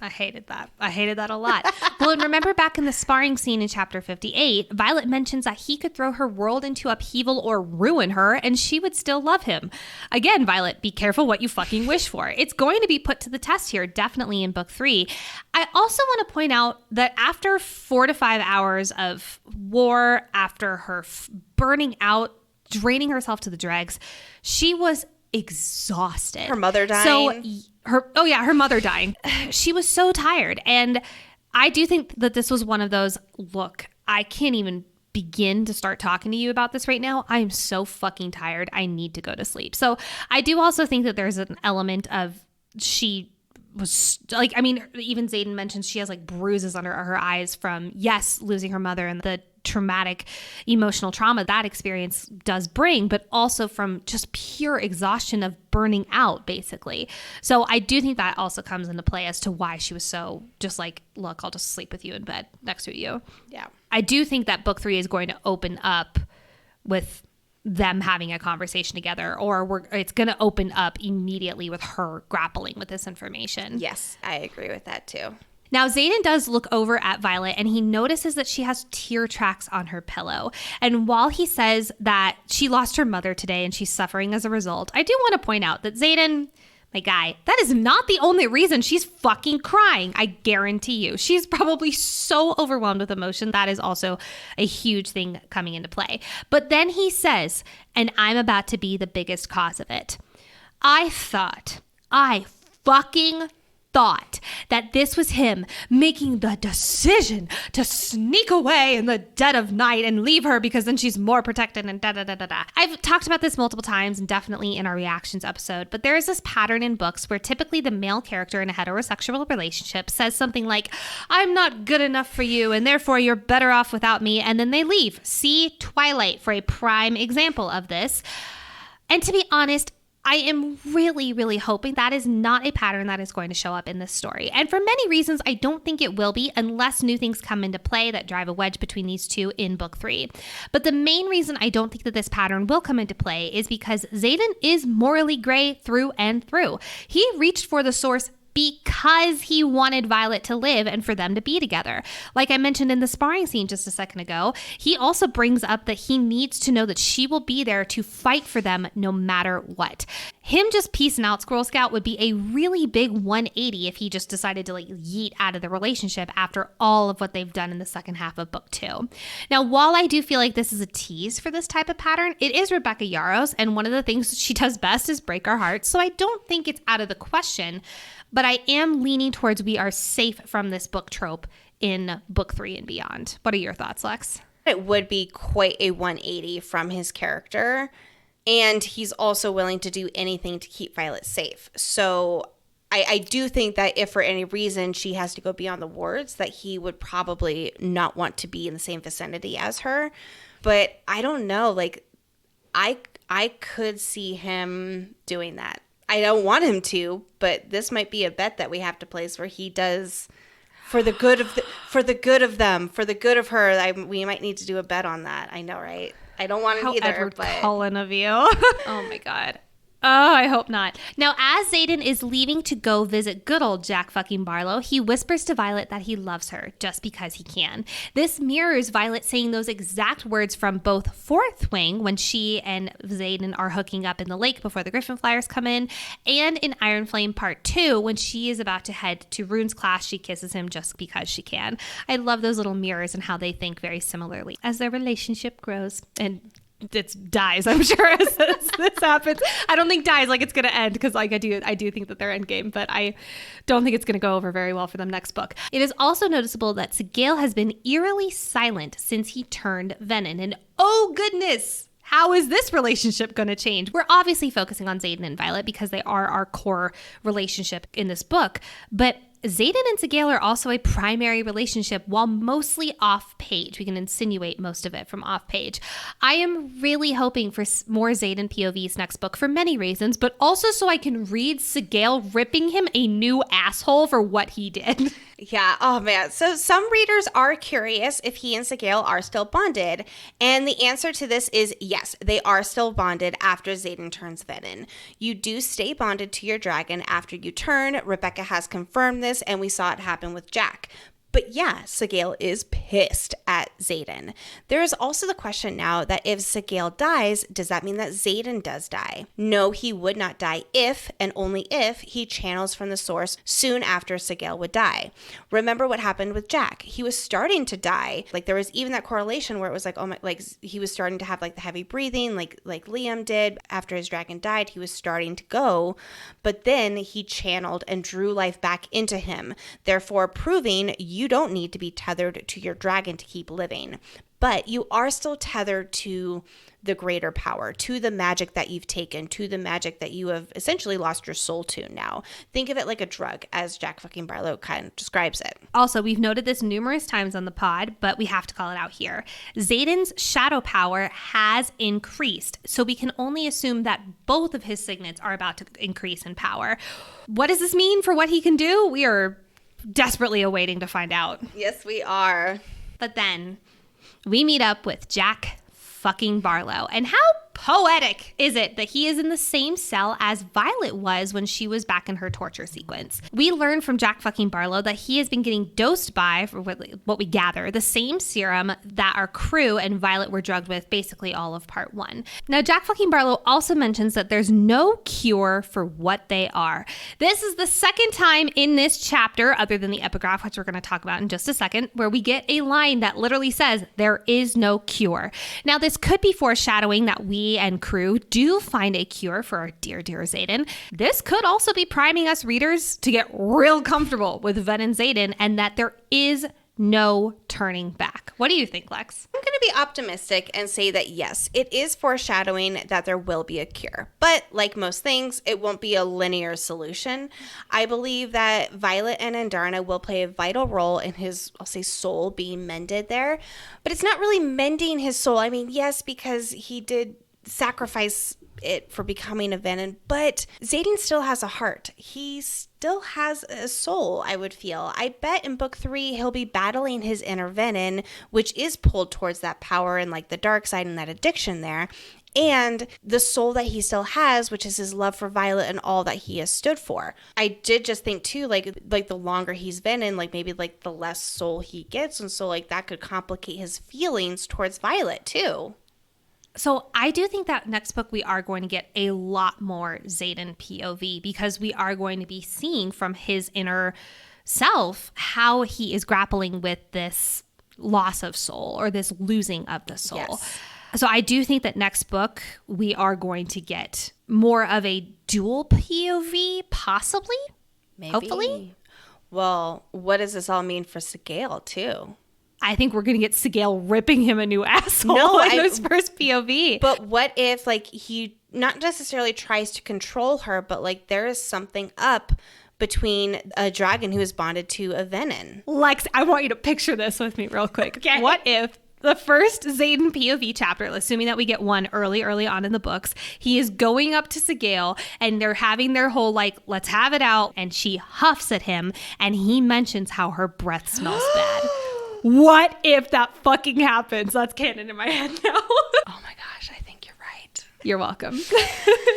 Speaker 1: I hated that. I hated that a lot. Well, and remember back in the sparring scene in chapter 58, Violet mentions that he could throw her world into upheaval or ruin her and she would still love him. Again, Violet, be careful what you fucking wish for. It's going to be put to the test here, definitely in book 3. I also want to point out that after 4 to 5 hours of war, after her burning out, draining herself to the dregs, she was exhausted.
Speaker 2: Her mother dying.
Speaker 1: So her mother dying. She was so tired. And I do think that this was one of those, look, I can't even begin to start talking to you about this right now. I am so fucking tired. I need to go to sleep. So I do also think that there's an element of she was like, I mean, even Xaden mentions she has like bruises under her eyes from, yes, losing her mother and the traumatic emotional trauma that experience does bring, but also from just pure exhaustion of burning out, basically. So I do think that also comes into play as to why she was so just like, look, I'll just sleep with you in bed next to you.
Speaker 2: Yeah.
Speaker 1: I do think that book 3 is going to open up with them having a conversation together, or it's going to open up immediately with her grappling with this information.
Speaker 2: Yes, I agree with that too.
Speaker 1: Now, Xaden does look over at Violet and he notices that she has tear tracks on her pillow. And while he says that she lost her mother today and she's suffering as a result, I do want to point out that Xaden, my guy, that is not the only reason she's fucking crying. I guarantee you. She's probably so overwhelmed with emotion. That is also a huge thing coming into play. But then he says, and I'm about to be the biggest cause of it. I fucking thought that this was him making the decision to sneak away in the dead of night and leave her because then she's more protected and da-da-da-da-da. I've talked about this multiple times and definitely in our reactions episode, but there is this pattern in books where typically the male character in a heterosexual relationship says something like, I'm not good enough for you and therefore you're better off without me, and then they leave. See Twilight for a prime example of this. And to be honest, I am really, really hoping that is not a pattern that is going to show up in this story. And for many reasons, I don't think it will be unless new things come into play that drive a wedge between these two in book 3. But the main reason I don't think that this pattern will come into play is because Xaden is morally gray through and through. He reached for the source because he wanted Violet to live and for them to be together. Like I mentioned in the sparring scene just a second ago, he also brings up that he needs to know that she will be there to fight for them no matter what. Him just peacing out Squirrel Scout would be a really big 180 if he just decided to like yeet out of the relationship after all of what they've done in the second half of book 2. Now, while I do feel like this is a tease for this type of pattern, it is Rebecca Yarros, and one of the things she does best is break our hearts, so I don't think it's out of the question, but I am leaning towards we are safe from this book trope in book 3 and beyond. What are your thoughts, Lex?
Speaker 2: It would be quite a 180 from his character. And he's also willing to do anything to keep Violet safe. So I do think that if for any reason she has to go beyond the wards, that he would probably not want to be in the same vicinity as her. But I don't know. Like, I could see him doing that. I don't want him to, but this might be a bet that we have to place where he does for the good of for the good of them, for the good of her. We might need to do a bet on that. I know, right? I don't want it either.
Speaker 1: Edward
Speaker 2: but
Speaker 1: Cullen of you. Oh my God. Oh, I hope not. Now, as Xaden is leaving to go visit good old Jack fucking Barlow, he whispers to Violet that he loves her just because he can. This mirrors Violet saying those exact words from both Fourth Wing when she and Xaden are hooking up in the lake before the Griffin Flyers come in, and in Iron Flame Part 2 when she is about to head to Rune's class, she kisses him just because she can. I love those little mirrors and how they think very similarly as their relationship grows and it dies, I'm sure, as this happens. I don't think dies like it's going to end because like I do think that they're endgame, but I don't think it's going to go over very well for them next book. It is also noticeable that Sigale has been eerily silent since he turned Venin, and oh goodness, how is this relationship going to change? We're obviously focusing on Xaden and Violet because they are our core relationship in this book, but Xaden and Sigale are also a primary relationship while mostly off page. We can insinuate most of it from off page. I am really hoping for more Xaden POVs next book for many reasons, but also so I can read Sigale ripping him a new asshole for what he did.
Speaker 2: Yeah, oh man. So some readers are curious if he and Sigale are still bonded, and the answer to this is yes, they are still bonded after Xaden turns Venin. You do stay bonded to your dragon after you turn. Rebecca has confirmed this, and we saw it happen with Jack. But yeah, Sigale is pissed at Xaden. There is also the question now that if Sigale dies, does that mean that Xaden does die? No, he would not die if, and only if, he channels from the source soon after Sigale would die. Remember what happened with Jack. He was starting to die. Like there was even that correlation where it was like, oh my, like he was starting to have like the heavy breathing, like Liam did after his dragon died. He was starting to go, but then he channeled and drew life back into him, therefore proving you don't need to be tethered to your dragon to keep living, but you are still tethered to the greater power, to the magic that you've taken, to the magic that you have essentially lost your soul to now. Think of it like a drug, as Jack fucking Barlow kind of describes it.
Speaker 1: Also, we've noted this numerous times on the pod, but we have to call it out here. Xaden's shadow power has increased, so we can only assume that both of his signets are about to increase in power. What does this mean for what he can do? We are desperately awaiting to find out.
Speaker 2: Yes, we are.
Speaker 1: But then we meet up with Jack fucking Barlow. And how poetic is it that he is in the same cell as Violet was when she was back in her torture sequence? We learn from Jack fucking Barlow that he has been getting dosed by, for what we gather, the same serum that our crew and Violet were drugged with basically all of part 1. Now, Jack fucking Barlow also mentions that there's no cure for what they are. This is the second time in this chapter, other than the epigraph, which we're going to talk about in just a second, where we get a line that literally says, there is no cure. Now, this could be foreshadowing that we and crew do find a cure for our dear Xaden. This could also be priming us readers to get real comfortable with Venin Xaden and that there is no turning back. What do you think, Lex?
Speaker 2: I'm going to be optimistic and say that yes, it is foreshadowing that there will be a cure. But like most things, it won't be a linear solution. I believe that Violet and Andarna will play a vital role in his, I'll say, soul being mended there. But it's not really mending his soul. I mean, yes, because he did sacrifice it for becoming a Venin, but Xaden still has a heart. He still has a soul, I would feel. I bet in book 3 he'll be battling his inner Venin, which is pulled towards that power and like the dark side and that addiction there. and the soul that he still has, which is his love for Violet and all that he has stood for. I did just think too, like the longer he's been in, like maybe like the less soul he gets, and so like that could complicate his feelings towards Violet too.
Speaker 1: So I do think that next book we are going to get a lot more Xaden POV, because we are going to be seeing from his inner self how he is grappling with this loss of soul, or this losing of the soul.
Speaker 2: Yes.
Speaker 1: So I do think that next book we are going to get more of a dual POV, possibly,
Speaker 2: Maybe.
Speaker 1: Hopefully.
Speaker 2: Well, what does this all mean for Sigale too?
Speaker 1: I think we're going to get Sigale ripping him a new asshole in his first POV.
Speaker 2: But what if, like, he not necessarily tries to control her, but, like, there is something up between a dragon who is bonded to a venin?
Speaker 1: Lex, I want you to picture this with me real quick.
Speaker 2: Okay.
Speaker 1: What if the first Xaden POV chapter, assuming that we get one early on in the books, he is going up to Sigale and they're having their whole, like, let's have it out, and she huffs at him and he mentions how her breath smells bad. What if that fucking happens? That's canon in my head now.
Speaker 2: Oh my gosh, I think you're right.
Speaker 1: You're welcome.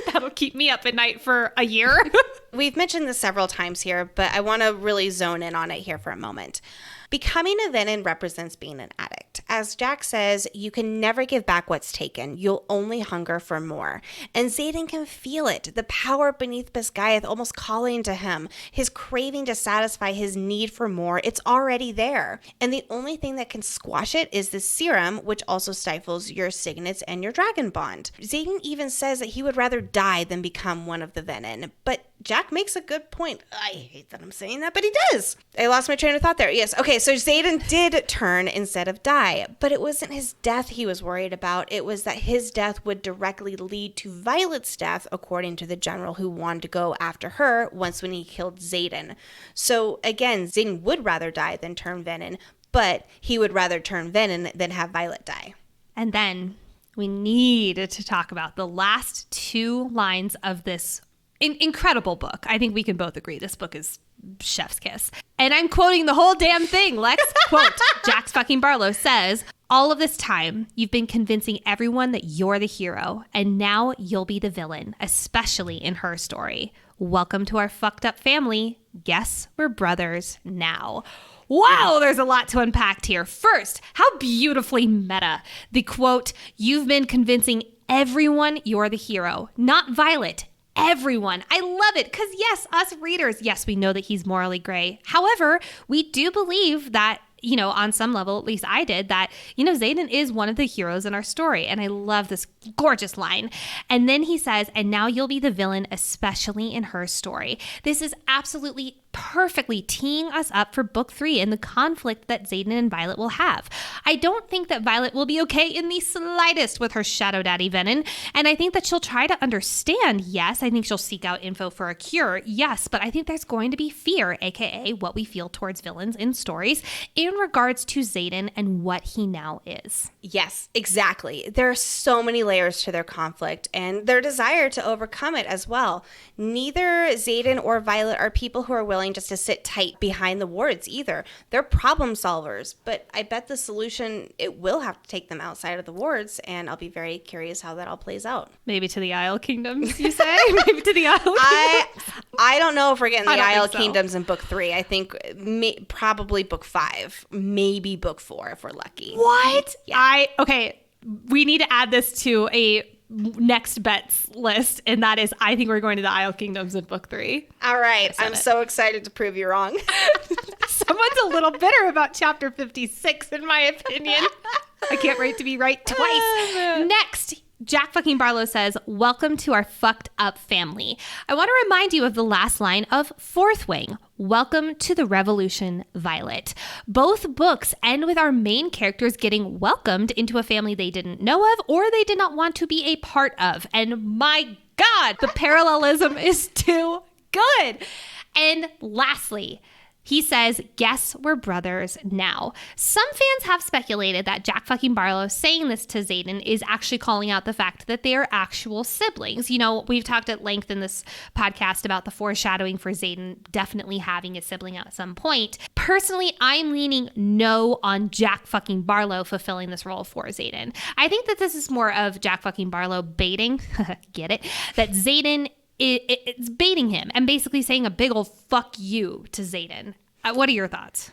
Speaker 1: That'll keep me up at night for a year.
Speaker 2: We've mentioned this several times here, but I want to really zone in on it here for a moment. Becoming a venin represents being an addict. As Jack says, you can never give back what's taken. You'll only hunger for more. And Xaden can feel it, the power beneath Bisgaiath almost calling to him, his craving to satisfy his need for more. It's already there. And the only thing that can squash it is the serum, which also stifles your signets and your dragon bond. Xaden even says that he would rather die than become one of the venin. But Jack makes a good point. I hate that I'm saying that, but he does. I lost my train of thought there. Yes. Okay, so Xaden did turn instead of die, but it wasn't his death he was worried about. It was that his death would directly lead to Violet's death, according to the general who wanted to go after her once when he killed Xaden. So again, Xaden would rather die than turn venin, but he would rather turn venin than have Violet die.
Speaker 1: And then we need to talk about the last two lines of this incredible book. I think we can both agree this book is chef's kiss. And I'm quoting the whole damn thing, Lex. Quote, Jax fucking Barlow says, all of this time, you've been convincing everyone that you're the hero, and now you'll be the villain, especially in her story. Welcome to our fucked up family. Guess we're brothers now. Wow, there's a lot to unpack here. First, how beautifully meta. The quote, you've been convincing everyone you're the hero, not Violet. Everyone. I love it because, yes, us readers, yes, we know that he's morally gray. However, we do believe that, you know, on some level, at least I did, that, you know, Xaden is one of the heroes in our story. And I love this gorgeous line. And then he says, and now you'll be the villain, especially in her story. This is absolutely perfectly teeing us up for book 3 and the conflict that Xaden and Violet will have. I don't think that Violet will be okay in the slightest with her shadow daddy venin, and I think that she'll try to understand. Yes, I think she'll seek out info for a cure. Yes, but I think there's going to be fear, aka what we feel towards villains in stories, in regards to Xaden and what he now is.
Speaker 2: Yes, exactly. There are so many layers to their conflict and their desire to overcome it as well. Neither Xaden or Violet are people who are willing just to sit tight behind the wards either. They're problem solvers, but I bet the solution, it will have to take them outside of the wards, and I'll be very curious how that all plays out.
Speaker 1: Maybe to the Isle Kingdoms, you say? Maybe to the Isle Kingdoms?
Speaker 2: I don't know if we're getting the Isle Kingdoms in book 3. I think probably book 5, maybe book 4 if we're lucky.
Speaker 1: What?
Speaker 2: Yeah.
Speaker 1: Okay, we need to add this to a next bets list, and that is, I think we're going to the Isle Kingdoms in book 3.
Speaker 2: All right, I'm so excited to prove you wrong.
Speaker 1: Someone's a little bitter about chapter 56, in my opinion. I can't wait to be right twice. Next, Jack fucking Barlow says, welcome to our fucked up family. I want to remind you of the last line of Fourth Wing. Welcome to the revolution, Violet. Both books end with our main characters getting welcomed into a family they didn't know of or they did not want to be a part of. And my God, the parallelism is too good. And lastly, He says, guess we're brothers now. Some fans have speculated that Jack fucking Barlow saying this to Xaden is actually calling out the fact that they are actual siblings. You know, we've talked at length in this podcast about the foreshadowing for Xaden definitely having a sibling at some point. Personally, I'm leaning no on Jack fucking Barlow fulfilling this role for Xaden. I think that this is more of Jack fucking Barlow baiting, get it, that Xaden it's baiting him and basically saying a big old fuck you to Xaden. What are your thoughts?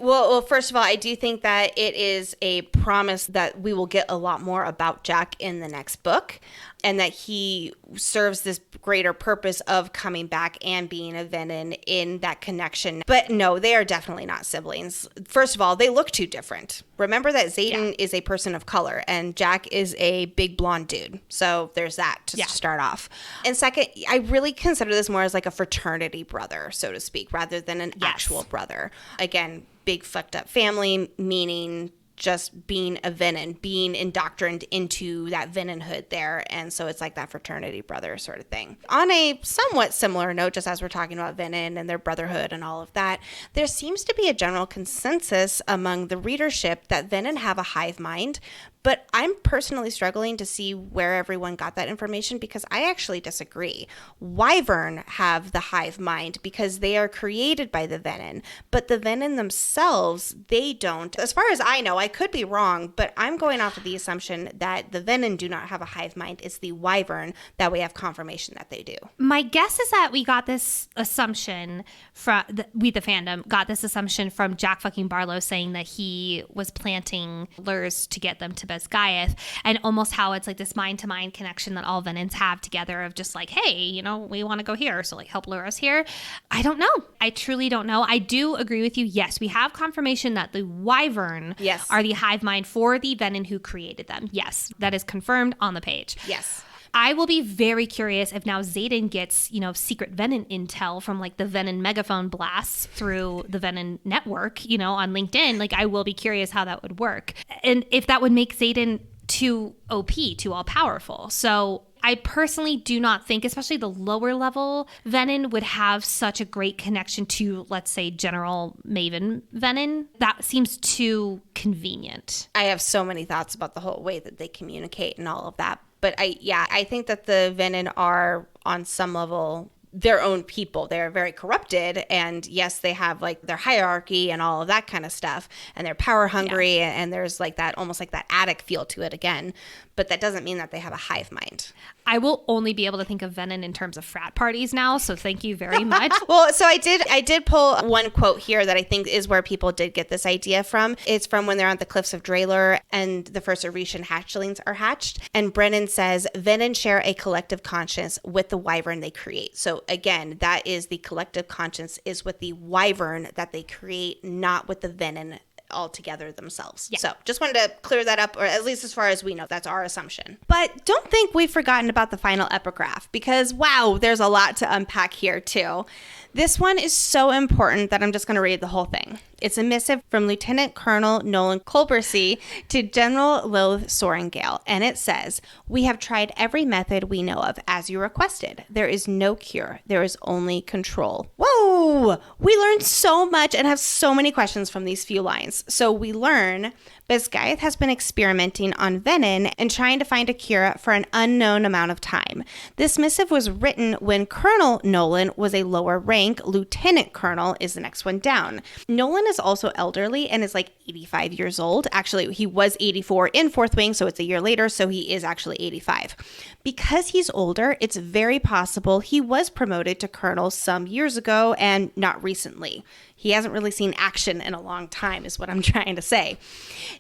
Speaker 2: Well, first of all, I do think that it is a promise that we will get a lot more about Jack in the next book, and that he serves this greater purpose of coming back and being a Venin in that connection. But no, they are definitely not siblings. First of all, they look too different. Remember that Xaden is a person of color and Jack is a big blonde dude. So there's that to start off. And second, I really consider this more as like a fraternity brother, so to speak, rather than an actual brother. Again, big fucked up family, meaning just being a Venin, being indoctrined into that Veninhood there. And so it's like that fraternity brother sort of thing. On a somewhat similar note, just as we're talking about Venin and their brotherhood and all of that, there seems to be a general consensus among the readership that Venin have a hive mind. But I'm personally struggling to see where everyone got that information because I actually disagree. Wyvern have the hive mind because they are created by the Venin, but the Venin themselves, they don't. As far as I know, I could be wrong, but I'm going off of the assumption that the Venin do not have a hive mind. It's the Wyvern that we have confirmation that they do.
Speaker 1: My guess is that we got this assumption from, the fandom got this assumption from Jack fucking Barlow saying that he was planting lures to get them to Besgaiath, and almost how it's like this mind-to-mind connection that all Venins have together of just like, hey, you know, we want to go here, so like help lure us here. I don't know. I truly don't know. I do agree with you. Yes, we have confirmation that the Wyvern are the hive mind for the Venin who created them. Yes, that is confirmed on the page.
Speaker 2: Yes.
Speaker 1: I will be very curious if now Xaden gets, you know, secret Venin intel from like the Venin megaphone blasts through the Venin network, you know, on LinkedIn. Like, I will be curious how that would work. And if that would make Xaden too OP, too all powerful. So I personally do not think, especially the lower level Venin, would have such a great connection to, let's say, General Maven Venin. That seems too convenient.
Speaker 2: I have so many thoughts about the whole way that they communicate and all of that. But I think that the Venin are on some level their own people. They're very corrupted, and yes, they have like their hierarchy and all of that kind of stuff, and they're power hungry, and there's like that almost like that attic feel to it again. But that doesn't mean that they have a hive mind.
Speaker 1: I will only be able to think of Venin in terms of frat parties now, so thank you very much.
Speaker 2: Well, so I did pull one quote here that I think is where people did get this idea from. It's from when they're on the cliffs of Draylor and the first Oresian hatchlings are hatched. And Brennan says, Venin share a collective conscience with the wyvern they create. So again, that is the collective conscience is with the wyvern that they create, not with the Venin altogether themselves. Yeah. So just wanted to clear that up, or at least as far as we know, that's our assumption. But don't think we've forgotten about the final epigraph, because wow, there's a lot to unpack here too. This one is so important that I'm just going to read the whole thing. It's a missive from Lieutenant Colonel Nolan Colbersey to General Lilith Sorengale, and it says, "We have tried every method we know of as you requested. There is no cure. There is only control." Whoa! We learned so much and have so many questions from these few lines. So we learn Besgaiath has been experimenting on Venin and trying to find a cure for an unknown amount of time. This missive was written when Colonel Nolan was a lower rank. Lieutenant Colonel is the next one down. Nolan is also elderly and is like 85 years old. Actually, he was 84 in Fourth Wing, so it's a year later, so he is actually 85. Because he's older, it's very possible he was promoted to colonel some years ago and not recently. He hasn't really seen action in a long time, is what I'm trying to say.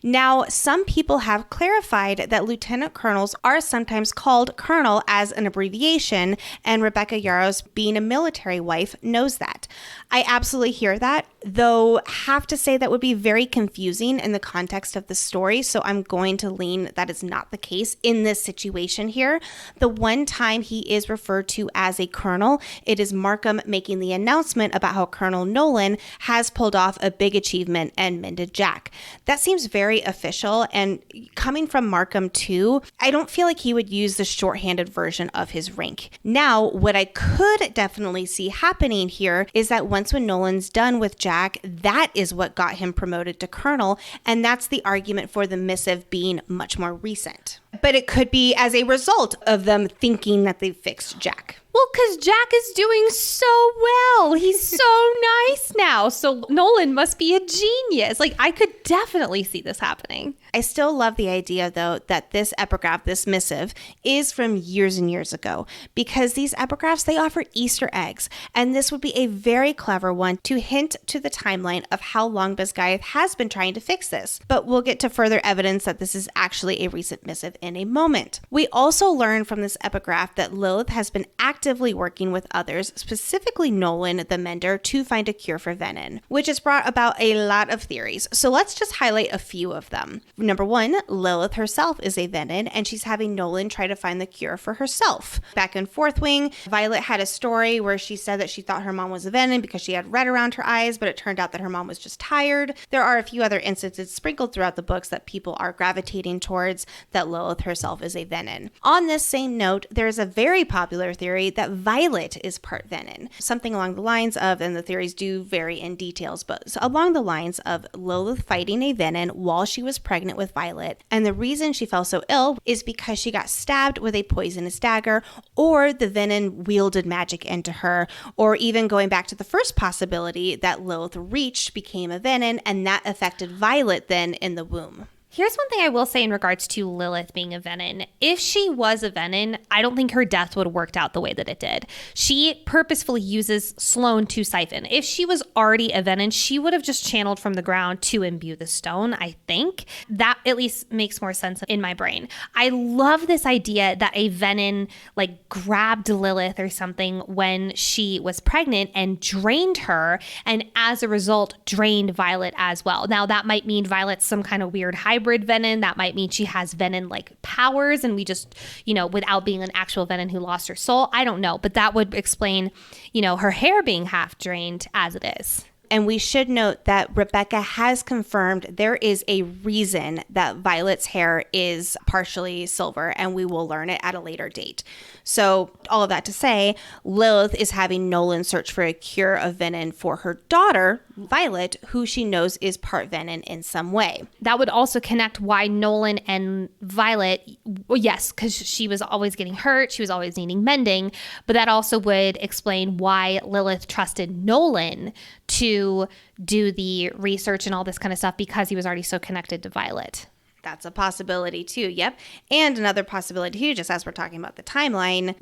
Speaker 2: Now, some people have clarified that lieutenant colonels are sometimes called colonel as an abbreviation, and Rebecca Yarros, being a military wife, knows that. I absolutely hear that, though have to say that would be very confusing in the context of the story, so I'm going to lean that is not the case in this situation here. The one time he is referred to as a colonel, it is Markham making the announcement about how Colonel Nolan has pulled off a big achievement and mended Jack. That seems very very official, and coming from Markham too, I don't feel like he would use the shorthanded version of his rank. Now, what I could definitely see happening here is that once when Nolan's done with Jack, that is what got him promoted to colonel, and that's the argument for the missive being much more recent. But it could be as a result of them thinking that they fixed Jack.
Speaker 1: Well, because Jack is doing so well. He's so nice now. So Nolan must be a genius. Like, I could definitely see this happening.
Speaker 2: I still love the idea, though, that this epigraph, this missive, is from years and years ago, because these epigraphs, they offer Easter eggs, and this would be a very clever one to hint to the timeline of how long Bisgayeth has been trying to fix this. But we'll get to further evidence that this is actually a recent missive in a moment. We also learn from this epigraph that Lilith has been actively working with others, specifically Nolan, the Mender, to find a cure for venin, which has brought about a lot of theories. So let's just highlight a few of them. Number one, Lilith herself is a venin, and she's having Nolan try to find the cure for herself. Back in Fourth Wing, Violet had a story where she said that she thought her mom was a venin because she had red around her eyes, but it turned out that her mom was just tired. There are a few other instances sprinkled throughout the books that people are gravitating towards that Lilith herself is a venin. On this same note, there is a very popular theory that Violet is part venin. Something along the lines of, and the theories do vary in details, but along the lines of Lilith fighting a venin while she was pregnant with Violet, and the reason she fell so ill is because she got stabbed with a poisonous dagger, or the venin wielded magic into her, or even going back to the first possibility that Lilith reached, became a venin, and that affected Violet then in the womb.
Speaker 1: Here's one thing I will say in regards to Lilith being a venin. If she was a venin, I don't think her death would have worked out the way that it did. She purposefully uses Sloane to siphon. If she was already a venin, she would have just channeled from the ground to imbue the stone, I think. That at least makes more sense in my brain. I love this idea that a venin like grabbed Lilith or something when she was pregnant and drained her, and as a result drained Violet as well. Now that might mean Violet's some kind of weird hybrid venin. That might mean she has venin like powers, and we just, without being an actual venin who lost her soul. I don't know, but that would explain, her hair being half drained as it is.
Speaker 2: And we should note that Rebecca has confirmed there is a reason that Violet's hair is partially silver, and we will learn it at a later date. So all of that to say, Lilith is having Nolan search for a cure of venin for her daughter, Violet, who she knows is part venin in some way.
Speaker 1: That would also connect why Nolan and Violet, well, yes, because she was always getting hurt, she was always needing mending, but that also would explain why Lilith trusted Nolan to do the research and all this kind of stuff, because he was already so connected to Violet.
Speaker 2: That's a possibility too, yep. And another possibility too, just as we're talking about the timeline,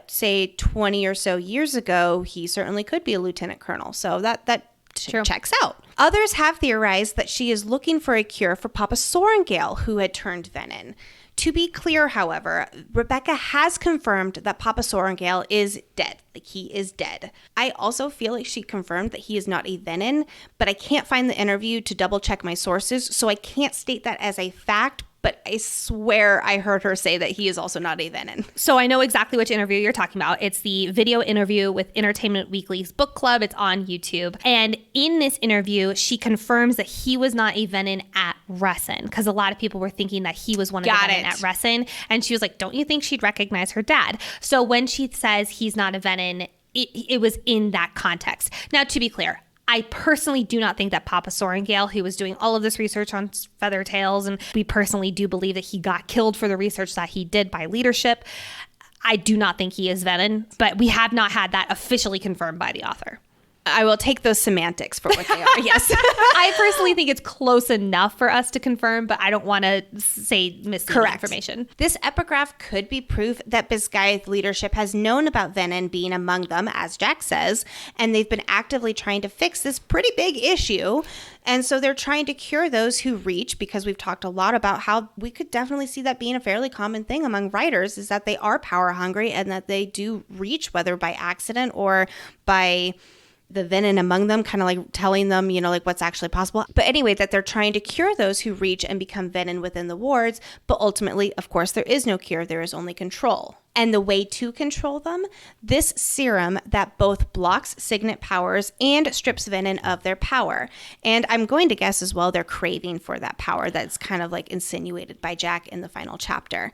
Speaker 2: say 20 or so years ago, he certainly could be a lieutenant colonel. So that checks out. Others have theorized that she is looking for a cure for Papa Sorrengail, who had turned venin. To be clear, however, Rebecca has confirmed that Papa Sorrengail is dead. Like, he is dead. I also feel like she confirmed that he is not a venin, but I can't find the interview to double check my sources, so I can't state that as a fact, but I swear I heard her say that he is also not a venin.
Speaker 1: So I know exactly which interview you're talking about. It's the video interview with Entertainment Weekly's book club. It's on YouTube. And in this interview, she confirms that he was not a venin at Russin, because a lot of people were thinking that he was one of the venin at Russin. And she was like, don't you think she'd recognize her dad? So when she says he's not a venin, it was in that context. Now, to be clear, I personally do not think that Papa Sorrengail, who was doing all of this research on Feathertails, and we personally do believe that he got killed for the research that he did by leadership, I do not think he is venin, but we have not had that officially confirmed by the author.
Speaker 2: I will take those semantics for what they are, yes.
Speaker 1: I personally think it's close enough for us to confirm, but I don't want to say misleading information.
Speaker 2: This epigraph could be proof that Bisgayeth leadership has known about venin being among them, as Jack says, and they've been actively trying to fix this pretty big issue. And so they're trying to cure those who reach, because we've talked a lot about how we could definitely see that being a fairly common thing among writers, is that they are power hungry and that they do reach, whether by accident or by the venom among them, kind of like telling them, like what's actually possible. But anyway, that they're trying to cure those who reach and become venom within the wards. But ultimately, of course, there is no cure. There is only control. And the way to control them, this serum that both blocks Signet Powers and strips venom of their power. And I'm going to guess as well, they're craving for that power that's kind of like insinuated by Jack in the final chapter.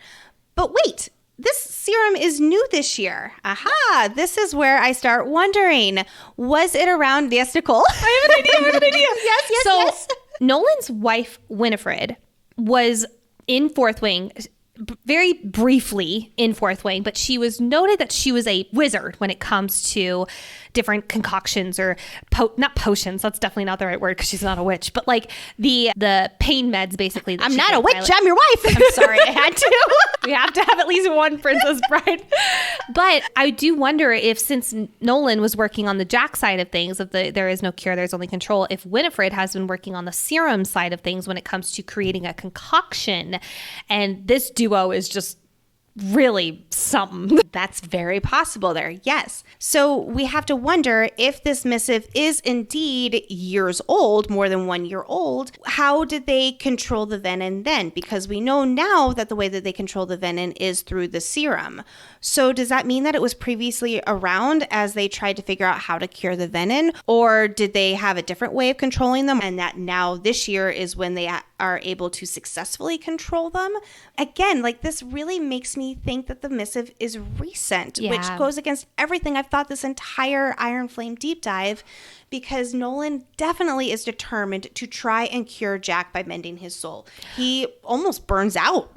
Speaker 2: But wait, this serum is new this year. Aha, this is where I start wondering, was it around, yes, Nicole?
Speaker 1: I have an idea.
Speaker 2: Yes.
Speaker 1: Nolan's wife, Winifred, was in Fourth Wing, very briefly in Fourth Wing, but she was noted that she was a wizard when it comes to different concoctions or not potions. That's definitely not the right word because she's not a witch, but like the pain meds basically.
Speaker 2: I'm not a witch. I'm your wife.
Speaker 1: I'm sorry. I had to. We have to have at least one princess bride. But I do wonder if, since Nolan was working on the Jack side of things, of the there is no cure, there's only control, if Winifred has been working on the serum side of things when it comes to creating a concoction, and this duo is just really something.
Speaker 2: That's very possible there. Yes. So we have to wonder if this missive is indeed years old, more than 1 year old. How did they control the venom then? Because we know now that the way that they control the venom is through the serum. So does that mean that it was previously around as they tried to figure out how to cure the venom? Or did they have a different way of controlling them, and that now this year is when they are able to successfully control them? Again, like, this really makes me think that the missive is recent, which goes against everything I've thought this entire Iron Flame deep dive, because Nolan definitely is determined to try and cure Jack by mending his soul. He almost burns out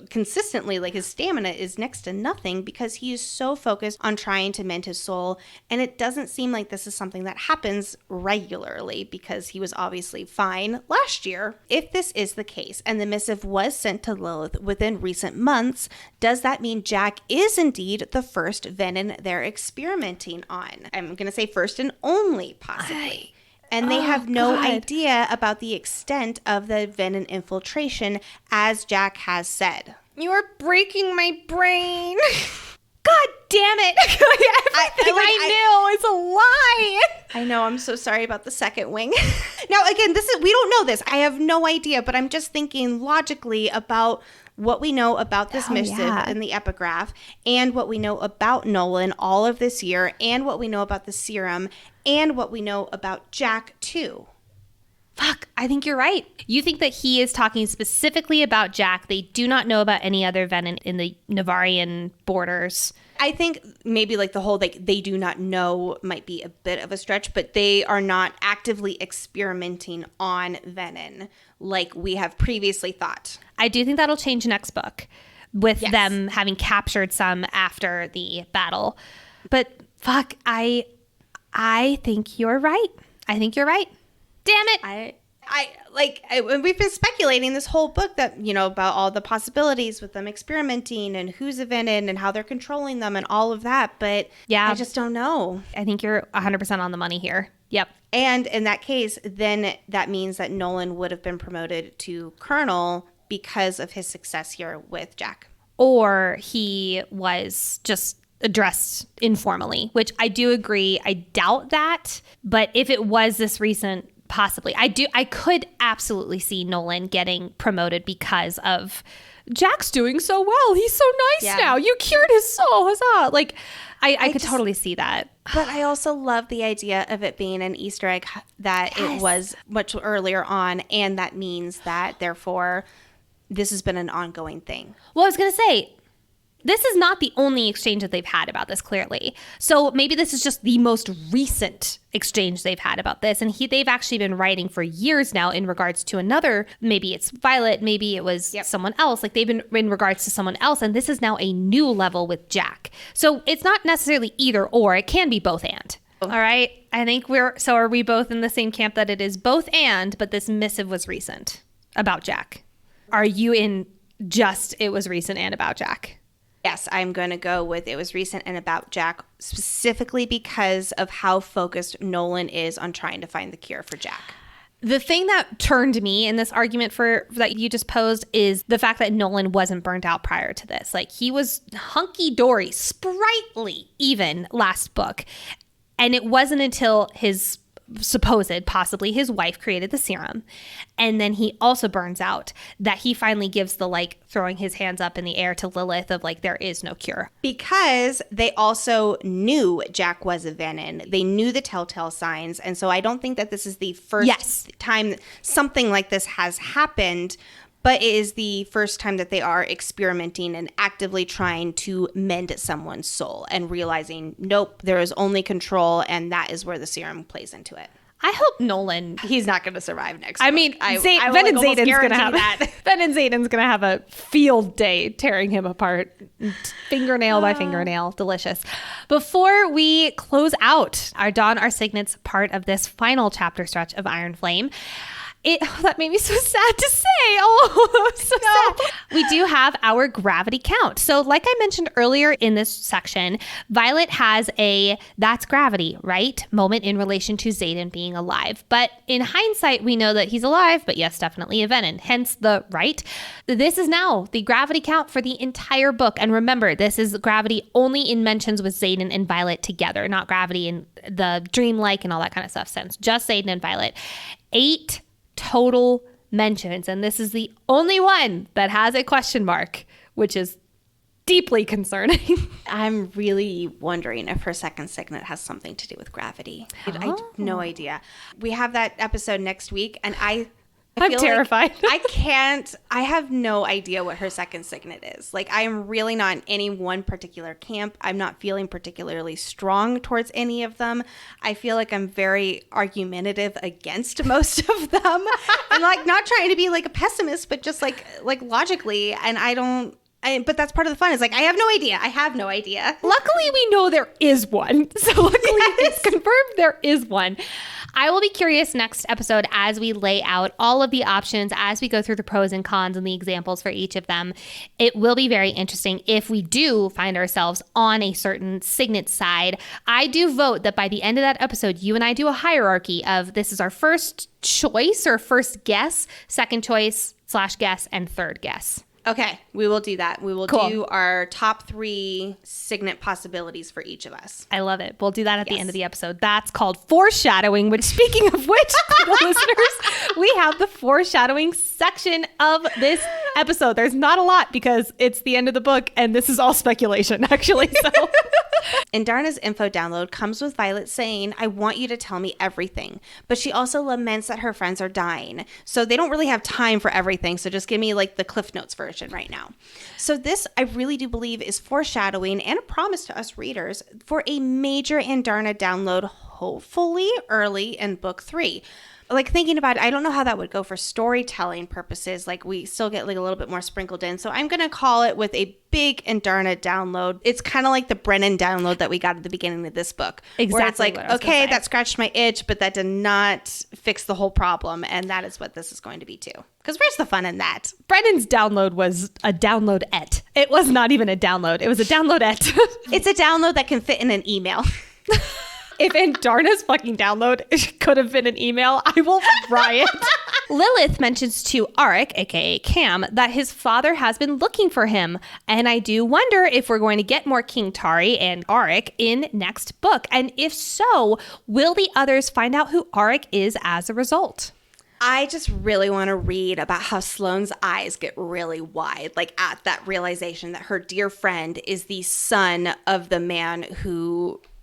Speaker 2: consistently, like his stamina is next to nothing because he is so focused on trying to mend his soul. And it doesn't seem like this is something that happens regularly because he was obviously fine last year. If this is the case and the missive was sent to Lilith within recent months, does that mean Jack is indeed the first venom they're experimenting on? I'm going to say first and only, possibly. And they have no idea about the extent of the venom infiltration, as Jack has said.
Speaker 1: You are breaking my brain. God damn it. Everything I knew is a lie.
Speaker 2: I know. I'm so sorry about the second wing. Now, again, we don't know this. I have no idea, but I'm just thinking logically about what we know about this missive in the epigraph, and what we know about Nolan all of this year, and what we know about the serum, and what we know about Jack too.
Speaker 1: Fuck, I think you're right. You think that he is talking specifically about Jack. They do not know about any other venom in the Navarrian borders.
Speaker 2: I think maybe like the whole they do not know might be a bit of a stretch, but they are not actively experimenting on venom like we have previously thought.
Speaker 1: I do think that'll change next book with them having captured some after the battle. But fuck, I think you're right. I think you're right. Damn it.
Speaker 2: We've been speculating this whole book that, about all the possibilities with them experimenting and who's a venom and how they're controlling them and all of that. But I just don't know.
Speaker 1: I think you're 100% on the money here. Yep.
Speaker 2: And in that case, then that means that Nolan would have been promoted to colonel because of his success here with Jack.
Speaker 1: Or he was just addressed informally, which I do agree. I doubt that. But if it was this recent, possibly. I could absolutely see Nolan getting promoted because of Jack's doing so well. He's so nice now. You cured his soul. Huzzah. Like, I could totally see that.
Speaker 2: But I also love the idea of it being an Easter egg that it was much earlier on, and that means that, therefore, this has been an ongoing thing.
Speaker 1: Well, I was going to say, this is not the only exchange that they've had about this, clearly. So maybe this is just the most recent exchange they've had about this. And they've actually been writing for years now in regards to another, maybe it's Violet, maybe it was someone else. Like, they've been in regards to someone else. And this is now a new level with Jack. So it's not necessarily either or. It can be both and. All right. I think are we both in the same camp that it is both and, but this missive was recent about Jack? Are you in just it was recent and about Jack?
Speaker 2: Yes, I'm going to go with it was recent and about Jack, specifically because of how focused Nolan is on trying to find the cure for Jack.
Speaker 1: The thing that turned me in this argument that you just posed is the fact that Nolan wasn't burnt out prior to this. Like, he was hunky-dory, sprightly even last book. And it wasn't until his possibly his wife created the serum, and then he also burns out, that he finally gives the like throwing his hands up in the air to Lilith of like, there is no cure.
Speaker 2: Because they also knew Jack was a venom. They knew the telltale signs. And so I don't think that this is the first time something like this has happened, but it is the first time that they are experimenting and actively trying to mend someone's soul and realizing, nope, there is only control, and that is where the serum plays into it.
Speaker 1: I hope Nolan...
Speaker 2: He's not going to survive next
Speaker 1: I
Speaker 2: book.
Speaker 1: mean,
Speaker 2: I
Speaker 1: Ben and
Speaker 2: like
Speaker 1: Zayden's going to have
Speaker 2: that.
Speaker 1: Ben and Zayden's going to have a field day tearing him apart, fingernail by fingernail. Delicious. Before we close out our Dawn Our Signets part of this final chapter stretch of Iron Flame, that made me so sad to say. Oh, so sad. We do have our gravity count. So like I mentioned earlier in this section, Violet has a that's gravity, right? moment in relation to Xaden being alive. But in hindsight, we know that he's alive, but yes, definitely a venom. Hence the right. This is now the gravity count for the entire book. And remember, this is gravity only in mentions with Xaden and Violet together, not gravity in the dreamlike and all that kind of stuff sense. Just Xaden and Violet. 8 total mentions, and this is the only one that has a question mark, which is deeply concerning.
Speaker 2: I'm really wondering if her second signet has something to do with gravity. I have no idea. We have that episode next week, and I'm
Speaker 1: terrified.
Speaker 2: I have no idea what her second signet is. Like, I am really not in any one particular camp. I'm not feeling particularly strong towards any of them. I feel like I'm very argumentative against most of them. And like, not trying to be like a pessimist, but just like logically. And but that's part of the fun. Is like, I have no idea.
Speaker 1: Luckily, we know there is one. So luckily, it's confirmed there is one. I will be curious next episode as we lay out all of the options, as we go through the pros and cons and the examples for each of them. It will be very interesting if we do find ourselves on a certain signet side. I do vote that by the end of that episode, you and I do a hierarchy of this is our first choice or first guess, second choice / guess, and third guess.
Speaker 2: Okay, we will do that. We will
Speaker 1: Cool.
Speaker 2: do our top 3 signet possibilities for each of us.
Speaker 1: I love it. We'll do that at the end of the episode. That's called foreshadowing, which, speaking of which, listeners, we have the foreshadowing section of this episode. There's not a lot because it's the end of the book, and this is all speculation, actually. So.
Speaker 2: And Darna's info download comes with Violet saying, I want you to tell me everything. But she also laments that her friends are dying. So they don't really have time for everything. So just give me like the Cliff Notes version right now. So this, I really do believe, is foreshadowing and a promise to us readers for a major Andarna download, hopefully early in book 3. Like, thinking about it, I don't know how that would go for storytelling purposes. Like, we still get like a little bit more sprinkled in. So I'm going to call it with a big Andarna download. It's kind of like the Brennan download that we got at the beginning of this book.
Speaker 1: Exactly.
Speaker 2: Where it's like, okay, that scratched my itch, but that did not fix the whole problem. And that is what this is going to be too. Because where's the fun in that?
Speaker 1: Brennan's download was a download-et. It was not even a download. It was a download-et.
Speaker 2: It's a download that can fit in an email.
Speaker 1: If Andarna's fucking download could have been an email, I will riot. Lilith mentions to Arik, aka Cam, that his father has been looking for him. And I do wonder if we're going to get more King Tari and Arik in next book. And if so, will the others find out who Arik is as a result?
Speaker 2: I just really want to read about how Sloane's eyes get really wide, like at that realization that her dear friend is the son of the man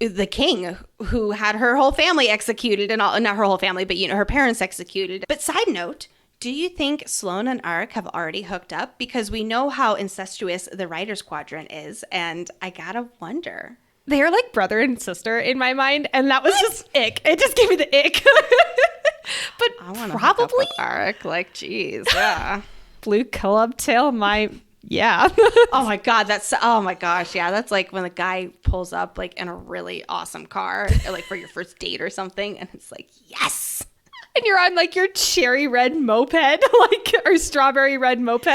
Speaker 2: the king who had her whole family executed, and all, not her whole family, but her parents executed. But side note, do you think Sloane and Arik have already hooked up? Because we know how incestuous the Writer's Quadrant is, and I gotta wonder.
Speaker 1: They're like brother and sister in my mind, and that was just ick. It just gave me the ick. But
Speaker 2: I want to
Speaker 1: probably
Speaker 2: Arik, like, geez, yeah.
Speaker 1: Blue club tail, yeah.
Speaker 2: Oh my god, oh my gosh, yeah, that's like when the guy pulls up like in a really awesome car, like for your first date or something, and it's like, yes.
Speaker 1: And you're on like your cherry red moped, or strawberry red moped.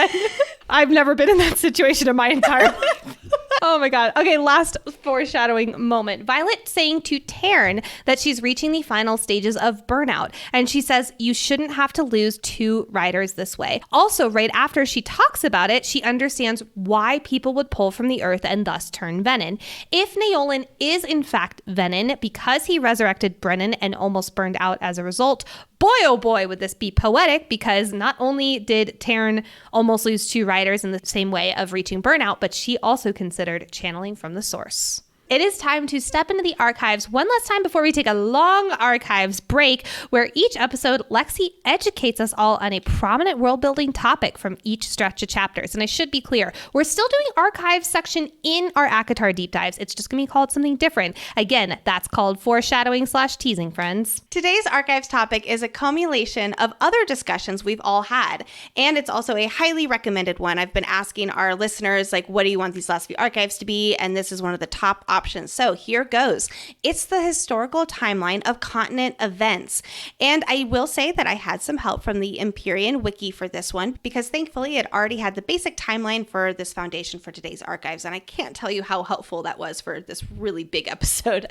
Speaker 1: I've never been in that situation in my entire life. Oh my God. Okay, last foreshadowing moment. Violet saying to Taryn that she's reaching the final stages of burnout. And she says, you shouldn't have to lose 2 riders this way. Also, right after she talks about it, she understands why people would pull from the earth and thus turn Venin. If Naolan is in fact Venin because he resurrected Brennan and almost burned out as a result, boy, oh boy, would this be poetic, because not only did Taryn almost lose 2 riders in the same way of reaching burnout, but she also considered channeling from the source. It is time to step into the archives one last time before we take a long archives break, where each episode, Lexi educates us all on a prominent world-building topic from each stretch of chapters. And I should be clear, we're still doing archives section in our ACOTAR deep dives. It's just going to be called something different. Again, that's called foreshadowing/teasing, friends.
Speaker 2: Today's archives topic is a culmination of other discussions we've all had, and it's also a highly recommended one. I've been asking our listeners, like, what do you want these last few archives to be? And this is one of the top options. So here goes. It's the historical timeline of continent events. And I will say that I had some help from the Empyrean wiki for this one, because thankfully it already had the basic timeline for this foundation for today's archives. And I can't tell you how helpful that was for this really big episode.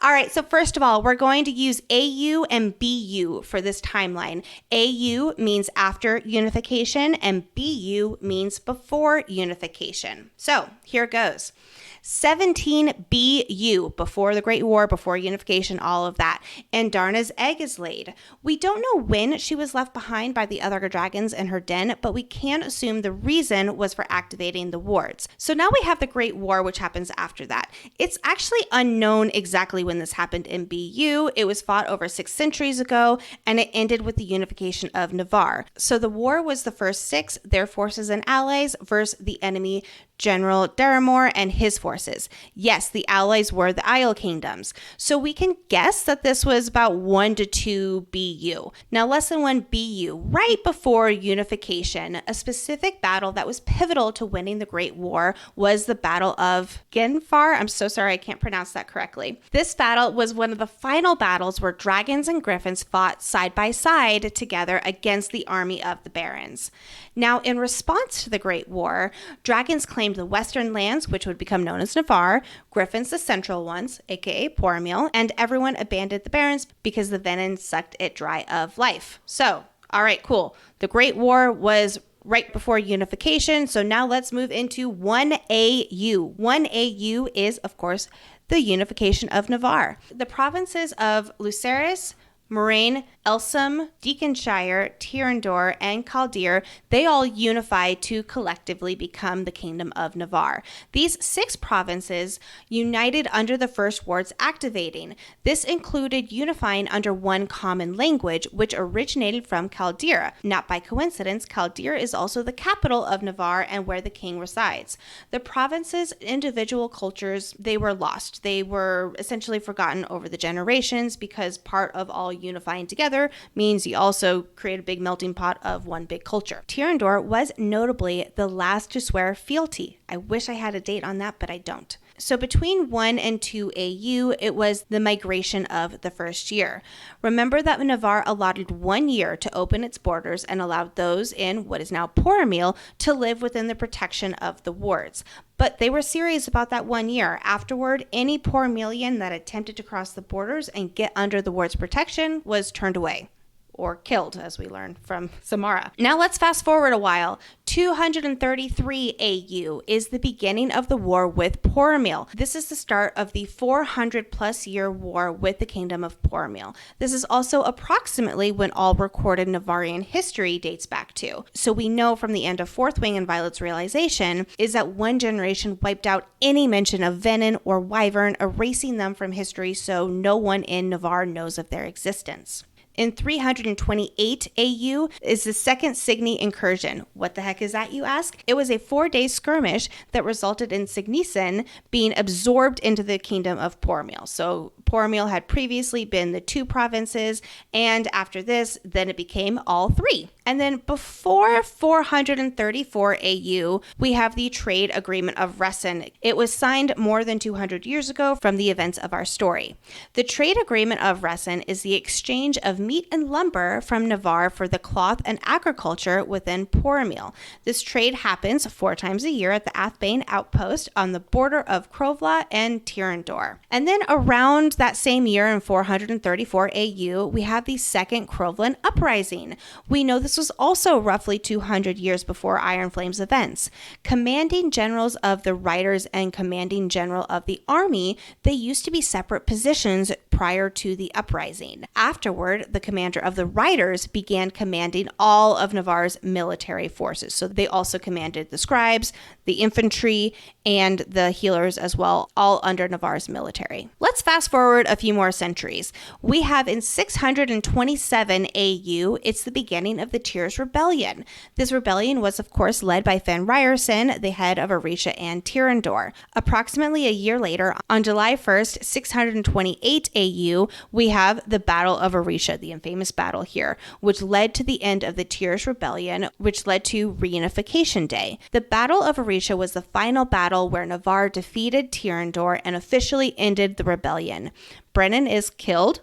Speaker 2: All right. So first of all, we're going to use AU and BU for this timeline. AU means after unification and BU means before unification. So here goes. 17 BU, before the Great War, before unification, all of that. And Darna's egg is laid. We don't know when she was left behind by the other dragons in her den, but we can assume the reason was for activating the wards. So now we have the Great War, which happens after that. It's actually unknown exactly when this happened in BU. It was fought over 6 centuries ago, and it ended with the unification of Navarre. So the war was the first 6, their forces and allies, versus the enemy General Daramore and his forces. Yes, the allies were the Isle Kingdoms. So we can guess that this was about 1 to 2 BU. Now, lesson 1 BU, right before unification, a specific battle that was pivotal to winning the Great War was the Battle of Genfar. I'm so sorry, I can't pronounce that correctly. This battle was one of the final battles where dragons and griffins fought side by side together against the army of the barons. Now, in response to the Great War, dragons claimed the western lands, which would become known as Navarre, griffins the central ones, aka Poromiel, and everyone abandoned the barons because the venom sucked it dry of life. So, all right, cool. The Great War was right before unification, so now let's move into 1AU. 1AU is, of course, the unification of Navarre. The provinces of Lucerys, Moraine, Elsum, Deaconshire, Tyrrendor, and Chaldeer, they all unify to collectively become the Kingdom of Navarre. These 6 provinces united under the first wards activating. This included unifying under one common language, which originated from Chaldeer. Not by coincidence, Chaldeer is also the capital of Navarre and where the king resides. The provinces' individual cultures, they were lost. They were essentially forgotten over the generations, because part of all unifying together means you also create a big melting pot of one big culture. Tyrrendor was notably the last to swear fealty. I wish I had a date on that, but I don't. So between 1 and 2 AU, it was the migration of the first year. Remember that Navarre allotted 1 year to open its borders and allowed those in what is now Poromiel to live within the protection of the wards. But they were serious about that 1 year. Afterward, any Poromelian that attempted to cross the borders and get under the ward's protection was turned away. Or killed, as we learn from Samara. Now let's fast forward a while. 233 AU is the beginning of the war with Poromiel. This is the start of the 400-plus year war with the Kingdom of Poromiel. This is also approximately when all recorded Navarrian history dates back to. So we know from the end of Fourth Wing and Violet's realization is that one generation wiped out any mention of Venin or Wyvern, erasing them from history so no one in Navarre knows of their existence. In 328 AU is the second Signet incursion. What the heck is that, you ask? It was a 4-day skirmish that resulted in Signisen being absorbed into the Kingdom of Poromiel. So Poromiel had previously been the 2 provinces, and after this, then it became all 3. And then before 434 AU, we have the Trade Agreement of Ressen. It was signed more than 200 years ago from the events of our story. The Trade Agreement of Ressen is the exchange of meat and lumber from Navarre for the cloth and agriculture within Poromiel. This trade happens 4 times a year at the Athbane outpost on the border of Krovla and Tirandor. And then around that same year in 434 AU, we have the Second Krovlan Uprising. We know this was also roughly 200 years before Iron Flame's events. Commanding generals of the Riders and commanding general of the army, they used to be separate positions prior to the uprising. Afterward, the commander of the Riders began commanding all of Navarre's military forces. So they also commanded the scribes, the infantry, and the healers as well, all under Navarre's military. Let's fast forward a few more centuries. We have in 627 AU, it's the beginning of the Tears Rebellion. This rebellion was, of course, led by Fen Ryerson, the head of Orisha and Tirandor. Approximately a year later, on July 1st, 628 AU, we have the Battle of Orisha, the infamous battle here, which led to the end of the Tears Rebellion, which led to Reunification Day. The Battle of Orisha was the final battle where Navarre defeated Tirandor and officially ended the rebellion. Brennan is killed,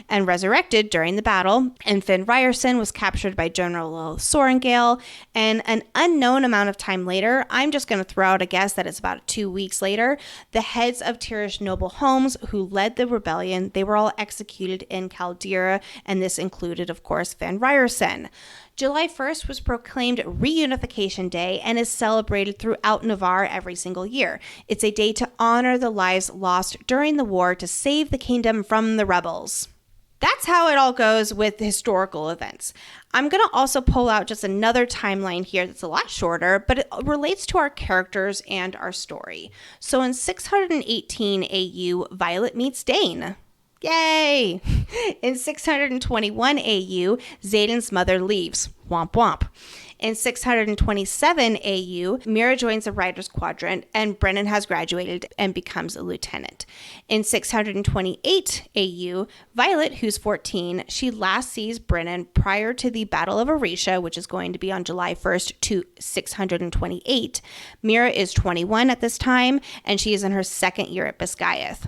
Speaker 2: and resurrected during the battle, and Fen Ryerson was captured by General Sorengale, and an unknown amount of time later, I'm just going to throw out a guess that it's about 2 weeks later, the heads of Tirish noble homes who led the rebellion, they were all executed in Caldera, and this included, of course, Fen Ryerson. July 1st was proclaimed Reunification Day and is celebrated throughout Navarre every single year. It's a day to honor the lives lost during the war to save the kingdom from the rebels. That's how it all goes with historical events. I'm going to also pull out just another timeline here that's a lot shorter, but it relates to our characters and our story. So in 618 AU, Violet meets Dane. Yay! In 621 AU, Xaden's mother leaves. Womp womp. In 627 AU, Mira joins the Riders Quadrant, and Brennan has graduated and becomes a lieutenant. In 628 AU, Violet, who's 14, she last sees Brennan prior to the Battle of Orisha, which is going to be on July 1st to 628. Mira is 21 at this time, and she is in her second year at Biscayath.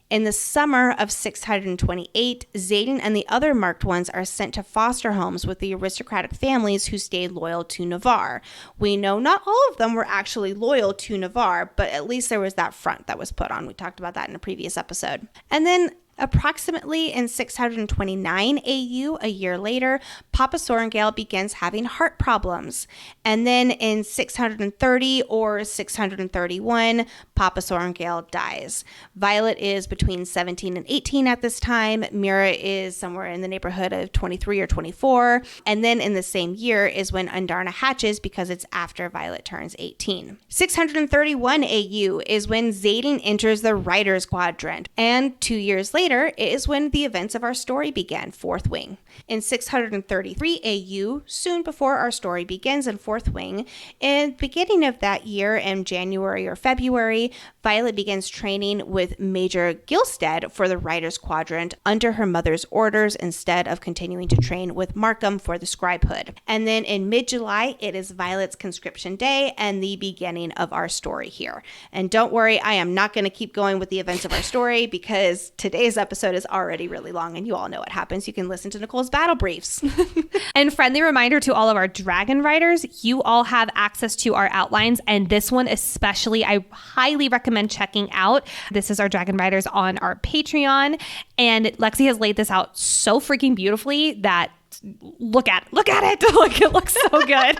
Speaker 2: In the summer of 628, Xaden and the other marked ones are sent to foster homes with the aristocratic families who stayed loyal to Navarre. We know not all of them were actually loyal to Navarre, but at least there was that front that was put on. We talked about that in a previous episode. And then approximately in 629 AU, a year later, Papa Sorengale begins having heart problems. And then in 630 or 631, Papa Sorengale dies. Violet is between 17 and 18 at this time. Mira is somewhere in the neighborhood of 23 or 24. And then in the same year is when Undarna hatches because it's after Violet turns 18. 631 AU is when Xaden enters the Riders Quadrant. And 2 years later, is when the events of our story began, Fourth Wing. In 633 AU, soon before our story begins in Fourth Wing, in the beginning of that year in January or February, Violet begins training with Major Gilstead for the Riders Quadrant under her mother's orders instead of continuing to train with Markham for the scribehood. And then in mid-July, it is Violet's conscription day and the beginning of our story here. And don't worry, I am not going to keep going with the events of our story because today's episode is already really long and you all know what happens. You can listen to Nicole's battle briefs.
Speaker 1: And friendly reminder to all of our dragon riders, you all have access to our outlines, and this one especially I highly recommend checking out. This is our dragon riders on our Patreon, and Lexi has laid this out so freaking beautifully that look at it. Like, it looks so good.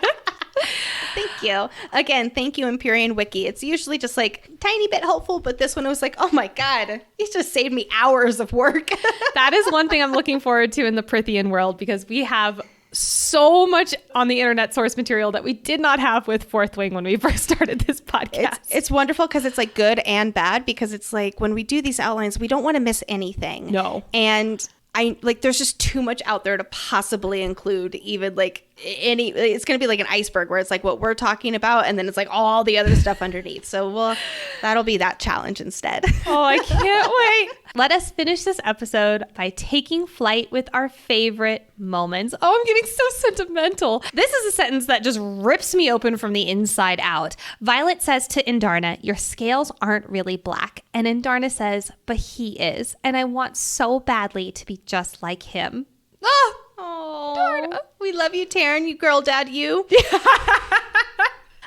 Speaker 2: Thank you. Again, thank you, Empyrean Wiki. It's usually just like tiny bit helpful, but this one was like, oh my God, it's just saved me hours of work.
Speaker 1: That is one thing I'm looking forward to in the Prithian world, because we have so much on the internet source material that we did not have with Fourth Wing when we first started this podcast.
Speaker 2: It's wonderful because it's like good and bad, because it's like when we do these outlines, we don't want to miss anything.
Speaker 1: No.
Speaker 2: And there's just too much out there to possibly include even like it's going to be like an iceberg where it's like what we're talking about and then it's like all the other stuff underneath. So that'll be that challenge instead.
Speaker 1: Oh, I can't wait. Let us finish this episode by taking flight with our favorite moments. Oh, I'm getting so sentimental. This is a sentence that just rips me open from the inside out. Violet says to Undarna, your scales aren't really black. And Undarna says, but he is. And I want so badly to be just like him.
Speaker 2: Oh, we love you, Taryn. You girl dad, you.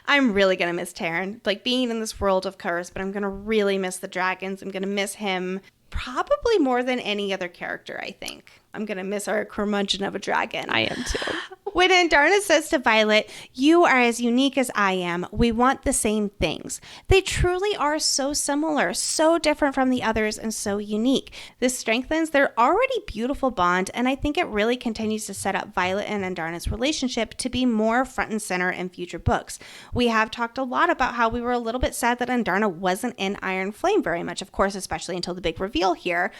Speaker 2: I'm really going to miss Taryn, like being in this world of curse, but I'm going to really miss the dragons. I'm going to miss him probably more than any other character, I think. I'm going to miss our curmudgeon of a dragon.
Speaker 1: I am too.
Speaker 2: When Andarna says to Violet, "You are as unique as I am. We want the same things." They truly are so similar, so different from the others, and so unique. This strengthens their already beautiful bond, and I think it really continues to set up Violet and Andarna's relationship to be more front and center in future books. We have talked a lot about how we were a little bit sad that Andarna wasn't in Iron Flame very much, of course, especially until the big reveal here.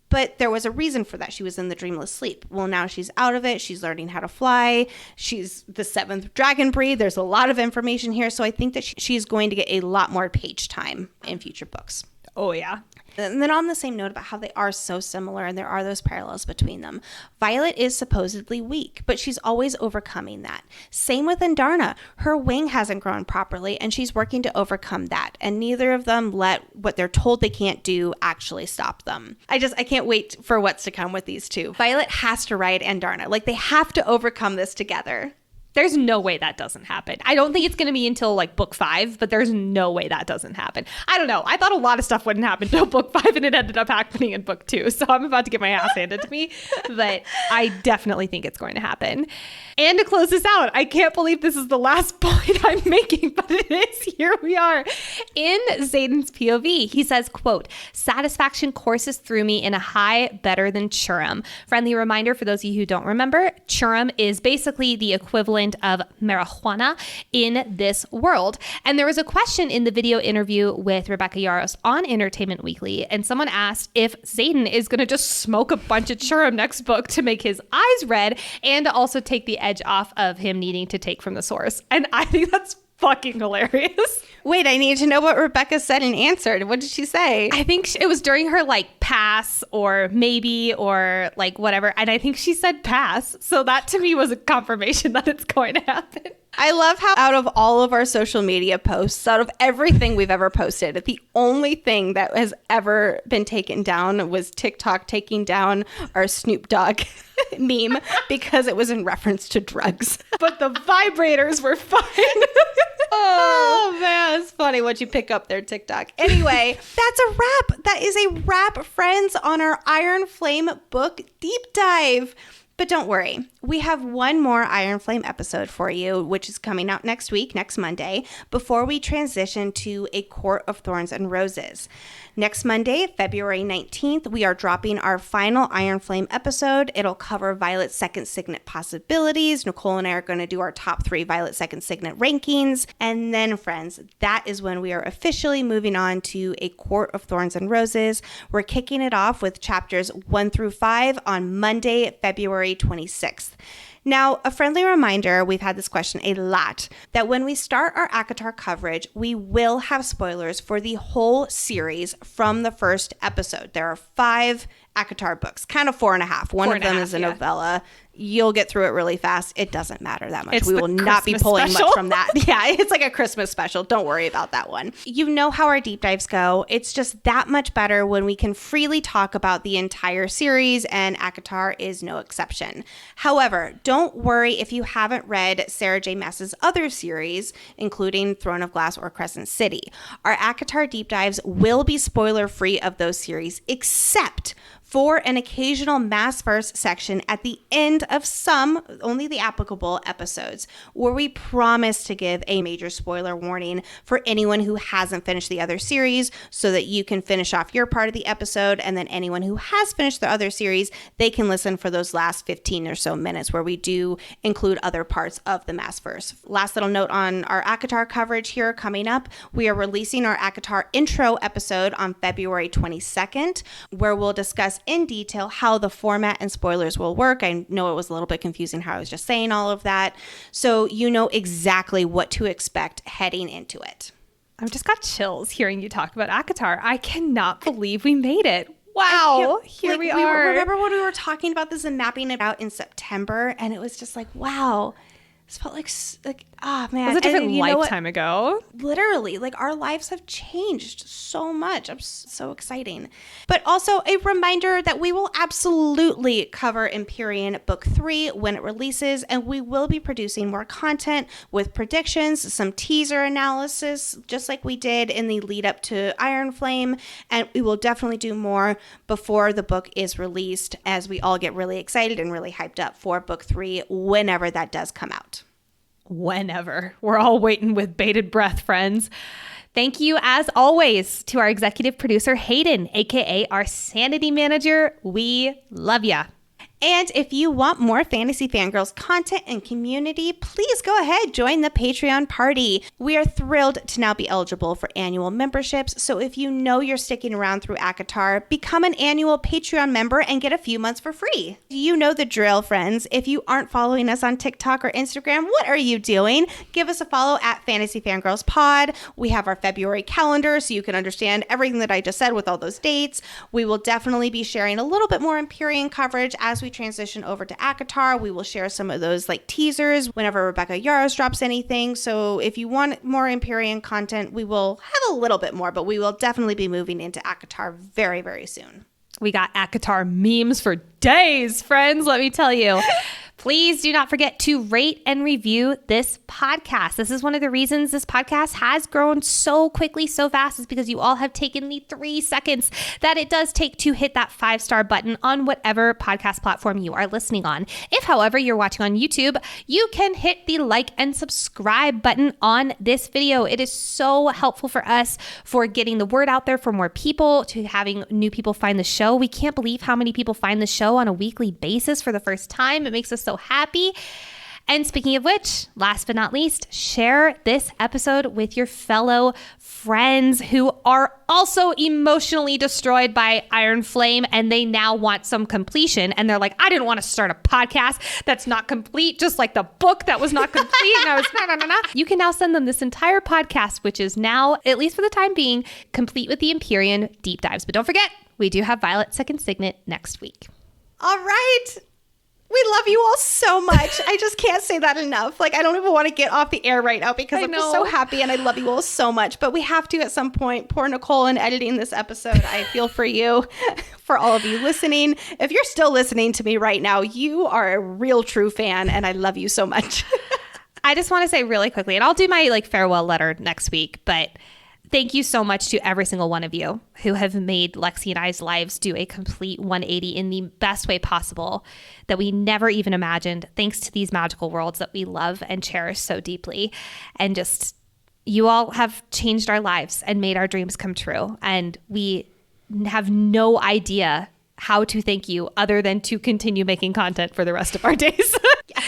Speaker 2: But there was a reason for that. She was in the dreamless sleep. Well, now she's out of it. She's learning how to fly. She's the 7th dragon breed. There's a lot of information here. So I think that she's going to get a lot more page time in future books.
Speaker 1: Oh, yeah.
Speaker 2: And then on the same note about how they are so similar and there are those parallels between them, Violet is supposedly weak, but she's always overcoming that. Same with Andarna. Her wing hasn't grown properly and she's working to overcome that. And neither of them let what they're told they can't do actually stop them. I can't wait for what's to come with these two. Violet has to ride Andarna. Like, they have to overcome this together.
Speaker 1: There's no way that doesn't happen. I don't think it's going to be until like book 5, but there's no way that doesn't happen. I don't know. I thought a lot of stuff wouldn't happen until book 5 and it ended up happening in book 2. So I'm about to get my ass handed to me, but I definitely think it's going to happen. And to close this out, I can't believe this is the last point I'm making, but it is. Here we are. In Xaden's POV, he says, quote, "Satisfaction courses through me in a high better than Churum." Friendly reminder for those of you who don't remember, Churum is basically the equivalent of marijuana in this world. And there was a question in the video interview with Rebecca Yarros on Entertainment Weekly, and someone asked if Xaden is going to just smoke a bunch of Churum next book to make his eyes red and to also take the edge off of him needing to take from the source. And I think that's fucking hilarious.
Speaker 2: Wait, I need to know what Rebecca said and answered. What did she say?
Speaker 1: I think it was during her like pass or maybe or like whatever. And I think she said pass. So that to me was a confirmation that it's going to happen.
Speaker 2: I love how out of all of our social media posts, out of everything we've ever posted, the only thing that has ever been taken down was TikTok taking down our Snoop Dogg meme because it was in reference to drugs.
Speaker 1: But the vibrators were fine.
Speaker 2: Oh man, it's funny what you pick up there, TikTok. Anyway, that's a wrap. That is a wrap, friends, on our Iron Flame book deep dive. But don't worry, we have one more Iron Flame episode for you, which is coming out next week, next Monday, before we transition to A Court of Thorns and Roses. Next Monday, February 19th, we are dropping our final Iron Flame episode. It'll cover Violet's second signet possibilities. Nicole and I are going to do our top 3 Violet second signet rankings. And then, friends, that is when we are officially moving on to A Court of Thorns and Roses. We're kicking it off with chapters 1 through 5 on Monday, February 26th. Now, a friendly reminder, we've had this question a lot, that when we start our ACOTAR coverage, we will have spoilers for the whole series from the first episode. There are 5 ACOTAR books, kind of 4.5. One of them is a novella. You'll get through it really fast. It doesn't matter that much. We will not be pulling much from that. Yeah, it's like a Christmas special. Don't worry about that one. You know how our deep dives go. It's just that much better when we can freely talk about the entire series, and ACOTAR is no exception. However, don't worry if you haven't read Sarah J. Maas's other series, including Throne of Glass or Crescent City. Our ACOTAR deep dives will be spoiler-free of those series, except for an occasional Maasverse section at the end of some, only the applicable episodes, where we promise to give a major spoiler warning for anyone who hasn't finished the other series so that you can finish off your part of the episode, and then anyone who has finished the other series, they can listen for those last 15 or so minutes where we do include other parts of the Maasverse. Last little note on our ACOTAR coverage here coming up, we are releasing our ACOTAR intro episode on February 22nd, where we'll discuss in detail how the format and spoilers will work. I know it was a little bit confusing how I was just saying all of that. So you know exactly what to expect heading into it.
Speaker 1: I've just got chills hearing you talk about ACOTAR. I cannot believe we made it. Wow. Here we are.
Speaker 2: Remember when we were talking about this and mapping it out in September, and it was just like, wow. This felt like Oh, man.
Speaker 1: It was a different
Speaker 2: And you know what?
Speaker 1: lifetime ago.
Speaker 2: Literally, like our lives have changed so much. I'm so exciting. But also a reminder that we will absolutely cover Empyrean Book 3 when it releases, and we will be producing more content with predictions, some teaser analysis, just like we did in the lead up to Iron Flame. And we will definitely do more before the book is released as we all get really excited and really hyped up for Book 3 whenever that does come out.
Speaker 1: Whenever. We're all waiting with bated breath, friends. Thank you, as always, to our executive producer, Hayden, aka our sanity manager. We love ya.
Speaker 2: And if you want more Fantasy Fangirls content and community, please go ahead, join the Patreon party. We are thrilled to now be eligible for annual memberships. So if you know you're sticking around through ACOTAR, become an annual Patreon member and get a few months for free. You know the drill, friends. If you aren't following us on TikTok or Instagram, what are you doing? Give us a follow at Fantasy Fangirls Pod. We have our February calendar so you can understand everything that I just said with all those dates. We will definitely be sharing a little bit more Empyrean coverage as we transition over to ACOTAR. We will share some of those like teasers whenever Rebecca Yarros drops anything. So if you want more Empyrean content, we will have a little bit more, but we will definitely be moving into ACOTAR very, very soon.
Speaker 1: We got ACOTAR memes for days, friends, let me tell you. Please do not forget to rate and review this podcast. This is one of the reasons this podcast has grown so quickly, so fast, is because you all have taken the 3 seconds that it does take to hit that 5-star button on whatever podcast platform you are listening on. If, however, you're watching on YouTube, you can hit the like and subscribe button on this video. It is so helpful for us for getting the word out there for more people, to having new people find the show. We can't believe how many people find the show on a weekly basis for the first time. It makes us so happy. And speaking of which, last but not least, share this episode with your fellow friends who are also emotionally destroyed by Iron Flame, and they now want some completion. And they're like, I didn't want to start a podcast that's not complete, just like the book that was not complete. And I was You can now send them this entire podcast, which is now, at least for the time being, complete with the Empyrean deep dives. But don't forget, we do have Violet's second Signet next week.
Speaker 2: All right. We love you all so much. I just can't say that enough. Like, I don't even want to get off the air right now because I'm just so happy and I love you all so much. But we have to at some point. Poor Nicole in editing this episode. I feel for you, for all of you listening. If you're still listening to me right now, you are a real true fan and I love you so much.
Speaker 1: I just want to say really quickly, and I'll do my farewell letter next week, but thank you so much to every single one of you who have made Lexi and I's lives do a complete 180 in the best way possible that we never even imagined, thanks to these magical worlds that we love and cherish so deeply. And just, you all have changed our lives and made our dreams come true. And we have no idea how to thank you other than to continue making content for the rest of our days. Yes.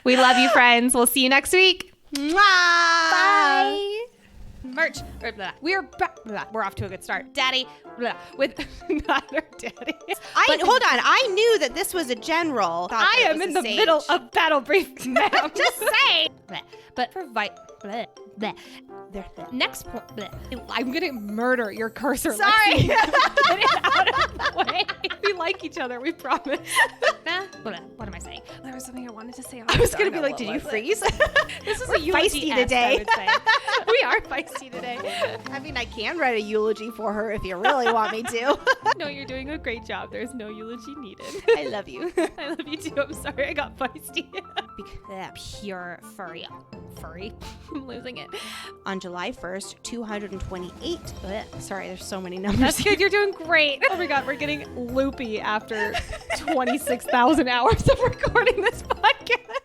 Speaker 1: We love you, friends. We'll see you next week.
Speaker 2: Mwah!
Speaker 1: Bye. Merch. We're off to a good start. Daddy. With not our daddy.
Speaker 2: Hold on. I knew that this was a general.
Speaker 1: I am in the middle of battle brief, ma'am.
Speaker 2: Just say.
Speaker 1: But for next point, I'm gonna murder your cursor.
Speaker 2: Sorry.
Speaker 1: Get it out of the way. We like each other, we promise. What am I saying? There was something I wanted to say.
Speaker 2: I was gonna be like, did you freeze?
Speaker 1: This is a eulogy
Speaker 2: feisty today.
Speaker 1: We are feisty today.
Speaker 2: I mean, I can write a eulogy for her if you really want me to.
Speaker 1: No, you're doing a great job. There's no eulogy needed.
Speaker 2: I love you.
Speaker 1: I love you too. I'm sorry I got feisty. Pure furry. I'm losing it.
Speaker 2: On July 1st, 228. Sorry, there's so many numbers.
Speaker 1: That's good. You're doing great. Oh my God, we're getting loopy after 26,000 hours of recording this podcast.